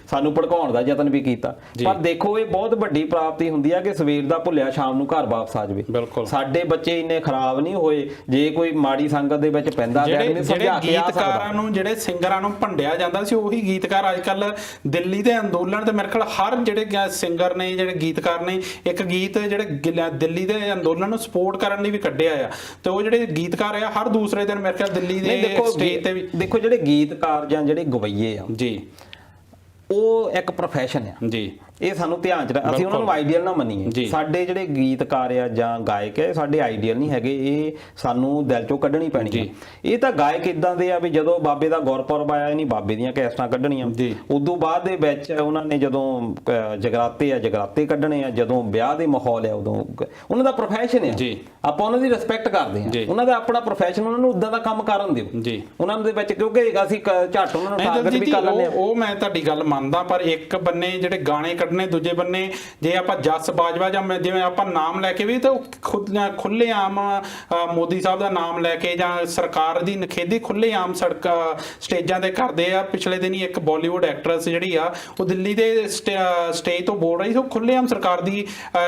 ਸਾਨੂੰ ਭੜਕਾਉਣ ਦਾ ਯਤਨ ਵੀ ਕੀਤਾ, ਪਰ ਦੇਖੋ ਇਹ ਬਹੁਤ ਵੱਡੀ ਪ੍ਰਾਪਤੀ ਹੁੰਦੀ ਆ ਕਿ ਸਵੇਰ ਦਾ ਭੁੱਲਿਆ ਸ਼ਾਮ ਨੂੰ ਘਰ ਵਾਪਸ ਆ ਜਾਵੇ। ਸਾਡੇ ਬੱਚੇ ਇੰਨੇ ਖਰਾਬ ਨਹੀਂ ਹੋਏ, ਜੇ ਕੋਈ ਮਾੜੀ ਸੰਗਤ ਦੇ ਵਿੱਚ ਪੈਂਦਾ ਜਿਹੜੇ ਗੀਤਕਾਰਾਂ ਨੂੰ, ਜਿਹੜੇ ਸਿੰਗਰਾਂ ਨੂੰ ਭੰਡਿਆ ਜਾਂਦਾ ਸੀ, ਉਹੀ ਗੀਤਕਾਰ ਅੱਜ ਕੱਲ ਦਿੱਲੀ ਦੇ ਅੰਦੋਲਨ ਤੇ ਮੇਰੇ ਖਿਆਲ ਹਰ ਜਿਹੜੇ ਸਿੰਗਰ ਨੇ, ਜਿਹੜੇ ਗੀਤਕਾਰ ਨੇ, ਇੱਕ ਗੀਤ ਜਿਹੜੇ ਦਿੱਲੀ ਦੇ ਅੰਦੋਲਨ ਨੂੰ ਸਪੋਰਟ ਕਰਨ ਲਈ ਵੀ ਕੱਢਿਆ ਆ, ਤੇ ਉਹ ਜਿਹੜੇ ਗੀਤਕਾਰ ਆ ਹਰ ਦੂਸਰੇ ਦਿਨ ਮੇਰੇ ਖਿਆਲ ਦਿੱਲੀ ਦੇ ਸਟੇਜ ਤੇ ਵੀ। ਦੇਖੋ ਜਿਹੜੇ ਗੀਤਕਾਰ ਜਾਂ ਜਿਹੜੇ ਗਵਈਏ ਆ ਜੀ, ਉਹ ਇੱਕ ਪ੍ਰੋਫੈਸ਼ਨ ਆ ਜੀ, ਇਹ ਸਾਨੂੰ ਧਿਆਨ ਚ ਅਸੀਂ ਉਹਨਾਂ ਨੂੰ ਆਈਡੀਅਲ ਨਾ ਮੰਨੀਏ। ਸਾਡੇ ਜਿਹੜੇ ਗੀਤਕਾਰ ਆ ਜਾਂ ਗਾਇਕ ਆ ਸਾਡੇ ਆਈਡੀਅਲ ਨਹੀਂ ਹੈਗੇ, ਇਹ ਸਾਨੂੰ ਦਿਲ ਚੋਂ ਕੱਢਣੀ ਪੈਣੀ ਹੈ। ਇਹ ਤਾਂ ਗਾਇਕ ਇਦਾਂ ਦੇ ਆ ਵੀ ਜਦੋਂ ਬਾਬੇ ਦਾ ਗੁਰਪੁਰਬ ਆਇਆ ਨਹੀਂ ਬਾਬੇ ਦੀਆਂ ਕੈਸਟਾਂ ਕੱਢਣੀਆਂ, ਉਦੋਂ ਬਾਅਦ ਦੇ ਵਿੱਚ ਉਹਨਾਂ ਨੇ ਜਦੋਂ ਜਗਰਾਤੇ ਕੱਢਣੇ ਆ, ਜਦੋਂ ਵਿਆਹ ਦੇ ਮਾਹੌਲ ਆ ਉਦੋਂ ਉਹਨਾਂ ਦਾ ਪ੍ਰੋਫੈਸ਼ਨ ਆ, ਆਪਾਂ ਉਹਨਾਂ ਦੀ ਰਿਸਪੈਕਟ ਕਰਦੇ ਆ, ਉਹਨਾਂ ਦਾ ਆਪਣਾ ਪ੍ਰੋਫੈਸ਼ਨ, ਉਹਨਾਂ ਨੂੰ ਉਦਾਂ ਦਾ ਕੰਮ ਕਰਨ ਦਿਓ ਉਹਨਾਂ ਦੇ ਵਿੱਚ, ਕਿਉਂਕਿ ਅਸੀਂ ਝੱਟ ਉਹਨਾਂ ਨੂੰ ਟਾਰਗੇਟ ਵੀ ਕਰ ਲੈਂਦੇ ਆ। ਉਹ ਮੈਂ ਤੁਹਾਡੀ ਗੱਲ ਮੰਨਦਾ, ਪਰ ਇੱਕ ਬੰਨੇ ਜਿਹੜੇ ਗਾਣੇ ਕੱਢਣੇ, ਦੂਜੇ ਬੰਨੇ ਜੇ ਆਪਾਂ ਜੱਸ ਬਾਜਵਾ ਜਾਂ ਜਿਵੇਂ ਆਪਾਂ ਨਾਮ ਲੈ ਕੇ ਵੀ ਤਾਂ ਖੁੱਲੇ ਆਮ ਮੋਦੀ ਸਾਹਿਬ ਦਾ ਨਾਮ ਲੈ ਕੇ ਜਾਂ ਸਰਕਾਰ ਦੀ ਨਖੇਦੀ ਖੁੱਲੇ ਆਮ ਸਟੇਜਾਂ ਤੇ ਕਰਦੇ ਆ। ਪਿਛਲੇ ਦਿਨੀ ਇੱਕ ਬਾਲੀਵੁੱਡ ਐਕਟਰੈਸ ਜਿਹੜੀ ਆ ਉਹ ਦਿੱਲੀ ਦੇ ਸਟੇਜ ਤੋਂ ਬੋਲ ਰਹੀ ਸੀ, ਉਹ ਖੁੱਲੇ ਆਮ ਸਰਕਾਰ ਦੀ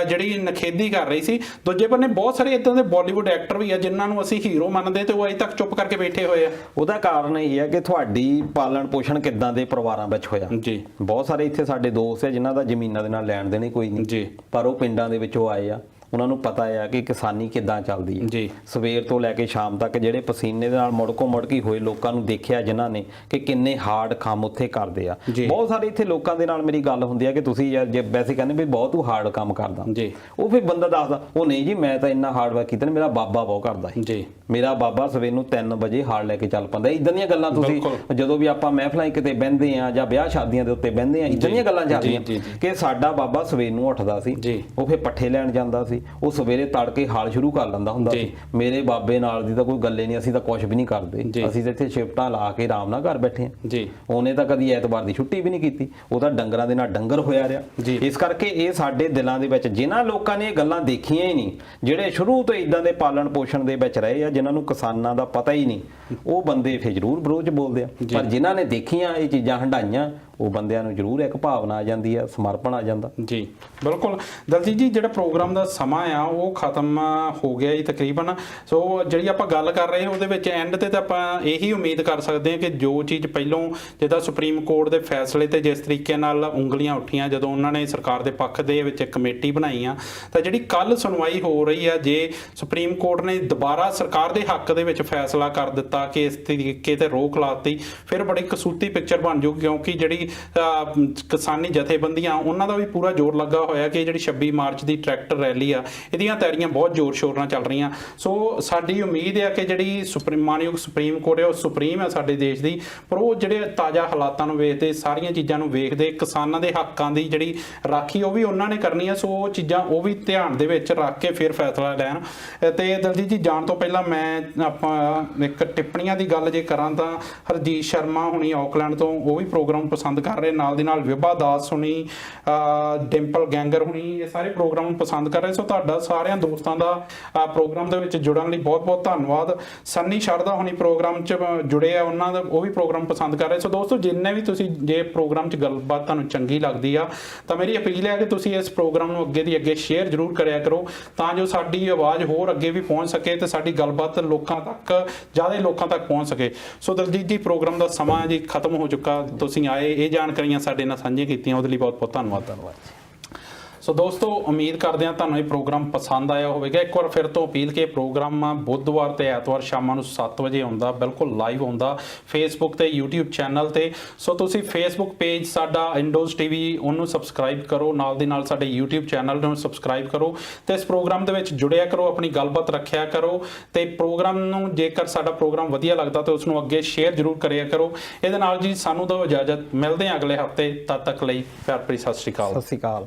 ਜਿਹੜੀ ਨਖੇਦੀ ਕਰ ਰਹੀ ਸੀ। ਦੂਜੇ ਬੰਨੇ ਬਹੁਤ ਸਾਰੇ ਇਦਾਂ ਦੇ ਬਾਲੀਵੁੱਡ ਐਕਟਰ ਵੀ ਆ ਜਿਨ੍ਹਾਂ ਨੂੰ ਅਸੀਂ ਹੀਰੋ ਮੰਨਦੇ ਤੇ ਉਹ ਅਜੇ ਤੱਕ ਚੁੱਪ ਕਰਕੇ ਬੈਠੇ ਹੋਏ ਆ। ਉਹਦਾ ਕਾਰਨ ਇਹ ਹੈ ਕਿ ਤੁਹਾਡੀ ਪਾਲਣ ਪੋਸ਼ਣ ਕਿੱਦਾਂ ਦੇ ਪਰਿਵਾਰਾਂ ਵਿੱਚ ਹੋਇਆ ਜੀ। ਬਹੁਤ ਸਾਰੇ ਇੱਥੇ ਸਾਡੇ ਦੋਸਤ ਆ ਜਿਨ੍ਹਾਂ ਦਾ ਜ਼ਮੀਨਾਂ ਦੇ ਨਾਲ ਲੈਣ ਦੇਣੇ ਕੋਈ ਨਹੀਂ ਜੀ, ਪਰ ਉਹ ਪਿੰਡਾਂ ਦੇ ਵਿੱਚੋਂ ਆਏ ਆ, ਉਹਨਾਂ ਨੂੰ ਪਤਾ ਆ ਕਿ ਕਿਸਾਨੀ ਕਿੱਦਾਂ ਚੱਲਦੀ ਹੈ ਜੀ। ਸਵੇਰ ਤੋਂ ਲੈ ਕੇ ਸ਼ਾਮ ਤੱਕ ਜਿਹੜੇ ਪਸੀਨੇ ਦੇ ਨਾਲ ਮੁੜਕੋ ਮੁੜਕੀ ਹੋਏ ਲੋਕਾਂ ਨੂੰ ਦੇਖਿਆ ਜਿਨ੍ਹਾਂ ਨੇ ਕਿ ਕਿੰਨੇ ਹਾਰਡ ਕੰਮ ਉੱਥੇ ਕਰਦੇ ਆ। ਬਹੁਤ ਸਾਰੇ ਇੱਥੇ ਲੋਕਾਂ ਦੇ ਨਾਲ ਮੇਰੀ ਗੱਲ ਹੁੰਦੀ ਆ ਕਿ ਤੁਸੀਂ ਯਾਰ ਜੇ ਵੈਸੇ ਕਹਿੰਦੇ ਵੀ ਬਹੁਤ ਤੂੰ ਹਾਰਡ ਕੰਮ ਕਰਦਾ ਜੀ, ਉਹ ਫਿਰ ਬੰਦਾ ਦੱਸਦਾ ਉਹ ਨਹੀਂ ਜੀ ਮੈਂ ਤਾਂ ਇੰਨਾ ਹਾਰਡ ਵਰਕ ਕੀਤਾ ਨਹੀਂ, ਮੇਰਾ ਬਾਬਾ ਬਹੁਤ ਕਰਦਾ ਸੀ ਜੀ, ਮੇਰਾ ਬਾਬਾ ਸਵੇਰ ਨੂੰ 3 ਵਜੇ ਹਾਰਡ ਲੈ ਕੇ ਚੱਲ ਪੈਂਦਾ। ਇਦਾਂ ਦੀਆਂ ਗੱਲਾਂ ਤੁਸੀਂ ਜਦੋਂ ਵੀ ਆਪਾਂ ਮਹਿਫਲਾਂ ਕਿਤੇ ਬਹਿੰਦੇ ਆ ਜਾਂ ਵਿਆਹ ਸ਼ਾਦੀਆਂ ਦੇ ਉੱਤੇ ਬਹਿੰਦੇ ਆ, ਇਦਾਂ ਦੀਆਂ ਗੱਲਾਂ ਚੱਲਦੀਆਂ ਕਿ ਸਾਡਾ ਬਾਬਾ ਸਵੇਰ ਨੂੰ ਉੱਠਦਾ ਸੀ, ਉਹ ਫਿਰ ਪੱਠੇ ਲੈਣ ਜਾਂਦਾ ਸੀ, ਉਹ ਸਵੇਰੇ ਕੇ ਹਾਲ ਸ਼ੁਰੂ ਕਰ ਲੈਂਦਾ ਹੁੰਦਾ ਸੀ। ਮੇਰੇ ਬਾਬੇ ਨਾਲ ਦੀ ਤਾਂ ਕੋਈ ਗੱਲੇ ਨਹੀਂ, ਅਸੀਂ ਤਾਂ ਕੁਝ ਵੀ ਨਹੀਂ ਕਰਦੇ, ਅਸੀਂ ਤਾਂ ਇੱਥੇ ਸ਼ਿਫਟਾਂ ਲਾ ਕੇ ਆਰਾਮ ਨਾਲ ਘਰ ਬੈਠੇ ਆ ਜੀ। ਉਹਨੇ ਤਾਂ ਕਦੀ ਐਤਵਾਰ ਦੀ ਛੁੱਟੀ ਵੀ ਨਹੀਂ ਕੀਤੀ, ਉਹ ਤਾਂ ਡੰਗਰਾਂ ਦੇ ਨਾਲ ਡੰਗਰ ਹੋਇਆ ਰਿਹਾ। ਇਸ ਕਰਕੇ ਇਹ ਸਾਡੇ ਦਿਲਾਂ ਦੇ ਵਿੱਚ ਜਿਨ੍ਹਾਂ ਲੋਕਾਂ ਨੇ ਇਹ ਗੱਲਾਂ ਦੇਖੀਆਂ ਹੀ ਨਹੀਂ, ਜਿਹੜੇ ਸ਼ੁਰੂ ਤੋਂ ਇਦਾਂ ਦੇ ਪਾਲਣ ਪੋਸ਼ਣ ਦੇ ਵਿੱਚ ਰਹੇ ਆ, ਜਿਨ੍ਹਾਂ ਨੂੰ ਕਿਸਾਨਾਂ ਦਾ ਪਤਾ ਹੀ ਨਹੀਂ, ਉਹ ਬੰਦੇ ਫਿਰ ਜ਼ਰੂਰ ਵਿਰੋਧ ਬੋਲਦੇ ਆ। ਪਰ ਜਿਨ੍ਹਾਂ ਨੇ ਦੇਖੀਆਂ ਇਹ ਚੀਜ਼ਾਂ ਹੰਡਾਈਆਂ, ਉਹ ਬੰਦਿਆਂ ਨੂੰ ਜ਼ਰੂਰ ਇੱਕ ਭਾਵਨਾ ਆ ਜਾਂਦੀ ਆ, ਸਮਰਪਣ ਆ ਜਾਂਦਾ ਜੀ। ਬਿਲਕੁਲ ਦਲਜੀਤ ਜੀ, ਜਿਹੜਾ ਪ੍ਰੋਗਰਾਮ ਦਾ ਸਮਾਂ ਆ ਉਹ ਖਤਮ ਹੋ ਗਿਆ ਜੀ ਤਕਰੀਬਨ। ਸੋ ਜਿਹੜੀ ਆਪਾਂ ਗੱਲ ਕਰ ਰਹੇ ਉਹਦੇ ਵਿੱਚ ਐਂਡ ਤੇ ਤਾਂ ਆਪਾਂ ਇਹੀ ਉਮੀਦ ਕਰ ਸਕਦੇ ਹਾਂ ਕਿ ਜੋ ਚੀਜ਼ ਪਹਿਲੋਂ ਜਿੱਦਾਂ ਸੁਪਰੀਮ ਕੋਰਟ ਦੇ ਫੈਸਲੇ ਤੇ ਜਿਸ ਤਰੀਕੇ ਨਾਲ ਉਂਗਲੀਆਂ ਉੱਠੀਆਂ ਜਦੋਂ ਉਹਨਾਂ ਨੇ ਸਰਕਾਰ ਦੇ ਪੱਖ ਦੇ ਵਿੱਚ ਕਮੇਟੀ ਬਣਾਈ ਆ, ਤਾਂ ਜਿਹੜੀ ਕੱਲ ਸੁਣਵਾਈ ਹੋ ਰਹੀ ਆ, ਜੇ ਸੁਪਰੀਮ ਕੋਰਟ ਨੇ ਦੁਬਾਰਾ ਸਰਕਾਰ ਦੇ ਹੱਕ ਦੇ ਵਿੱਚ ਫੈਸਲਾ ਕਰ ਦਿੱਤਾ ਕਿ ਇਸ ਤਰੀਕੇ ਤੇ ਰੋਕ ਲਾਤੀ, ਫਿਰ ਬੜੀ ਕਸੂਤੀ ਪਿਕਚਰ ਬਣ ਜਾਊ। ਕਿਉਂਕਿ ਜਿਹੜੀ ਕਿਸਾਨੀ ਜਥੇਬੰਦੀਆਂ ਉਹਨਾਂ ਦਾ ਵੀ ਪੂਰਾ ਜ਼ੋਰ ਲੱਗਾ ਹੋਇਆ ਕਿ ਜਿਹੜੀ 26 ਮਾਰਚ ਦੀ ਟਰੈਕਟਰ ਰੈਲੀ ਆ, ਇਹਦੀਆਂ ਤਿਆਰੀਆਂ ਬਹੁਤ ਜ਼ੋਰ ਸ਼ੋਰ ਨਾਲ ਚੱਲ ਰਹੀਆਂ। ਸੋ ਸਾਡੀ ਉਮੀਦ ਹੈ ਕਿ ਜਿਹੜੀ ਮਾਨਯੋਗ ਸੁਪਰੀਮ ਕੋਰਟ ਹੈ ਉਹ ਸੁਪਰੀਮ ਹੈ ਸਾਡੇ ਦੇਸ਼ ਦੀ, ਪਰ ਉਹ ਜਿਹੜੇ ਤਾਜ਼ਾ ਹਾਲਾਤਾਂ ਨੂੰ ਵੇਖਦੇ, ਸਾਰੀਆਂ ਚੀਜ਼ਾਂ ਨੂੰ ਵੇਖਦੇ, ਕਿਸਾਨਾਂ ਦੇ ਹੱਕਾਂ ਦੀ ਜਿਹੜੀ ਰਾਖੀ ਉਹ ਵੀ ਉਹਨਾਂ ਨੇ ਕਰਨੀ ਹੈ। ਸੋ ਉਹ ਚੀਜ਼ਾਂ ਉਹ ਵੀ ਧਿਆਨ ਦੇ ਵਿੱਚ ਰੱਖ ਕੇ ਫਿਰ ਫੈਸਲਾ ਲੈਣ। ਤੇ ਦਲਜੀਤ ਜੀ ਜਾਣ ਤੋਂ ਪਹਿਲਾਂ ਮੈਂ ਆਪਾਂ ਇੱਕ ਟਿੱਪਣੀਆਂ ਦੀ ਗੱਲ ਜੇ ਕਰਾਂ ਤਾਂ ਹਰਜੀਤ ਸ਼ਰਮਾ ਹੁਣੀ ਆਕਲੈਂਡ ਤੋਂ ਉਹ ਵੀ ਪ੍ਰੋਗਰਾਮ ਪਸੰਦ ਕਰ ਰਹੇ, ਨਾਲ ਦੀ ਨਾਲ ਵਿਭਾ ਦਾਸ ਹੁਣੀ, ਡਿੰਪਲ ਗੈਂਗਰ ਹੁਣੀ, ਇਹ ਸਾਰੇ ਪ੍ਰੋਗਰਾਮ ਨੂੰ ਪਸੰਦ ਕਰ ਰਹੇ। ਸੋ ਤੁਹਾਡਾ ਸਾਰਿਆਂ ਦੋਸਤਾਂ ਦਾ ਪ੍ਰੋਗਰਾਮ ਦੇ ਵਿੱਚ ਜੁੜਨ ਲਈ ਬਹੁਤ ਬਹੁਤ ਧੰਨਵਾਦ। ਸੰਨੀ ਸ਼ਰਦਾ ਹੁਣੀ ਪ੍ਰੋਗਰਾਮ 'ਚ ਜੁੜੇ ਆ, ਉਹਨਾਂ ਦਾ ਉਹ ਵੀ ਪ੍ਰੋਗਰਾਮ ਪਸੰਦ ਕਰ ਰਹੇ। ਸੋ ਦੋਸਤੋ ਜਿੰਨੇ ਵੀ ਤੁਸੀਂ ਜੇ ਪ੍ਰੋਗਰਾਮ 'ਚ ਗੱਲਬਾਤ ਤੁਹਾਨੂੰ ਚੰਗੀ ਲੱਗਦੀ ਆ ਤਾਂ ਮੇਰੀ ਅਪੀਲ ਹੈ ਕਿ ਤੁਸੀਂ ਇਸ ਪ੍ਰੋਗਰਾਮ ਨੂੰ ਅੱਗੇ ਦੀ ਅੱਗੇ ਸ਼ੇਅਰ ਜ਼ਰੂਰ ਕਰਿਆ ਕਰੋ, ਤਾਂ ਜੋ ਸਾਡੀ ਆਵਾਜ਼ ਹੋਰ ਅੱਗੇ ਵੀ ਪਹੁੰਚ ਸਕੇ ਤੇ ਸਾਡੀ ਗੱਲਬਾਤ ਲੋਕਾਂ ਤੱਕ, ਜ਼ਿਆਦਾ ਲੋਕਾਂ ਤੱਕ ਪਹੁੰਚ ਸਕੇ। ਸੋ ਦਲਜੀਤ ਜੀ ਪ੍ਰੋਗਰਾਮ ਦਾ ਸਮਾਂ ਜੀ ਖਤਮ ਹੋ ਚੁੱਕਾ, ਤੁਸੀਂ ਆਏ, ਇਹ ਜਾਣਕਾਰੀਆਂ ਸਾਡੇ ਨਾਲ ਸਾਂਝੀਆਂ ਕੀਤੀਆਂ, ਉਹਦੇ ਲਈ ਬਹੁਤ ਬਹੁਤ ਧੰਨਵਾਦ। ਸੋ ਦੋਸਤੋ ਉਮੀਦ ਕਰਦੇ ਹਾਂ ਤੁਹਾਨੂੰ ਇਹ ਪ੍ਰੋਗਰਾਮ ਪਸੰਦ ਆਇਆ ਹੋਵੇਗਾ। ਇੱਕ ਵਾਰ ਫਿਰ ਤੋਂ ਅਪੀਲ ਕਿ ਪ੍ਰੋਗਰਾਮ ਬੁੱਧਵਾਰ ਤੇ ਐਤਵਾਰ ਸ਼ਾਮਾਂ ਨੂੰ 7 ਵਜੇ ਆਉਂਦਾ, ਬਿਲਕੁਲ ਲਾਈਵ ਆਉਂਦਾ ਫੇਸਬੁੱਕ ਤੇ YouTube ਚੈਨਲ ਤੇ। ਸੋ ਤੁਸੀਂ ਫੇਸਬੁੱਕ ਪੇਜ ਸਾਡਾ ਇੰਡੋਜ਼ ਟੀਵੀ ਉਹਨੂੰ ਸਬਸਕ੍ਰਾਈਬ ਕਰੋ, ਨਾਲ ਦੀ ਨਾਲ ਸਾਡੇ YouTube ਚੈਨਲ ਨੂੰ ਸਬਸਕ੍ਰਾਈਬ ਕਰੋ ਤੇ ਇਸ ਪ੍ਰੋਗਰਾਮ ਦੇ ਵਿੱਚ ਜੁੜਿਆ ਕਰੋ, ਆਪਣੀ ਗੱਲਬਾਤ ਰੱਖਿਆ ਕਰੋ ਤੇ ਪ੍ਰੋਗਰਾਮ ਨੂੰ ਜੇਕਰ ਸਾਡਾ ਪ੍ਰੋਗਰਾਮ ਵਧੀਆ ਲੱਗਦਾ ਤਾਂ ਉਸ ਨੂੰ ਅੱਗੇ ਸ਼ੇਅਰ ਜ਼ਰੂਰ ਕਰਿਆ ਕਰੋ। ਇਹਦੇ ਨਾਲ ਜੀ ਸਾਨੂੰ ਦਿਓ ਇਜਾਜ਼ਤ, ਮਿਲਦੇ ਹਾਂ ਅਗਲੇ ਹਫਤੇ। ਤਦ ਤੱਕ ਲਈ ਪਿਆਰ ਭਰੀ ਸਤਿ ਸ਼੍ਰੀ ਅਕਾਲ। ਸਤਿ ਸ਼੍ਰੀ ਅਕਾਲ।